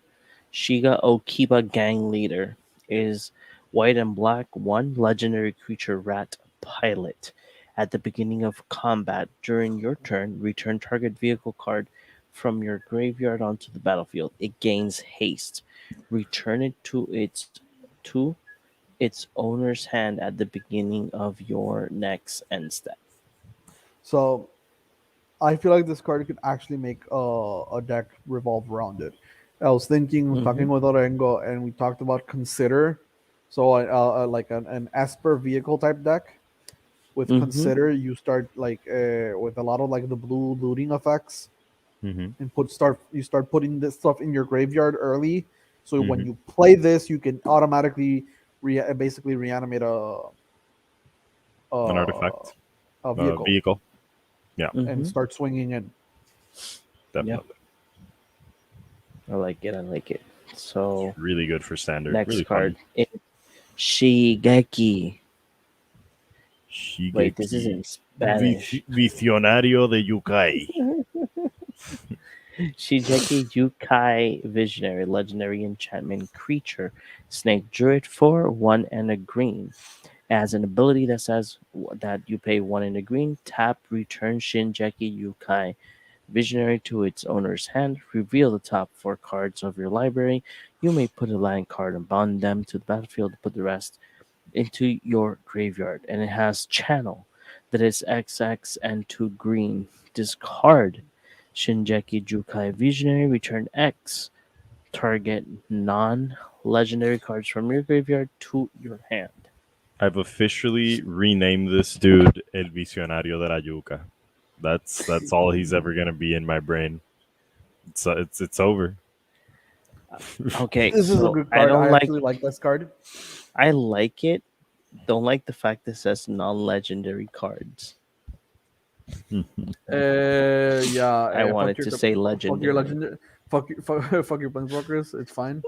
Shiga Okiba Gang Leader is white and black, 1 legendary creature rat pilot. At the beginning of combat, during your turn, return target vehicle card from your graveyard onto the battlefield. It gains haste. Return it to its owner's hand at the beginning of your next end step. So I feel like this card could actually make a deck revolve around it. I was thinking, talking with Orengo, and we talked about Consider. So like an Esper vehicle type deck. With Consider, you start like with a lot of like the blue looting effects, Mm-hmm. and you start putting this stuff in your graveyard early. So when Mhm. you play this, you can automatically basically reanimate An a, artifact. a vehicle Vehicle. Yeah, and start swinging in. definitely. I like it. I like it. So Really good for standard. next really card, fun. is Shigeki. Wait, this is Shigeki. in Spanish. Visionario de Yukai. Shigeki Yukai Visionary, legendary enchantment creature, snake druid for 1 and a green. As an ability that says that you pay 1 and a green, tap, return Shinjeki Yukai Visionary to its owner's hand, reveal the top 4 cards of your library. You may put a land card and bond them to the battlefield to put the rest into your graveyard. And it has channel that is XX and 2 green. Discard Shinjeki Jukai Visionary, return X. Target non-legendary cards from your graveyard to your hand. I've officially renamed this dude El Visionario de la Yuca. That's all he's ever gonna be in my brain. It's over. Okay, This is a so good I card. don't I like. actually like this card. I like it. Don't like the fact that it says non-legendary cards. Yeah. I wanted to say Fuck your legendary. legend. Fuck your planeswalkers. It's fine.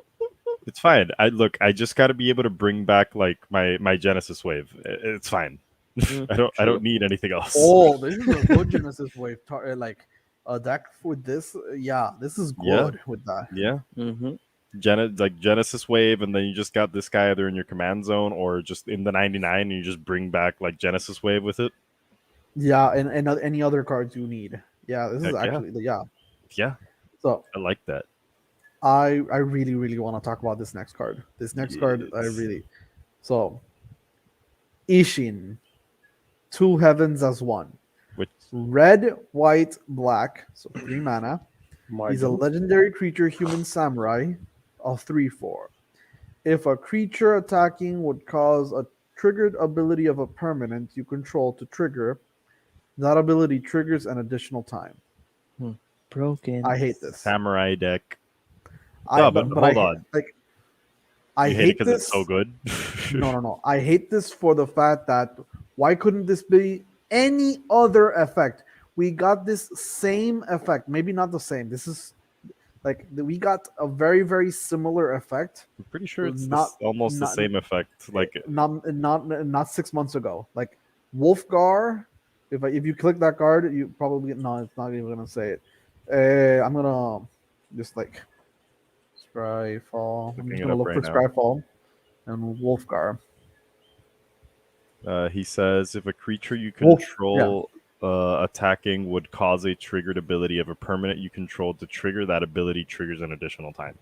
It's fine. I just got to be able to bring back like my Genesis wave. It's fine. I don't True. need anything else. Oh, this is a good Genesis wave. Like a deck with this. Yeah, this is Yeah. good with that. Yeah. Mm-hmm. Like Genesis wave, and then you just got this guy either in your command zone or just in the 99, and you just bring back like Genesis wave with it. Yeah, and any other cards you need. Yeah, this is Heck yeah. actually yeah. Yeah, So I like that. I really really want to talk about this next card. This next card I Yes. really. So Ishin, 2 heavens as 1. Which Red, white, black. So 3 mana. He's a Margin. legendary creature, human samurai, of 3/4. If a creature attacking would cause a triggered ability of a permanent you control to trigger, that ability triggers an additional time. Broken. I hate this. samurai deck. I but but hold I on. like. I You hate it hate because this. it's so good. No. I hate this for the fact that why couldn't this be any other effect? We got this same effect, maybe not the same. This is like we got a very very similar effect. I'm pretty sure it's Not almost the not same effect. Like not 6 months ago. Like Wolfgar, if you click that card, you probably no, it's not even gonna say it. I'm gonna just like Scryfall. I'm Looking just it gonna up look right for now. Scryfall and Wolfgar. He says if a creature you Wolf, control attacking would cause a triggered ability of a permanent you control to trigger, that ability triggers an additional time.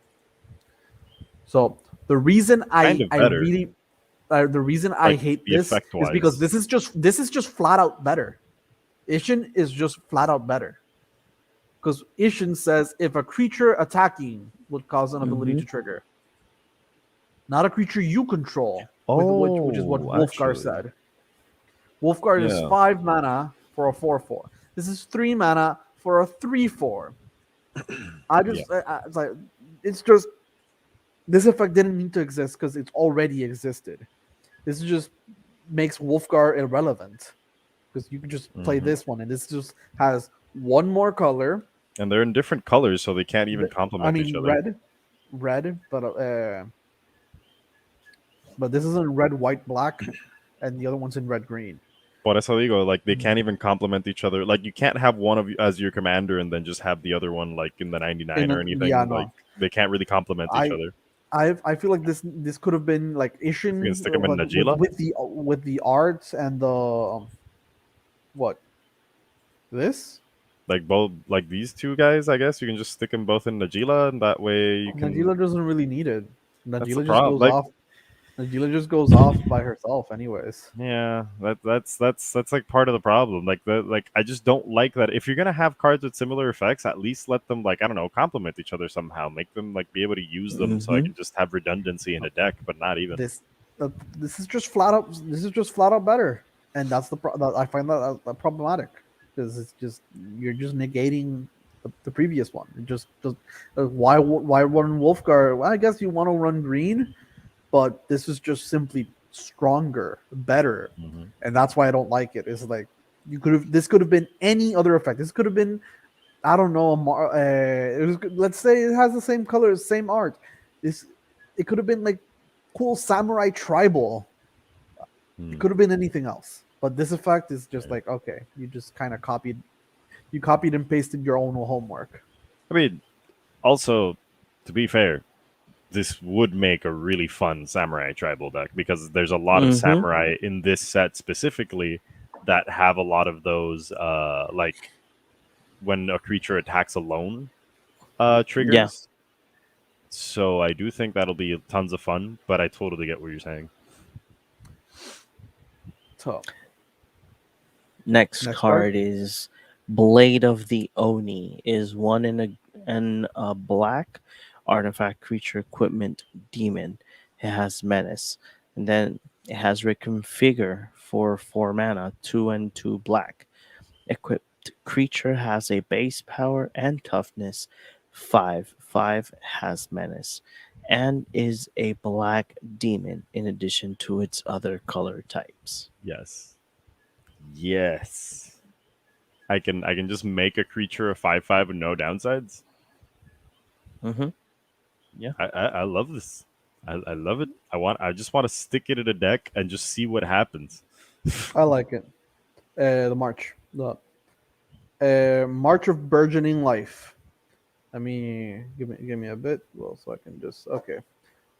So the reason Kind of I better. really the reason I Like, hate the this effect is because wise. this is just flat out better. Ishin is just flat out better. Because Ishin says if a creature attacking would cause an ability to trigger, not a creature you control, which is what Wolfgar actually. said. Wolfgar is Yeah. 5 mana for a 4/4. This is 3 mana for a 3/4. It's like it's just this effect didn't need to exist because it's already existed. This just makes Wolfgar irrelevant because you can just play this one, and this just has one more color. And they're in different colors, so they can't even complement each other. Red, but this is in red, white, black, and the other one's in red, green. Por eso digo, like, they can't even complement each other. Like, you can't have one of you as your commander and then just have the other one like in the 99 or anything. Yeah, like, no. they can't really complement each other. I feel like this could have been like You Ishin can stick them in Najila? with the art and the what this Like both, like these two guys, I guess you can just stick them both in Najila, and that way you can. Najila doesn't really need it. That's the Najila just problem. goes Like, off. Najila just goes off by herself, anyways. yeah, that's like part of the problem. Like I just don't like that. If you're gonna have cards with similar effects, at least let them, like, I don't know, complement each other somehow. Make them like be able to use them, so I can just have redundancy in a deck, but not even. This is just flat out. This is just flat out better, and that's I find that problematic because it's just you're just negating the previous one. It just why run Wolfgar? Well, I guess you want to run green, but this is just simply stronger, better, and that's why I don't like it. It's like this could have been any other effect. This could have been, I don't know, let's say it has the same colors, same art. It could have been like cool samurai tribal. It could have been anything else, but this effect is just like, okay, you just kind of copied and pasted your own homework. I mean, also, to be fair, this would make a really fun samurai tribal deck because there's a lot of samurai in this set specifically that have a lot of those like when a creature attacks alone triggers. Yeah. So I do think that'll be tons of fun, but I totally get what you're saying. So Next card is Blade of the Oni. Is one in a black artifact creature equipment demon. It has menace, and then it has reconfigure for 4 mana, 2 and 2 black. Equipped creature has a base power and toughness 5. 5 has menace, and is a black demon in addition to its other color types. Yes. I can just make a creature a 5/5 with no downsides. Yeah. I love this. I love it. I just want to stick it in a deck and just see what happens. I like it. The March. The March of Burgeoning Life. Let me give me a bit, well, so I can just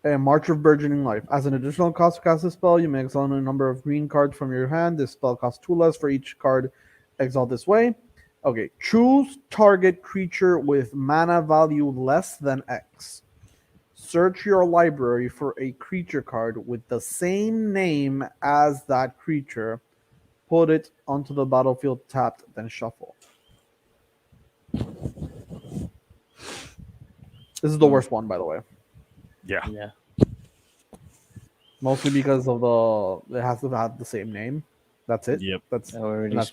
March of Burgeoning Life. As an additional cost to cast this spell, you may exile a number of green cards from your hand. This spell costs 2 less for each card exiled this way. Okay, choose target creature with mana value less than X. Search your library for a creature card with the same name as that creature. Put it onto the battlefield tapped, then shuffle. This is the worst one, by the way. Yeah. Mostly because of it has to have the same name. That's it. Yep. That's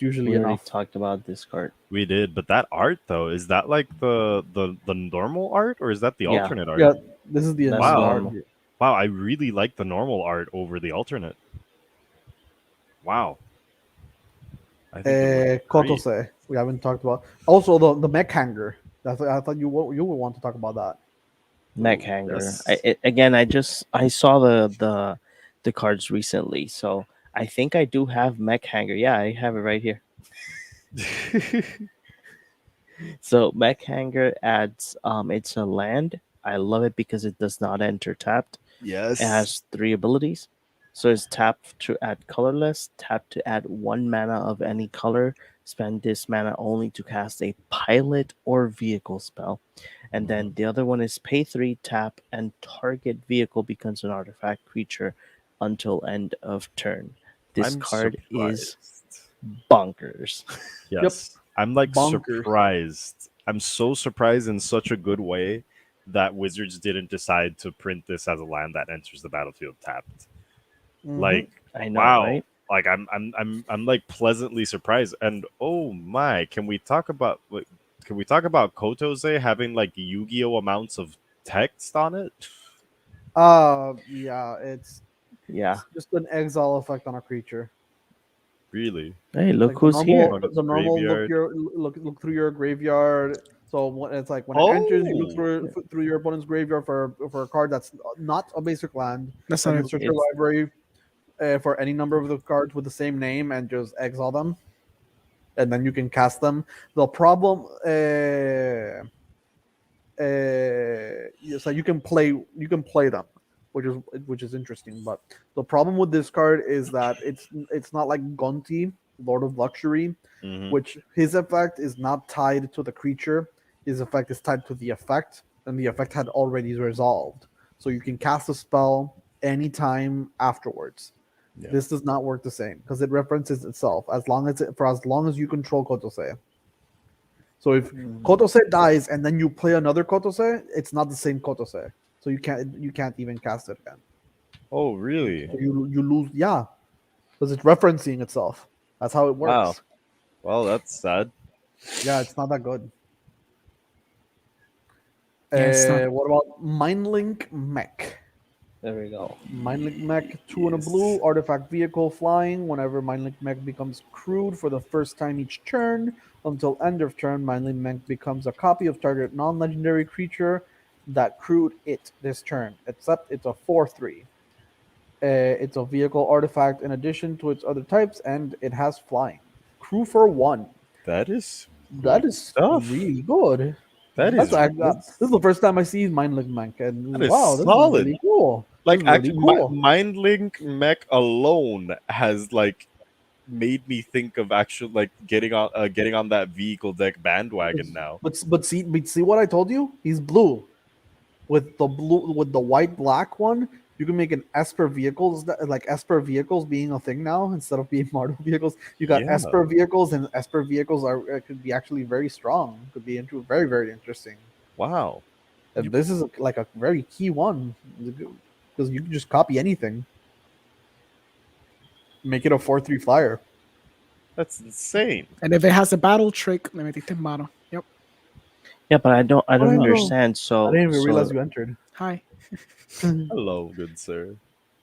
usually we already enough. talked about this card. We did, but that art though, is that like the normal art or is that the alternate art? Yeah, this is the Wow. art. Wow, I really like the normal art over the alternate. Wow. I think Kotose. We haven't talked about. Also, the Mech Hanger. I thought you would want to talk about that. Mech Hanger. Yes. I saw the cards recently, so I think I do have Mech Hanger. Yeah, I have it right here. So Mech Hanger adds it's a land. I love it because it does not enter tapped. It Yes. has 3 abilities. So it's tap to add colorless, tap to add 1 mana of any color, spend this mana only to cast a pilot or vehicle spell. And then the other one is pay 3, tap, and target vehicle becomes an artifact creature until end of turn. This I'm card is surprised. bonkers. Yep. Yes. I'm like Bonkers. surprised. I'm so surprised in such a good way that Wizards didn't decide to print this as a land that enters the battlefield tapped. Like, I know, wow. right? Like I'm like pleasantly surprised. And oh my, can we talk about Kotose having like Yu-Gi-Oh amounts of text on it? Yeah, Yeah. it's just an exile effect on a creature. Really? Hey, look Like who's here. On its the normal graveyard. look through your graveyard. So it's like when it enters, you look Oh. through your opponent's graveyard for a card that's not a basic land. That's Then not you it. search your It's library for any number of the cards with the same name and just exile them, and then you can cast them. The problem, so you can play them, which is interesting. But the problem with this card is that it's not like Gonti, Lord of Luxury, Mhm. which his effect is not tied to the creature. His effect is tied to the effect, and the effect had already resolved. So you can cast a spell anytime afterwards. Yeah. This does not work the same because it references itself for as long as you control Kotose. So if Kotose dies and then you play another Kotose, it's not the same Kotose. So you can't even cast it again. Oh, really? So you lose, yeah, because it's referencing itself. That's how it Wow. works. Well, that's sad. Yeah, it's not that good. Yeah, it's not. What about Mindlink Mech? there we go. Mindlink Mech, 2 and a Yes. blue, artifact vehicle flying. Whenever Mindlink Mech becomes crewed for the first time each turn, until end of turn, Mindlink Mech becomes a copy of target non-legendary creature that crewed it this turn, except it's a 4/3. It's a vehicle artifact in addition to its other types, and it has flying. Crew for 1. That is That good is stuff. really good. That is This is the first time I see Mindlink Mech, and that is wow, this is solid. really cool. Like This is really actually, cool. Mindlink Mech alone has like made me think of actually like getting on that vehicle deck bandwagon now. But see what I told you? He's blue. With the white black one, you can make an Esper vehicles like Esper vehicles being a thing now instead of being Mardu vehicles. You got Yeah. Esper vehicles, and Esper vehicles could be actually very strong. Could be very very interesting. Wow. And this is like a very key one because you can just copy anything, make it a 4/3 flyer. That's insane. And if it has a battle trick, let me take the motto. Yep. Yeah, but I don't I know. understand. So I didn't even so, realize you entered. Hi. Hello, good sir.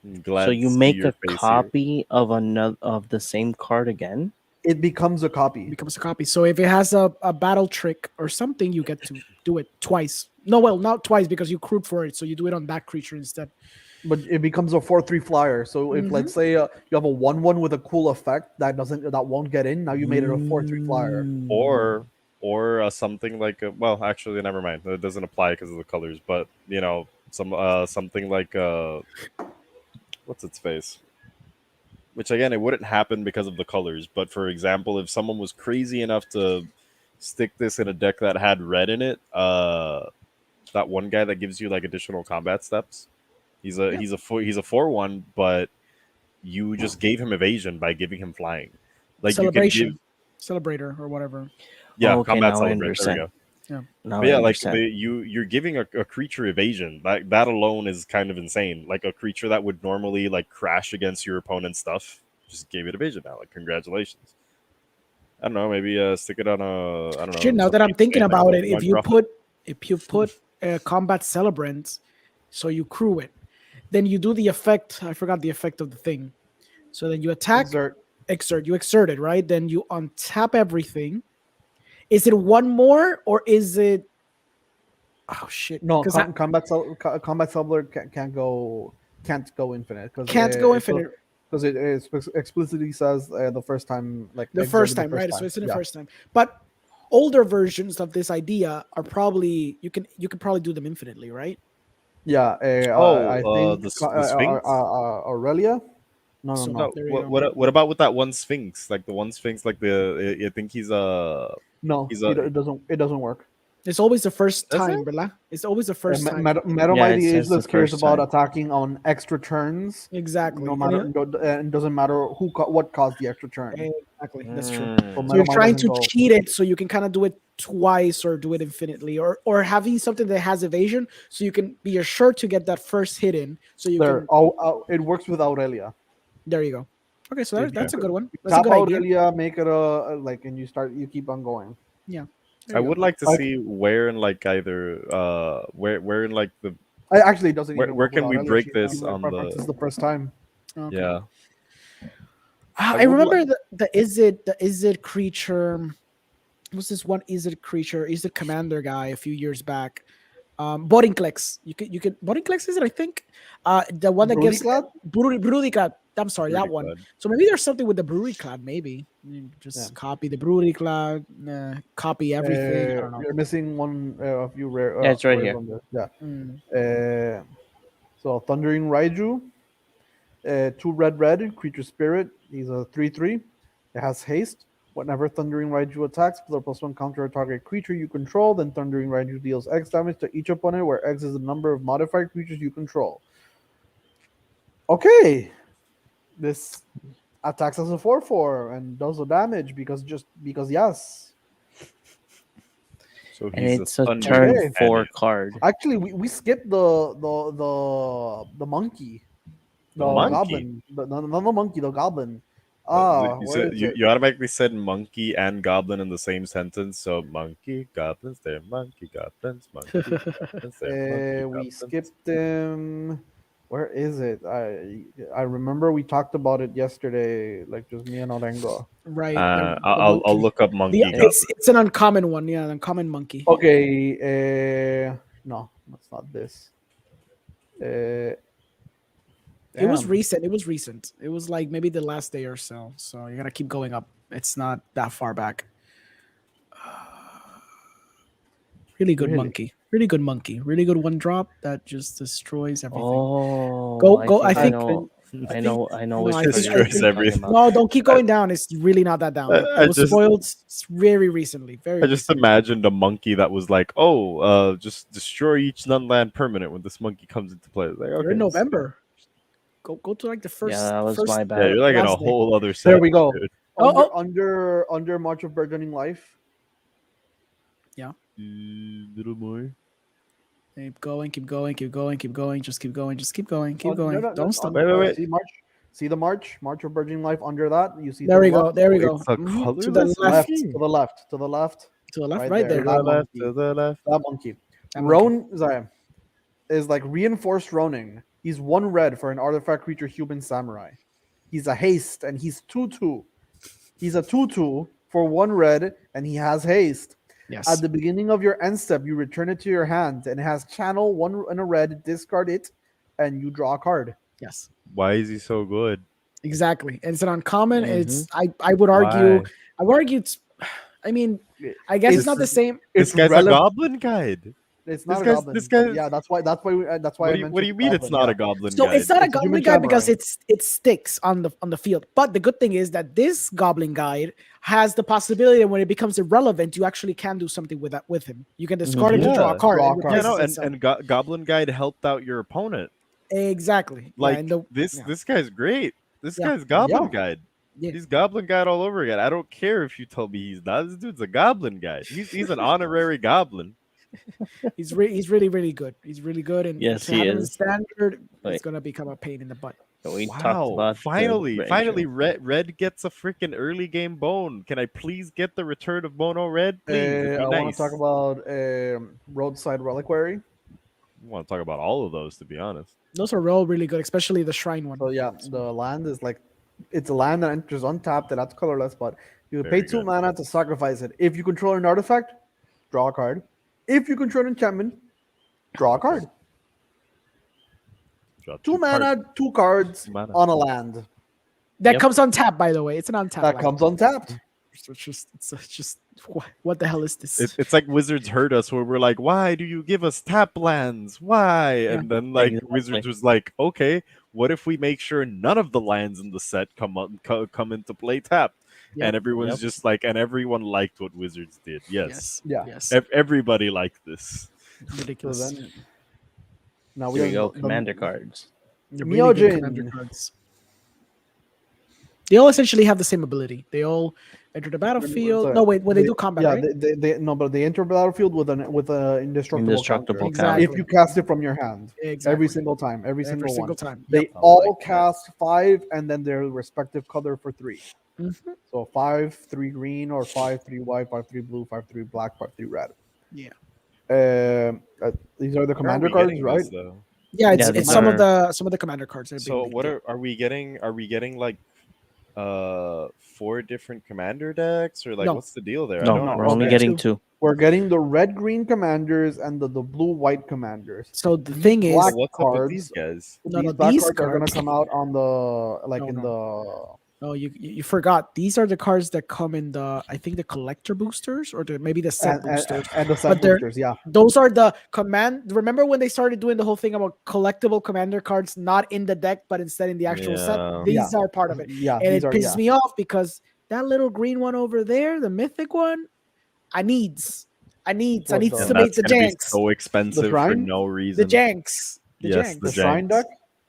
I'm glad so to you see make your a face here. copy of another of the same card again? It becomes a copy. Becomes a copy. So if it has a battle trick or something, you get to do it twice. No, well, not twice because you crewed for it. So you do it on that creature instead. But it becomes a 4/3 flyer. So if let's say you have a 1/1 with a cool effect that won't get in, now you made it a 4/3 flyer. Or something like well, actually, never mind. It doesn't apply because of the colors. But you know, something like what's its face? Which again, it wouldn't happen because of the colors. But for example, if someone was crazy enough to stick this in a deck that had red in it, that one guy that gives you like additional combat steps. He's a 4/1, but you just gave him evasion by giving him flying. Like Celebration. you can Celebrator or whatever. give Okay, combat now I celebrate. There we understand. go. Yeah. Now But I yeah, like understand. you're giving a creature evasion. That alone is kind of insane. Like a creature that would normally like crash against your opponent's stuff, just gave it evasion now. Like congratulations. I don't know, maybe stick it on a I don't know. Shit, now that I'm something thinking insane, like about it, Pokemon Crawford. if you put combat celebrant, so you crew it, then you do the effect. I forgot the effect of the thing. So then you attack, Exert. you exert it, right? Then you untap everything. Is it one more or is it? Oh shit! No, 'Cause combat cellular can't go infinite because can't go infinite because it explicitly says the first time, like the exerted first time, right? So time. it's in the Yeah. first time. But older versions of this idea are probably you can probably do them infinitely, right? Yeah, I think the Sphinx. Aurelia. No, So No, there you go. what about with that one Sphinx? Like the one Sphinx, like I think he's No, he's it doesn't work. It's always the first Does time, it? ¿verdad? It's always the first time. Metal Yeah, Mighty it's just the Ageless cares first about time. attacking on extra turns. Exactly. No matter, and it doesn't matter what caused the extra turn. Exactly. That's true. Mm. So So you're Metal Might trying doesn't to go. cheat it so you can kind of do it twice or do it infinitely, or having something that has evasion so you can be assured to get that first hit in. So you There, can. it works with Aurelia. There you go. Okay, so that's a good one. That's a Tap good idea. Aurelia, make it like, and you keep on going. Yeah. I would like to Like- see where in like either where in like the I actually it doesn't. Where- even where work can with we Aurelia. break She's this like on preference the- is the first time. Okay. yeah. I remember the Izzet creature. What's this one Izzet creature? Izzet commander guy a few years back. Bodinclex. You could Bodinclex is it? I think. The one that gives Bruticlad? Bruticlad. I'm sorry, that one. Bruticlad. So maybe there's something with the Bruticlad. Maybe you just copy the Bruticlad, copy everything. I don't know. You're missing one of you rare. Yeah, it's right rare here. one there. Yeah. Mm. So Thundering Raiju, 2 red creature spirit. He's a 3/3. It has haste. Whenever Thundering Raiju attacks, put a +1 counter target creature you control. Then Thundering Raiju deals X damage to each opponent, where X is the number of modified creatures you control. Okay, this attacks as a 4/4 and does the damage because yes. So And he's it's a thunder turn Okay. 4 card. Actually, we skipped the monkey, The monkey? goblin, not the monkey, the goblin. You, Where said, is you, it? you automatically said monkey and goblin in the same sentence. So monkey, goblins, they're monkey, goblins, monkey, goblins, they're monkey, We goblins. skipped them. Where is it? I remember we talked about it yesterday, like just me and Orengo. Right. I'll look up monkey. Goblin. It's an uncommon one. Yeah, an uncommon monkey. Okay. No, that's not this. It was Damn. recent. It was recent. It was like maybe the last day or so. So you gotta keep going up. It's not that far back. Really good Really? monkey. Really good monkey. Really good one drop that just destroys everything. Oh, Go- I think- I know No, which I card think- you're I Destroys talking everything. about. No, don't keep going down. It's really not that down. I It was just- spoiled very recently. Very. I just recently. imagined a monkey that was like, just destroy each non-land permanent when this monkey comes into play. Like, You're okay, in November. Go to like the first. Yeah, that was first, my bad. Yeah, you're like in a last day. whole other. There we go. dude. Under March of Burgeoning Life. Little more. Keep going. Keep going. Keep going. Keep going. Just keep going. Just keep going. Keep Oh, going. no, Don't stop. Wait. See the March of Burgeoning Life under that. You see. There to we the go. left, There we go. It's a Mhm. colorless To the left. monkey. to the left. To the left. Right Right there. there. To the That left. monkey. To the left. That monkey. That monkey. Roan sorry, is like reinforced Roning. He's 1 red for an artifact creature human samurai. He's a haste and he's 2/2. He's a 2/2 for 1 red and he has haste. Yes. At the beginning of your end step, you return it to your hand and it has channel 1 and a red, discard it, and you draw a card. Yes. Why is he so good? Exactly. And it's an uncommon. It's Mm-hmm. I would argue. Why? I would argue it's. I mean, I guess it's not the same. This It's guy's a relevant. goblin guide. It's not This a guy's- goblin. this guy's- Yeah, that's why I What do you mean it's not a goblin So guide? it's not a It's a goblin human guide because samurai. it sticks on the field. But the good thing is that this goblin guide has the possibility that when it becomes irrelevant, you actually can do something with him. You can discard him to draw a Yeah. card. Draw It a card. Yeah, replaces no, itself. and Goblin Guide helped out your opponent. Exactly. Like yeah, and the- this yeah. this guy's great. This Yeah. guy's Goblin Yeah. Guide. Yeah. He's Goblin Guide all over again. I don't care if you tell me he's not. This dude's a Goblin Guide. He's an honorary Goblin. he's really really good. He's really good, and Yes, to he have him in is. standard, Wait. it's gonna become a pain in the butt. We talked Wow! about the Finally, Ranger. Red gets a freaking early game bone. Can I please get the return of Mono Red? Please, it'd be I nice. want to talk about Roadside Reliquary. I want to talk about all of those, to be honest. Those are all really good, especially the shrine one. So yeah, the land is like it's a land that enters untapped and that's colorless, but you Very pay 2 good. mana to sacrifice it. If you control an artifact, draw a card. If you control an enchantment, draw a card. Draw 2 two mana, cards. 2 cards Mana. on a land That Yep. comes on tap, by the way. It's an untapped. that land. comes untapped. It's just what the hell is this? It's like Wizards heard us where we're like, why do you give us tap lands? Why? Yeah. And then like Exactly. Wizards was like, okay, what if we make sure none of the lands in the set come into play tapped? Yep. And everyone's Yep. just like, and everyone liked what Wizards did. Yes. Yeah. Yes. Everybody liked this. So Ridiculous. then, now Here we have go. the- Commander cards. They're really good commander Myojin. cards. They all essentially have the same ability. They all enter the battlefield. Sorry. No, wait, when they do combat, Yeah, right? they no, but they enter battlefield with an indestructible, Indestructible counter. Exactly. If you cast it from your hand, Exactly. every single time, every single one. time. They Yep. I all like that. cast 5 and then their respective color for 3. Mhm. So 5, 3 green, or 5, 3 white, 5, 3 blue, 5, 3 black, 5, 3 red. Yeah. These are the Where are commander we cards, getting right? this, though? Yeah, it's, Yeah, it's these some of are- the commander cards. That are So being what leaked, are we getting? Are we getting like 4 different commander decks, or like No. what's the deal there? No, I don't we're only understand. getting 2. We're getting the red green commanders and the blue white commanders. So the thing is, Black What's up with cards. these guys? No, These no, black these cards are gonna cards- come out on the No, in no, you forgot. These are the cards that come in the, I think, the collector boosters or maybe the set the boosters. and the set But they're- boosters. Yeah, Those are the command. Remember when they started doing the whole thing about collectible commander cards, not in the deck, but instead in the actual Yeah. set? These are part of it. yeah. And These it are pisses me off because that little green one over there, the mythic one, I needs What to the- make And the that's gonna be janks. so expensive for shrine? no The reason. janks. The Yes, janks. the shrine Janks. deck.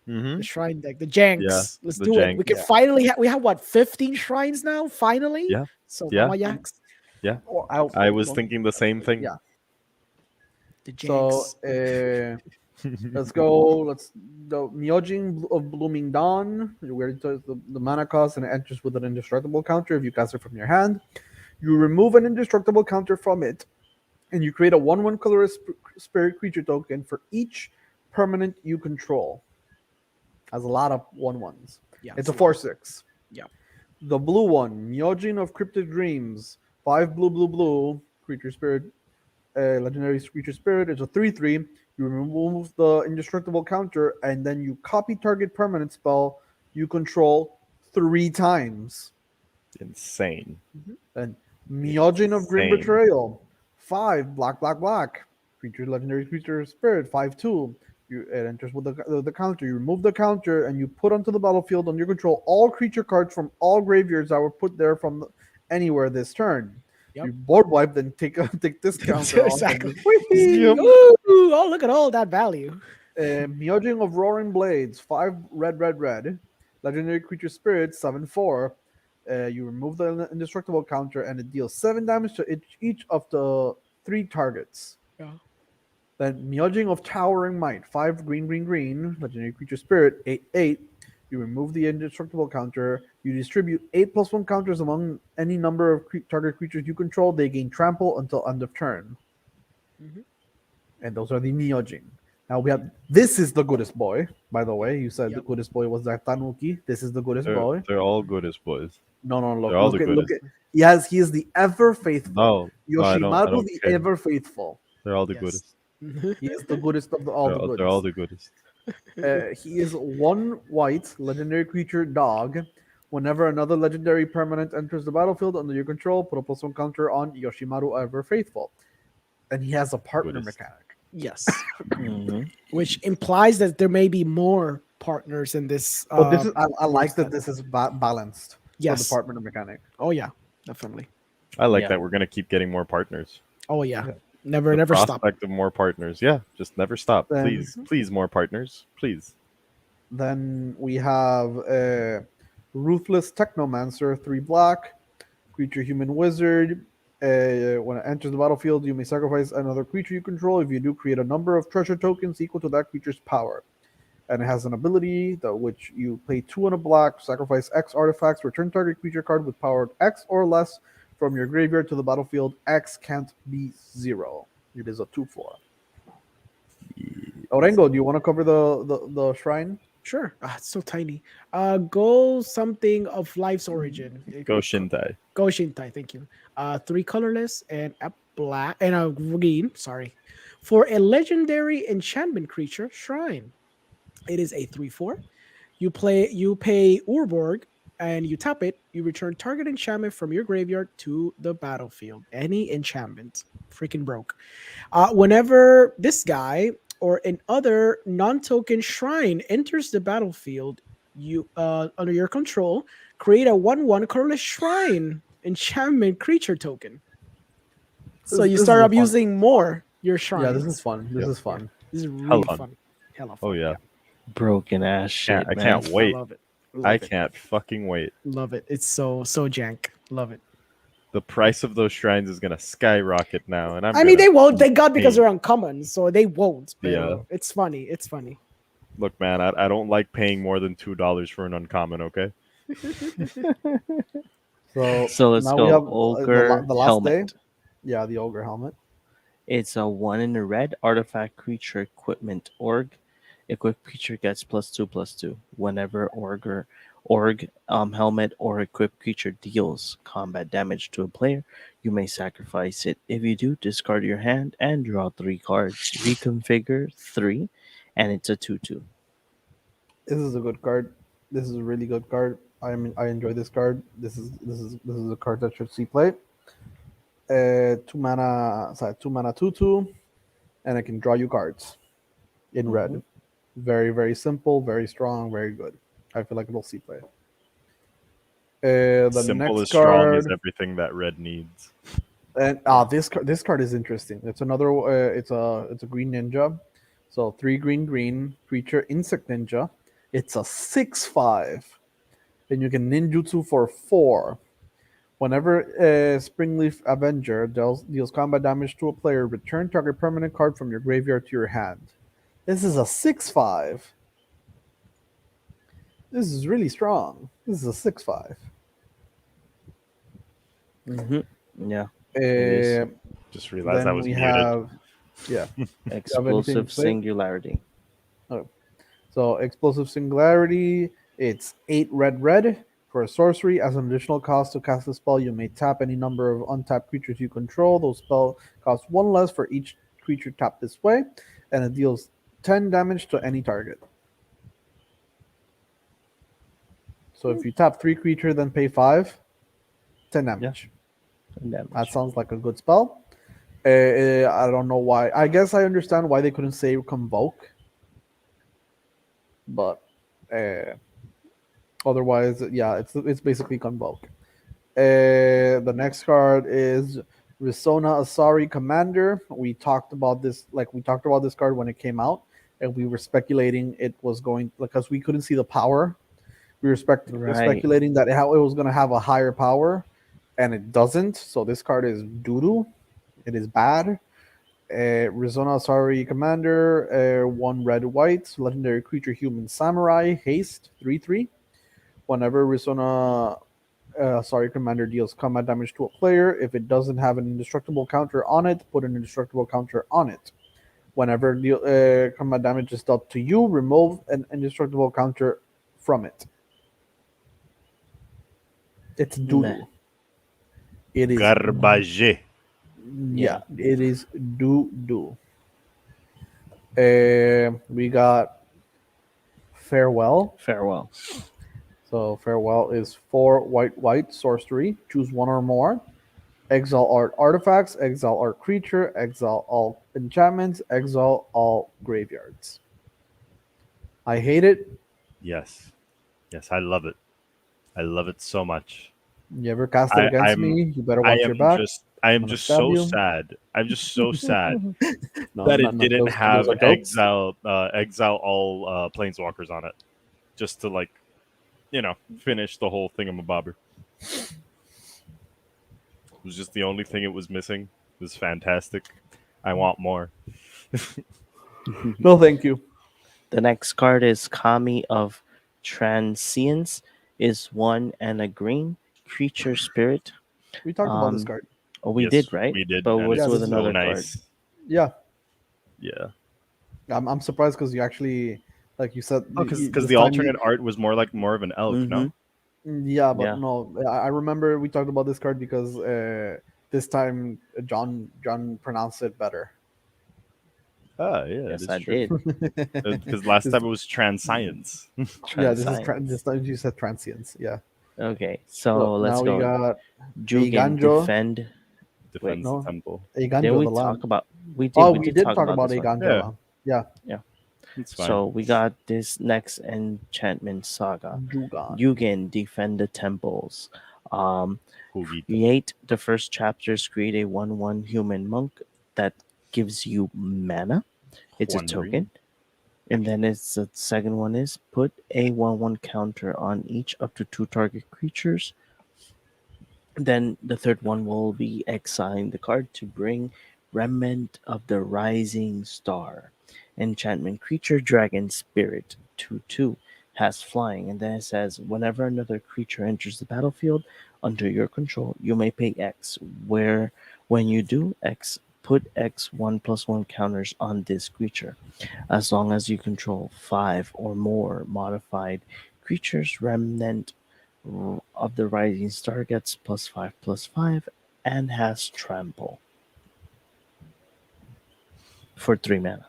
Mm-hmm. The shrine deck, the janks. Yeah, Let's the do it. We janks. can Yeah. finally we have what, 15 shrines now? Finally? Yeah. So Yeah. Mama Yaks, Or I was thinking the same thing. Yeah. the So janks. let's go. The Myojin of Blooming Dawn. Where it does the mana cost and it enters with an indestructible counter. If you cast it from your hand, you remove an indestructible counter from it, and you create a 1/1 colorless spirit creature token for each permanent you control. Has a lot of 1/1s. Yeah, It's a 4/6. Yeah. The blue one, Myojin of Cryptic Dreams, 5 blue creature spirit, legendary creature spirit. It's a 3/3. You remove the indestructible counter, and then you copy target permanent spell you control 3 times. Insane. And Myojin of Grim Insane. Betrayal, 5 black. Creature legendary creature spirit, 5/2. It enters with the counter. You remove the counter and you put onto the battlefield on your control all creature cards from all graveyards that were put there from anywhere this turn. Yep. You board wipe, then take this counter off. Exactly. Yep. Ooh, oh, look at all that value. Myojin of Roaring Blades, 5 red. Legendary creature spirit, 7/4. You remove the indestructible counter and it deals 7 damage to each of the 3 targets. Yeah. Then Myojin of Towering Might, 5 green. Legendary creature spirit, 8/8. You remove the indestructible counter. You distribute 8+1 counters among any number of target creatures you control. They gain trample until end of turn. Mhm. And those are the Myojin. Now we have, this is the goodest boy, by the way. You said the Yep. goodest boy was that Tanuki. This is the goodest boy. They're all good as boys. No, They're all look the at goodest. yes, he is the ever faithful. No, I Yoshimaru, don't the care. ever faithful. They're all the Yes. goodest. He is the goodest of all the goodest. They're all the goodest. He is 1 white legendary creature dog. Whenever another legendary permanent enters the battlefield under your control, put a +1 counter on Yoshimaru Ever Faithful. And he has a partner Goodest. mechanic. Yes. Mhm. Which implies that there may be more partners in this. But this is I like set. that this is balanced Yes. for the partner mechanic. Oh yeah, definitely. I like Yeah. that we're gonna keep getting more partners. Oh yeah. Yeah. Never The stop. prospect of more partners. Yeah, just never stop. Then- Please, more partners. Please. Then we have Ruthless Technomancer, 3 black, creature human wizard. When it enters the battlefield, you may sacrifice another creature you control. If you do, create a number of treasure tokens equal to that creature's power. And it has an ability that which you pay 2 and a black, sacrifice X artifacts, return target creature card with power X or less from your graveyard to the battlefield. X can't be 0. It is a 2/4. Orengo, do you want to cover the shrine? Sure. It's so tiny. Go something of life's origin. Go Shintai. Go Shintai. Thank you. 3 colorless and a black and a green. Sorry, for a legendary enchantment creature shrine. It is a 3/4. You pay Urborg and you tap it, you return target enchantment from your graveyard to the battlefield. Any enchantment. Freaking broke. Whenever this guy or an other non-token shrine enters the battlefield, you under your control, create a 1/1 colorless shrine enchantment creature token. So you This is start a up fun. using more your Yeah, this is shrines. fun. This Yep. is fun. This is Hell really on. fun. Hella Oh fun. yeah. Broken ass shit, I man. can't I wait. love it. I Love it. can't fucking wait. Love it. It's so jank. Love it. The price of those shrines is gonna skyrocket now, and I mean, they won't. Thank God, because pay. they're uncommon, so they won't. But Yeah. it's funny. It's funny. Look, man, I don't like paying more than $2 for an uncommon. Okay. So let's now go. we have Ogre the last helmet. day. Yeah, the ogre helmet. It's a 1 in the red artifact creature equipment org. Equipped creature gets +2/+2 whenever org helmet or equipped creature deals combat damage to a player. You may sacrifice it. If you do, discard your hand and draw 3 cards. Reconfigure 3, and it's a 2/2. This is a good card. This is a really good card. I enjoy this card. This is a card that should see play. 2 mana 2/2, and I can draw you cards in red. Very, very simple, very strong, very good. I feel like it'll see play. The Simple next as strong card, is everything that red needs. and this card is interesting. It's another. It's a green ninja, so 3 green creature insect ninja. It's a 6/5, and you can ninjutsu for 4. Whenever Springleaf Avenger deals combat damage to a player, return target permanent card from your graveyard to your hand. This is a 6/5. This is really strong. This is a 6/5. Yeah. is. Uh, Just realized I then was we muted. have, yeah. Explosive to say? Singularity. So Explosive Singularity, it's 8 red for a sorcery. As an additional cost to cast a spell, you may tap any number of untapped creatures you control. Those spells cost 1 less for each creature tapped this way, and it deals 10 damage to any target. So if you tap 3 creature, then pay 5, 10 damage. That sounds like a good spell. I don't know why. I guess I understand why they couldn't say Convoke. But otherwise, yeah, it's basically Convoke. The next card is Risona Asari Commander. We talked about this card when it came out, and we were speculating it was going, because we couldn't see the power. We were speculating that it was going to have a higher power, and it doesn't. So this card is doo-doo. It is bad. Risona Asari Commander, 1 red/white, legendary creature, human samurai, haste, 3/3. Whenever Risona Asari Commander deals combat damage to a player, if it doesn't have an indestructible counter on it, put an indestructible counter on it. Whenever combat damage is dealt to you, remove an indestructible counter from it. It's doo-doo. It is Garbage. Yeah, it is doo-doo. We got Farewell. So Farewell is 4 white sorcery. Choose 1 or more. Exile all artifacts, exile all creature, exile all enchantments, exile all graveyards. I hate it. Yes, I love it. I love it so much. You ever cast it against me? You better watch your back. I am just so sad. I'm just so sad that it didn't have those are goats. exile all planeswalkers on it, just to finish the whole thingamabobber. It was just the only thing it was missing. It was fantastic. I want more. No, thank you. The next card is Kami of Transience. Is 1 and a green creature spirit. We talked about this card. Oh, we did, right? We did. But what's it's with so another nice. card? Yeah. Yeah. I'm surprised because you actually, like you said, because the alternate art was more of an elf, no? Yeah, but no, I remember we talked about this card because this time John pronounced it better. Oh yeah, yes, I did. Because last time it was Transience. Yeah, this time you said transience. Yeah. Okay, So so let's now we go. got a Jugen Ganjo. defend. Wait, Defends the No, temple. a didn't Ganjo, we the land. talk about? Oh, We we did did talk talk about about this a one. Ganjo Yeah, land. Yeah, Yeah. it's fine. So we got this next enchantment saga. Jugan. Yugen defend the temples. Um, Hugito. create the first chapters. Create a 1/1 human monk that gives you mana. It's a One token. green. And then it's the second one is put a 1/1 counter on each up to 2 target creatures. Then the third one will be exiling the card to bring Remnant of the Rising Star. Enchantment creature Dragon Spirit 2/2 has flying, and then it says whenever another creature enters the battlefield under your control, you may pay X. Where when you do X, put X 1/1 counters on this creature. As long as you control 5 or more modified creatures, Remnant of the Rising Star gets +5/+5 and has trample for 3 mana.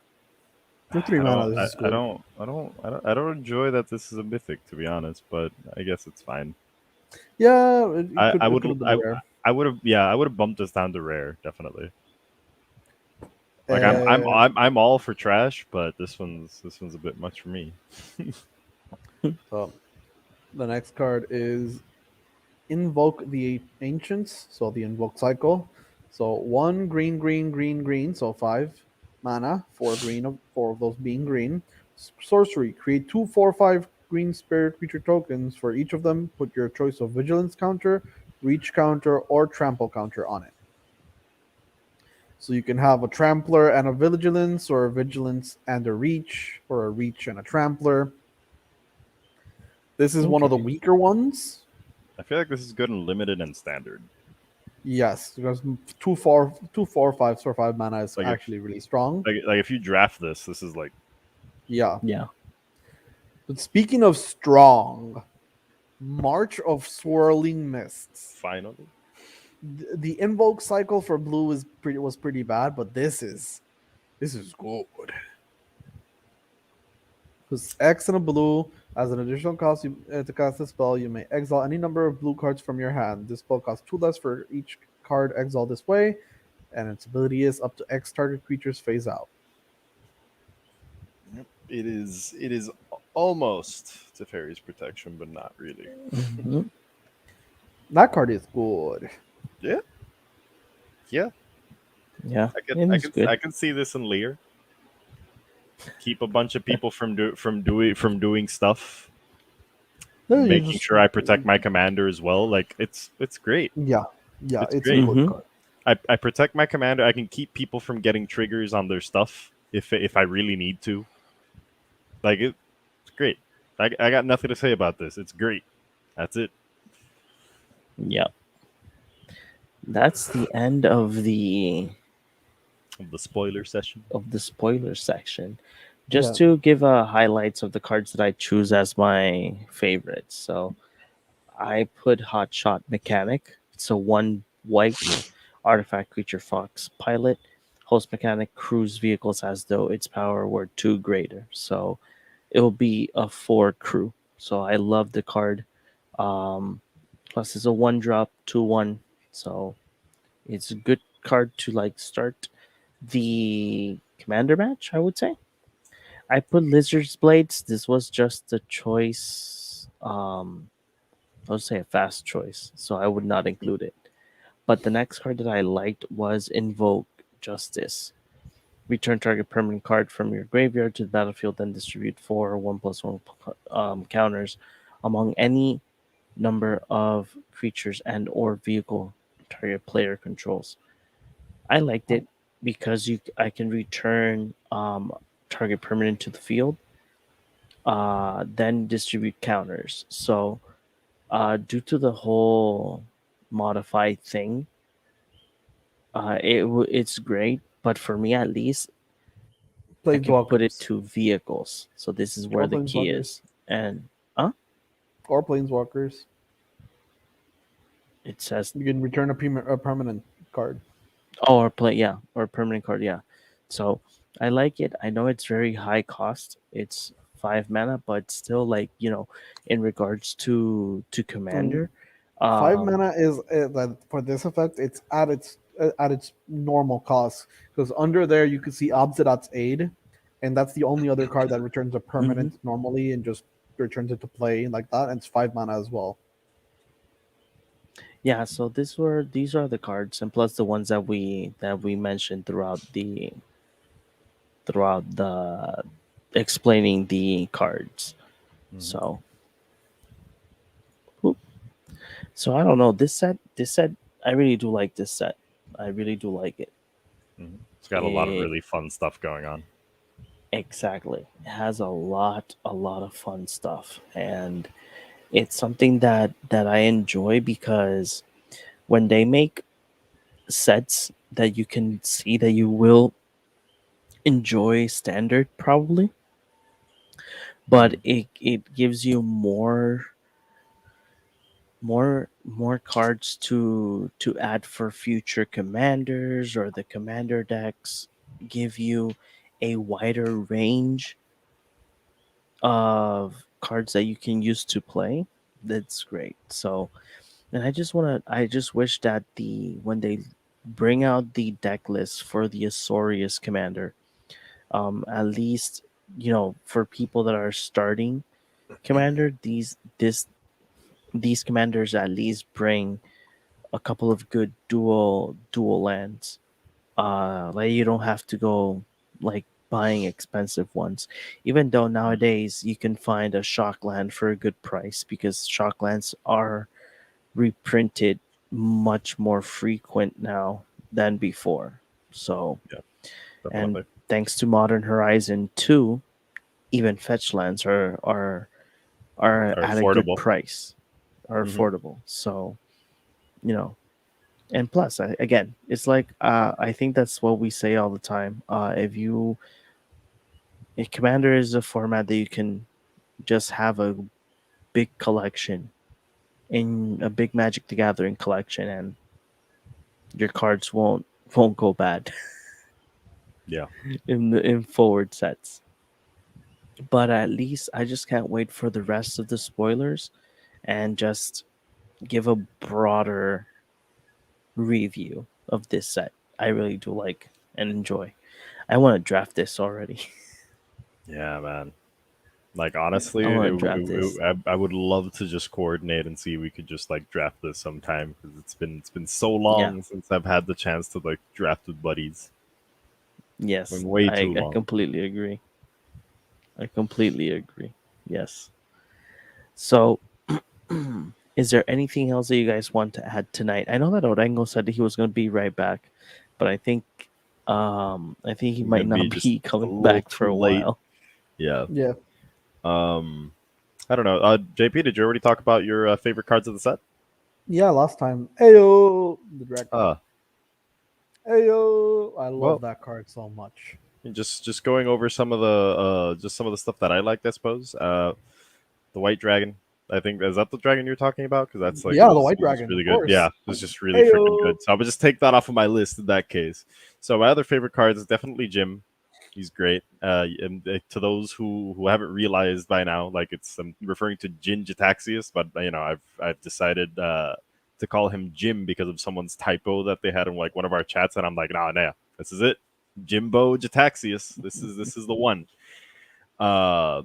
For 3 mana, this is good. I don't enjoy that this is a mythic, to be honest. But I guess it's fine. Yeah, I it would could have been rare. I would have I would have bumped this down to rare, definitely. Like Uh, I'm all for trash, but this one's a bit much for me. so the next card is Invoke the Ancients. So the Invoke cycle. So 1 green, green, green, green. So 5 mana, 4 green, 4 of those being green. Sorcery: create 2/4/5 green spirit creature tokens. For each of them, put your choice of Vigilance counter, Reach counter, or Trample counter on it. So you can have a Trampler and a Vigilance, or a Vigilance and a Reach, or a Reach and a Trampler. This is one of the Okay. weaker ones. I feel like this is good in limited and standard. Yes, because 2/4/5 for 5 mana is Like if actually really strong. like if you draft this is like Yeah. Yeah. But speaking of strong, March of Swirling Mists. finally. The invoke cycle for blue was pretty bad, but this is good. Because X and a blue, as an additional cost to cast a spell, you may exile any number of blue cards from your hand. This spell costs 2 less for each card exiled this way, and its ability is up to X target creatures phase out. It is almost Teferi's protection, but not really. Mhm. That card is good. Yeah. Yeah. Yeah. It is good. I can see this in Lear. Keep a bunch of people from doing stuff. No, you Making just sure I protect my commander as well. Like it's great. yeah, It's it's a great. good Mhm. card. I protect my commander. I can keep people from getting triggers on their stuff if I really need to. Like it's great. I got nothing to say about this. It's great. That's it. Yeah. That's the end of The spoiler session. the spoiler section. Yeah. Just to give highlights of the cards that I choose as my favorites. So I put Hotshot Mechanic. It's a 1 white artifact creature fox pilot. Host mechanic cruise vehicles as though its power were 2 greater. So it will be a 4 crew. So I love the card. Plus it's a 1 drop, 2/1. So it's a good card to like start the commander match, I would say. I put Lizard's Blades. This was just a choice. I would say a fast choice, so I would not include it. But the next card that I liked was Invoke Justice. Return target permanent card from your graveyard to the battlefield, then distribute 4 1/1 counters among any number of creatures and or vehicle target player controls. I liked it because I can return target permanent to the field, then distribute counters. So due to the whole modified thing, it's great. But for me, at least, I can put it Planeswalkers to vehicles. So this is where or the key planeswalkers is. And or planeswalkers. it says, You can return a permanent card. oh, or play, yeah, or permanent card, yeah. So I like it. I know it's very high cost. It's 5 mana, but still, like, in regards to So commander, 5 mana is that for this effect. It's at its normal cost, because under there you can see Obsidat's Aid, and that's the only other card that returns a permanent normally and just returns it to play like that. And it's 5 mana as well. yeah. So these are the cards, and plus the ones that we mentioned throughout the explaining the cards. So, whoop. So I don't know, this set I really do like this set. I really do like it. It's got a lot of It really fun stuff going on. exactly. It has a lot of fun stuff, and it's something that I enjoy because when they make sets that you can see that you will enjoy standard probably, but it gives you more cards to add for future commanders, or the commander decks give you a wider range of cards that you can use to play. That's great. So, and I just wish that when they bring out the deck list for the Azorius commander, at least, for people that are starting commander, these commanders at least bring a couple of good dual lands. Like, you don't have to go like buying expensive ones. Even though nowadays you can find a shock land for a good price, because shock lands are reprinted much more frequent now than before. So, Yeah, and definitely. thanks to Modern Horizon 2, even fetch lands are Are at a good affordable. price, are affordable. So, you know, and plus, again, it's like, I think that's what we say all the time. If Commander is a format that you can just have a big collection, in a big Magic the Gathering collection, and your cards won't go bad Yeah. in forward sets. But at least I just can't wait for the rest of the spoilers and just give a broader review of this set. I really do like and enjoy. I want to draft this already. Yeah, man. Like, honestly, I want to draft this. I would love to just coordinate and see if we could just like draft this sometime, because it's been so Yeah. long since I've had the chance to like draft with buddies. Yes. Been way too I long. completely agree. I completely agree. Yes. So, is there anything else that you guys want to add tonight? I know that Orengo said that he was going to be right back, but I think he It's might gonna not be just be a coming little back for too a late. while. Yeah. Yeah. I don't know. JP, did you already talk about your favorite cards of the set? Yeah, last time. Ayo, the drag. Uh, Ayo, I love well, that card so much. just going over some of the stuff that I liked, I suppose. The White Dragon. I think, is that the dragon you're talking about? Because that's like, Yeah, the White it was Dragon, really of good. course. Yeah, it was just really freaking Ayo. good. So I would just take that off of my list in that case. So my other favorite cards is definitely Jim. He's great. And to those who haven't realized by now, like, I'm referring to Jin Jataxius, but I've decided to call him Jim because of someone's typo that they had in like one of our chats, and I'm like, nah, this is it, Jimbo Jataxius. This is the one. Uh,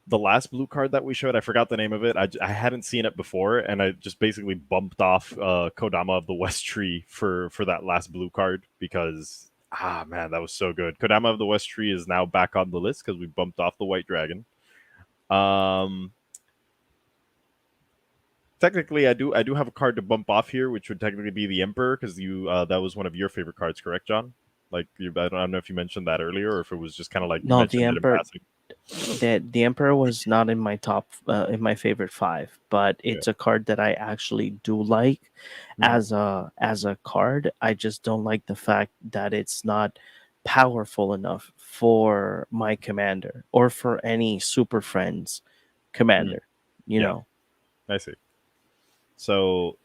the last blue card that we showed, I forgot the name of it. I hadn't seen it before, and I just basically bumped off Kodama of the West Tree for that last blue card, because man, that was so good. Kodama of the West Tree is now back on the list because we bumped off the White Dragon. Technically, I do have a card to bump off here, which would technically be the Emperor, because you that was one of your favorite cards, correct, John? Like, I don't know if you mentioned that earlier, or if it was just kind of like you No, the mentioned it in Emperor. passing. The Emperor was not in my in my favorite 5, but it's a card that I actually do like as a card. I just don't like the fact that it's not powerful enough for my commander, or for any Super Friends commander. You Yeah, know, I see. So,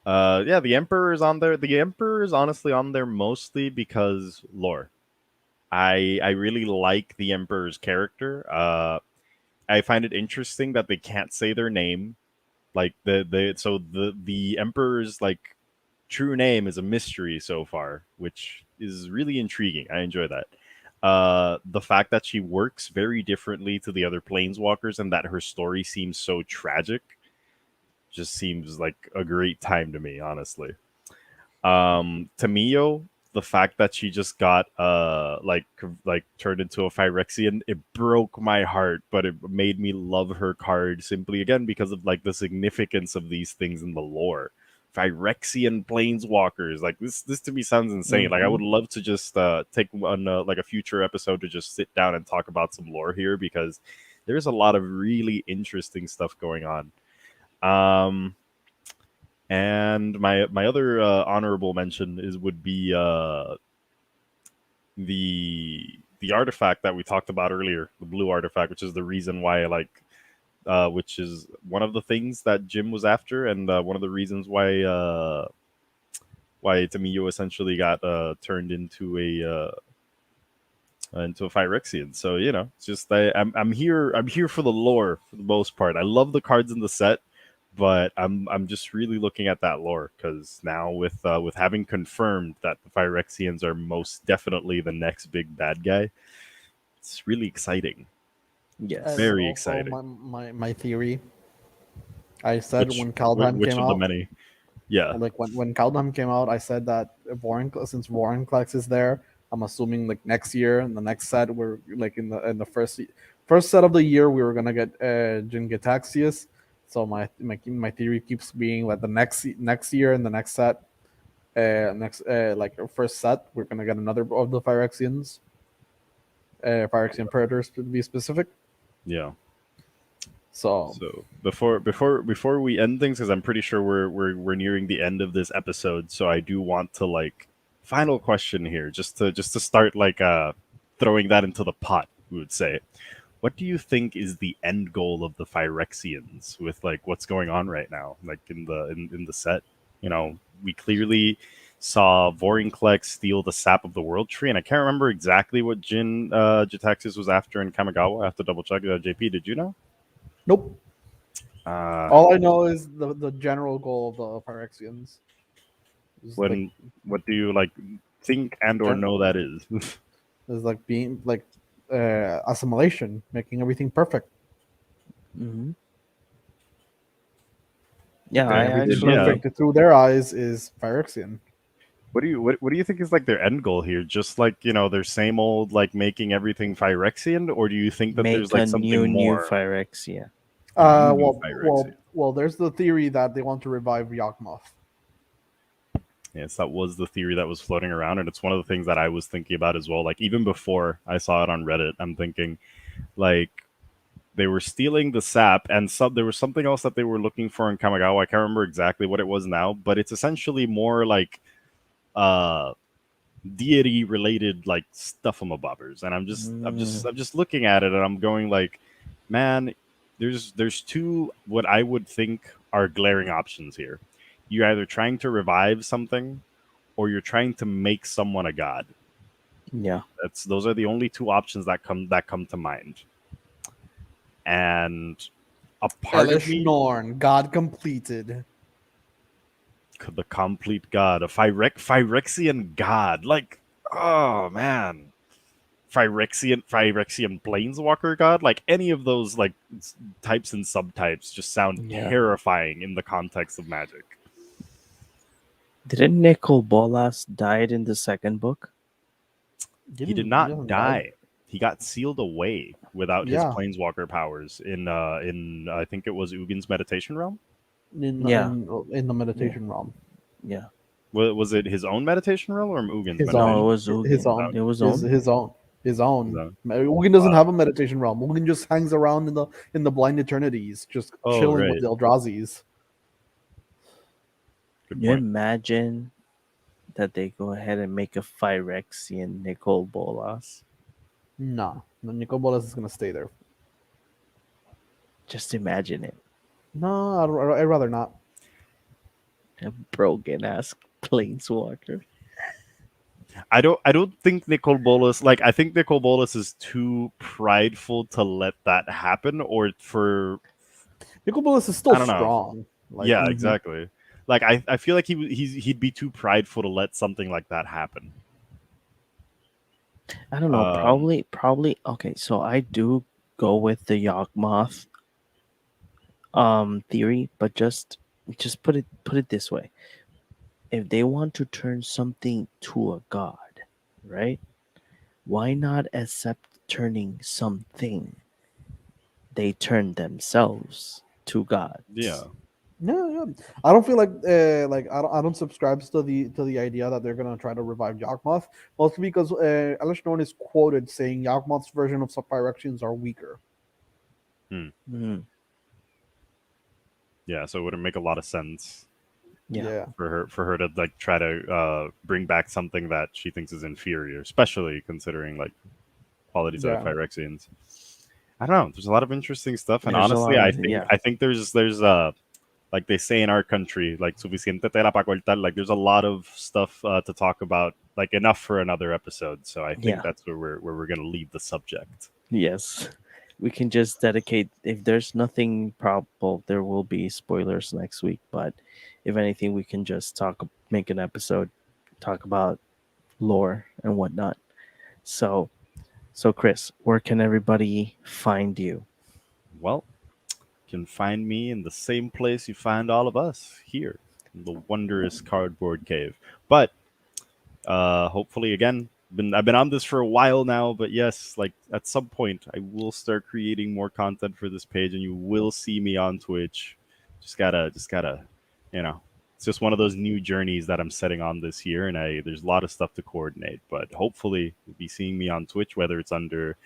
yeah, the Emperor is on there. The Emperor is honestly on there mostly because lore. I really like the Emperor's character. I find it interesting that they can't say their name. Like the Emperor's like true name is a mystery so far, which is really intriguing. I enjoy that. The fact that she works very differently to the other planeswalkers and that her story seems so tragic just seems like a great time to me, honestly. Tamiyo, the fact that she just got like turned into a Phyrexian, it broke my heart, but it made me love her card simply again because of like the significance of these things in the lore. Phyrexian planeswalkers, like this to me sounds insane. Like I would love to just take on like a future episode to just sit down and talk about some lore here because there's a lot of really interesting stuff going on. And my other honorable mention would be the artifact that we talked about earlier, the blue artifact, which is the reason why I like, which is one of the things that Jim was after, and one of the reasons why Tamiyo essentially got turned into a Phyrexian. So it's just I'm here for the lore for the most part. I love the cards in the set, but I'm just really looking at that lore because now with having confirmed that the Phyrexians are most definitely the next big bad guy, it's really exciting. Yes. Very also exciting. my theory. I said when Kaldheim Which came of the out, many? Yeah. like when Kaldheim came out, I said that since Vorinclex is there, I'm assuming like next year in the next set we're like in the first set of the year we were gonna get Jin Gitaxius. So my theory keeps being that the next year in the next set, next like our first set we're gonna get another of the Phyrexians, Phyrexian Predators to be specific. Yeah. So So before we end things, because I'm pretty sure we're nearing the end of this episode, so I do want to like final question here, just to start like throwing that into the pot. We would say, what do you think is the end goal of the Phyrexians with like what's going on right now, like in the set? We clearly saw Vorinclex steal the sap of the World Tree, and I can't remember exactly what Jin Jitaxis was after in Kamigawa. I have to double check. JP, did you know? nope. Uh, All I know is the general goal of the Phyrexians is like when what do you like think and or gen- know that is? is like being like assimilation, making everything perfect. Hmm. Yeah, Okay, I Everything yeah. actually perfect through their eyes is Phyrexian. What do you think is like their end goal here? Just like their same old like making everything Phyrexian, or do you think that there's make like a something new more? Phyrexia. A new Phyrexian. Well. There's the theory that they want to revive Yakmoth. Yes, that was the theory that was floating around, and it's one of the things that I was thinking about as well. Like even before I saw it on Reddit, I'm thinking like they were stealing the sap, and there was something else that they were looking for in Kamigawa. I can't remember exactly what it was now, but it's essentially more like uh deity related like stuffamabobbers, and I'm just looking at it and I'm going like, man, there's two what I would think are glaring options here. You're either trying to revive something or you're trying to make someone a god. Yeah. Those are the only two options that come to mind. And a part of Elish me, Norn, God completed. the complete god, a Phyrexian god, like, oh man, Phyrexian planeswalker god, like any of those like types and subtypes just sound Yeah. terrifying in the context of Magic. Didn't Nicol Bolas died in the second book? He did He not doesn't die. die. He got sealed away without his Yeah, planeswalker powers in I think it was Ugin's meditation realm. Yeah. in the meditation realm. Yeah. Was it his own meditation realm or Ugin's His No, it meditation? own, was his Ugin. own, It was own. his own. own. Ugin doesn't have a meditation realm. Ugin just hangs around in the blind eternities, just Oh, chilling right. with the Eldrazi's. Good Can you point. imagine that they go ahead and make a Phyrexian Nicol Bolas? No, Nicol Bolas is gonna stay there. Just imagine it. No, I'd rather not. A broken ass planeswalker. I don't think Nicole Bolas, like, I think Nicole Bolas is too prideful to let that happen, or for, Nicol Bolas is still I don't know. strong. Like, Yeah, exactly. Like, I feel like he'd be too prideful to let something like that happen. I don't know. Probably. Okay, so I do go with the Yawgmoth theory, but just put it this way: if they want to turn something to a god, right? Why not accept turning something they turn themselves to gods? Yeah. yeah. I don't feel like I don't subscribe to the idea that they're gonna try to revive Yawgmoth, mostly because Alice Norn is quoted saying Yawgmoth's version of Phyrexians are weaker. Mhm. Yeah, so it wouldn't make a lot of sense Yeah. for her to like try to bring back something that she thinks is inferior, especially considering like qualities of the Yeah. Phyrexians. I don't know. There's a lot of interesting stuff, and There's a honestly, lot of- I think there's like they say in our country, like suficiente tela para cortar. Like there's a lot of stuff to talk about, like enough for another episode. So I think Yeah. that's where we're gonna leave the subject. Yes. We can just dedicate, if there's nothing probable, there will be spoilers next week, but if anything, we can just make an episode, talk about lore and whatnot. So Chris, where can everybody find you? Well, you can find me in the same place you find all of us here, in the wondrous cardboard cave. But hopefully, again, I've been on this for a while now, but yes, like at some point I will start creating more content for this page, and you will see me on Twitch. Just gotta, you know, it's just one of those new journeys that I'm setting on this year, and there's a lot of stuff to coordinate. But hopefully, you'll be seeing me on Twitch, whether it's under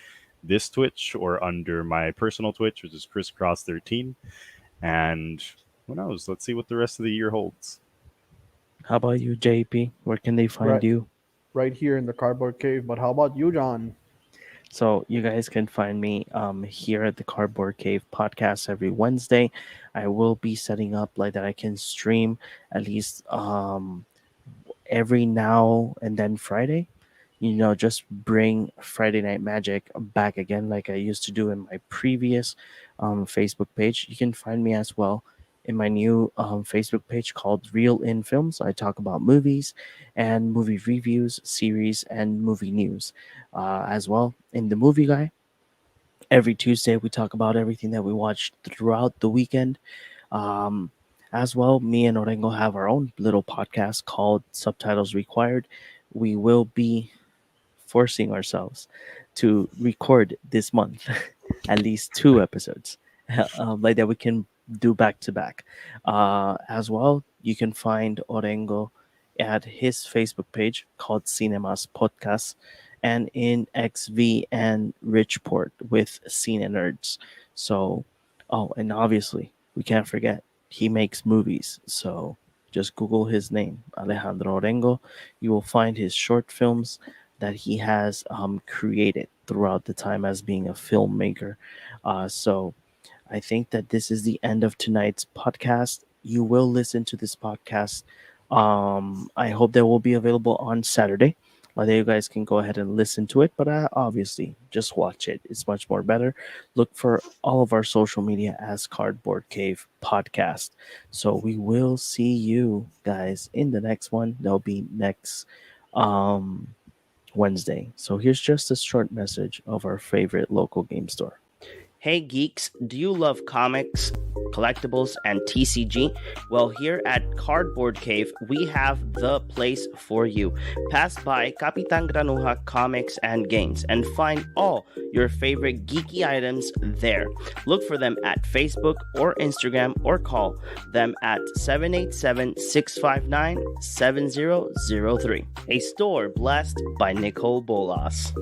this Twitch or under my personal Twitch, which is Crisscross13. And who knows? Let's see what the rest of the year holds. How about you, JP? Where can they find Right. you? Right here in the cardboard cave. But how about you, John? So you guys can find me here at the Cardboard Cave podcast every Wednesday. I will be setting up like that I can stream at least every now and then Friday. You know, just bring Friday Night Magic back again like I used to do in my previous Facebook page. You can find me as well in my new Facebook page called Real In Films. I talk about movies and movie reviews, series, and movie news. As well, in the Movie Guy, every Tuesday we talk about everything that we watched throughout the weekend. Um, as well, me and Orengo have our own little podcast called Subtitles Required. We will be forcing ourselves to record this month at least 2 episodes like that we can do back to back. As well, you can find Orengo at his Facebook page called Cinemas Podcast and in XV and Richport with Cine Nerds. So, oh, and obviously, we can't forget he makes movies. So just Google his name, Alejandro Orengo. You will find his short films that he has created throughout the time as being a filmmaker. So I think that this is the end of tonight's podcast. You will listen to this podcast. I hope that will be available on Saturday. There you guys can go ahead and listen to it, but obviously just watch it. It's much more better. Look for all of our social media as Cardboard Cave Podcast. So we will see you guys in the next one. That'll be next Wednesday. So here's just a short message of our favorite local game store. Hey geeks, do you love comics, collectibles, and TCG? Well, here at Cardboard Cave, we have the place for you. Pass by Kapitan Granuja Comics and Games and find all your favorite geeky items there. Look for them at Facebook or Instagram or call them at 787-659-7003. A store blessed by Nicole Bolas.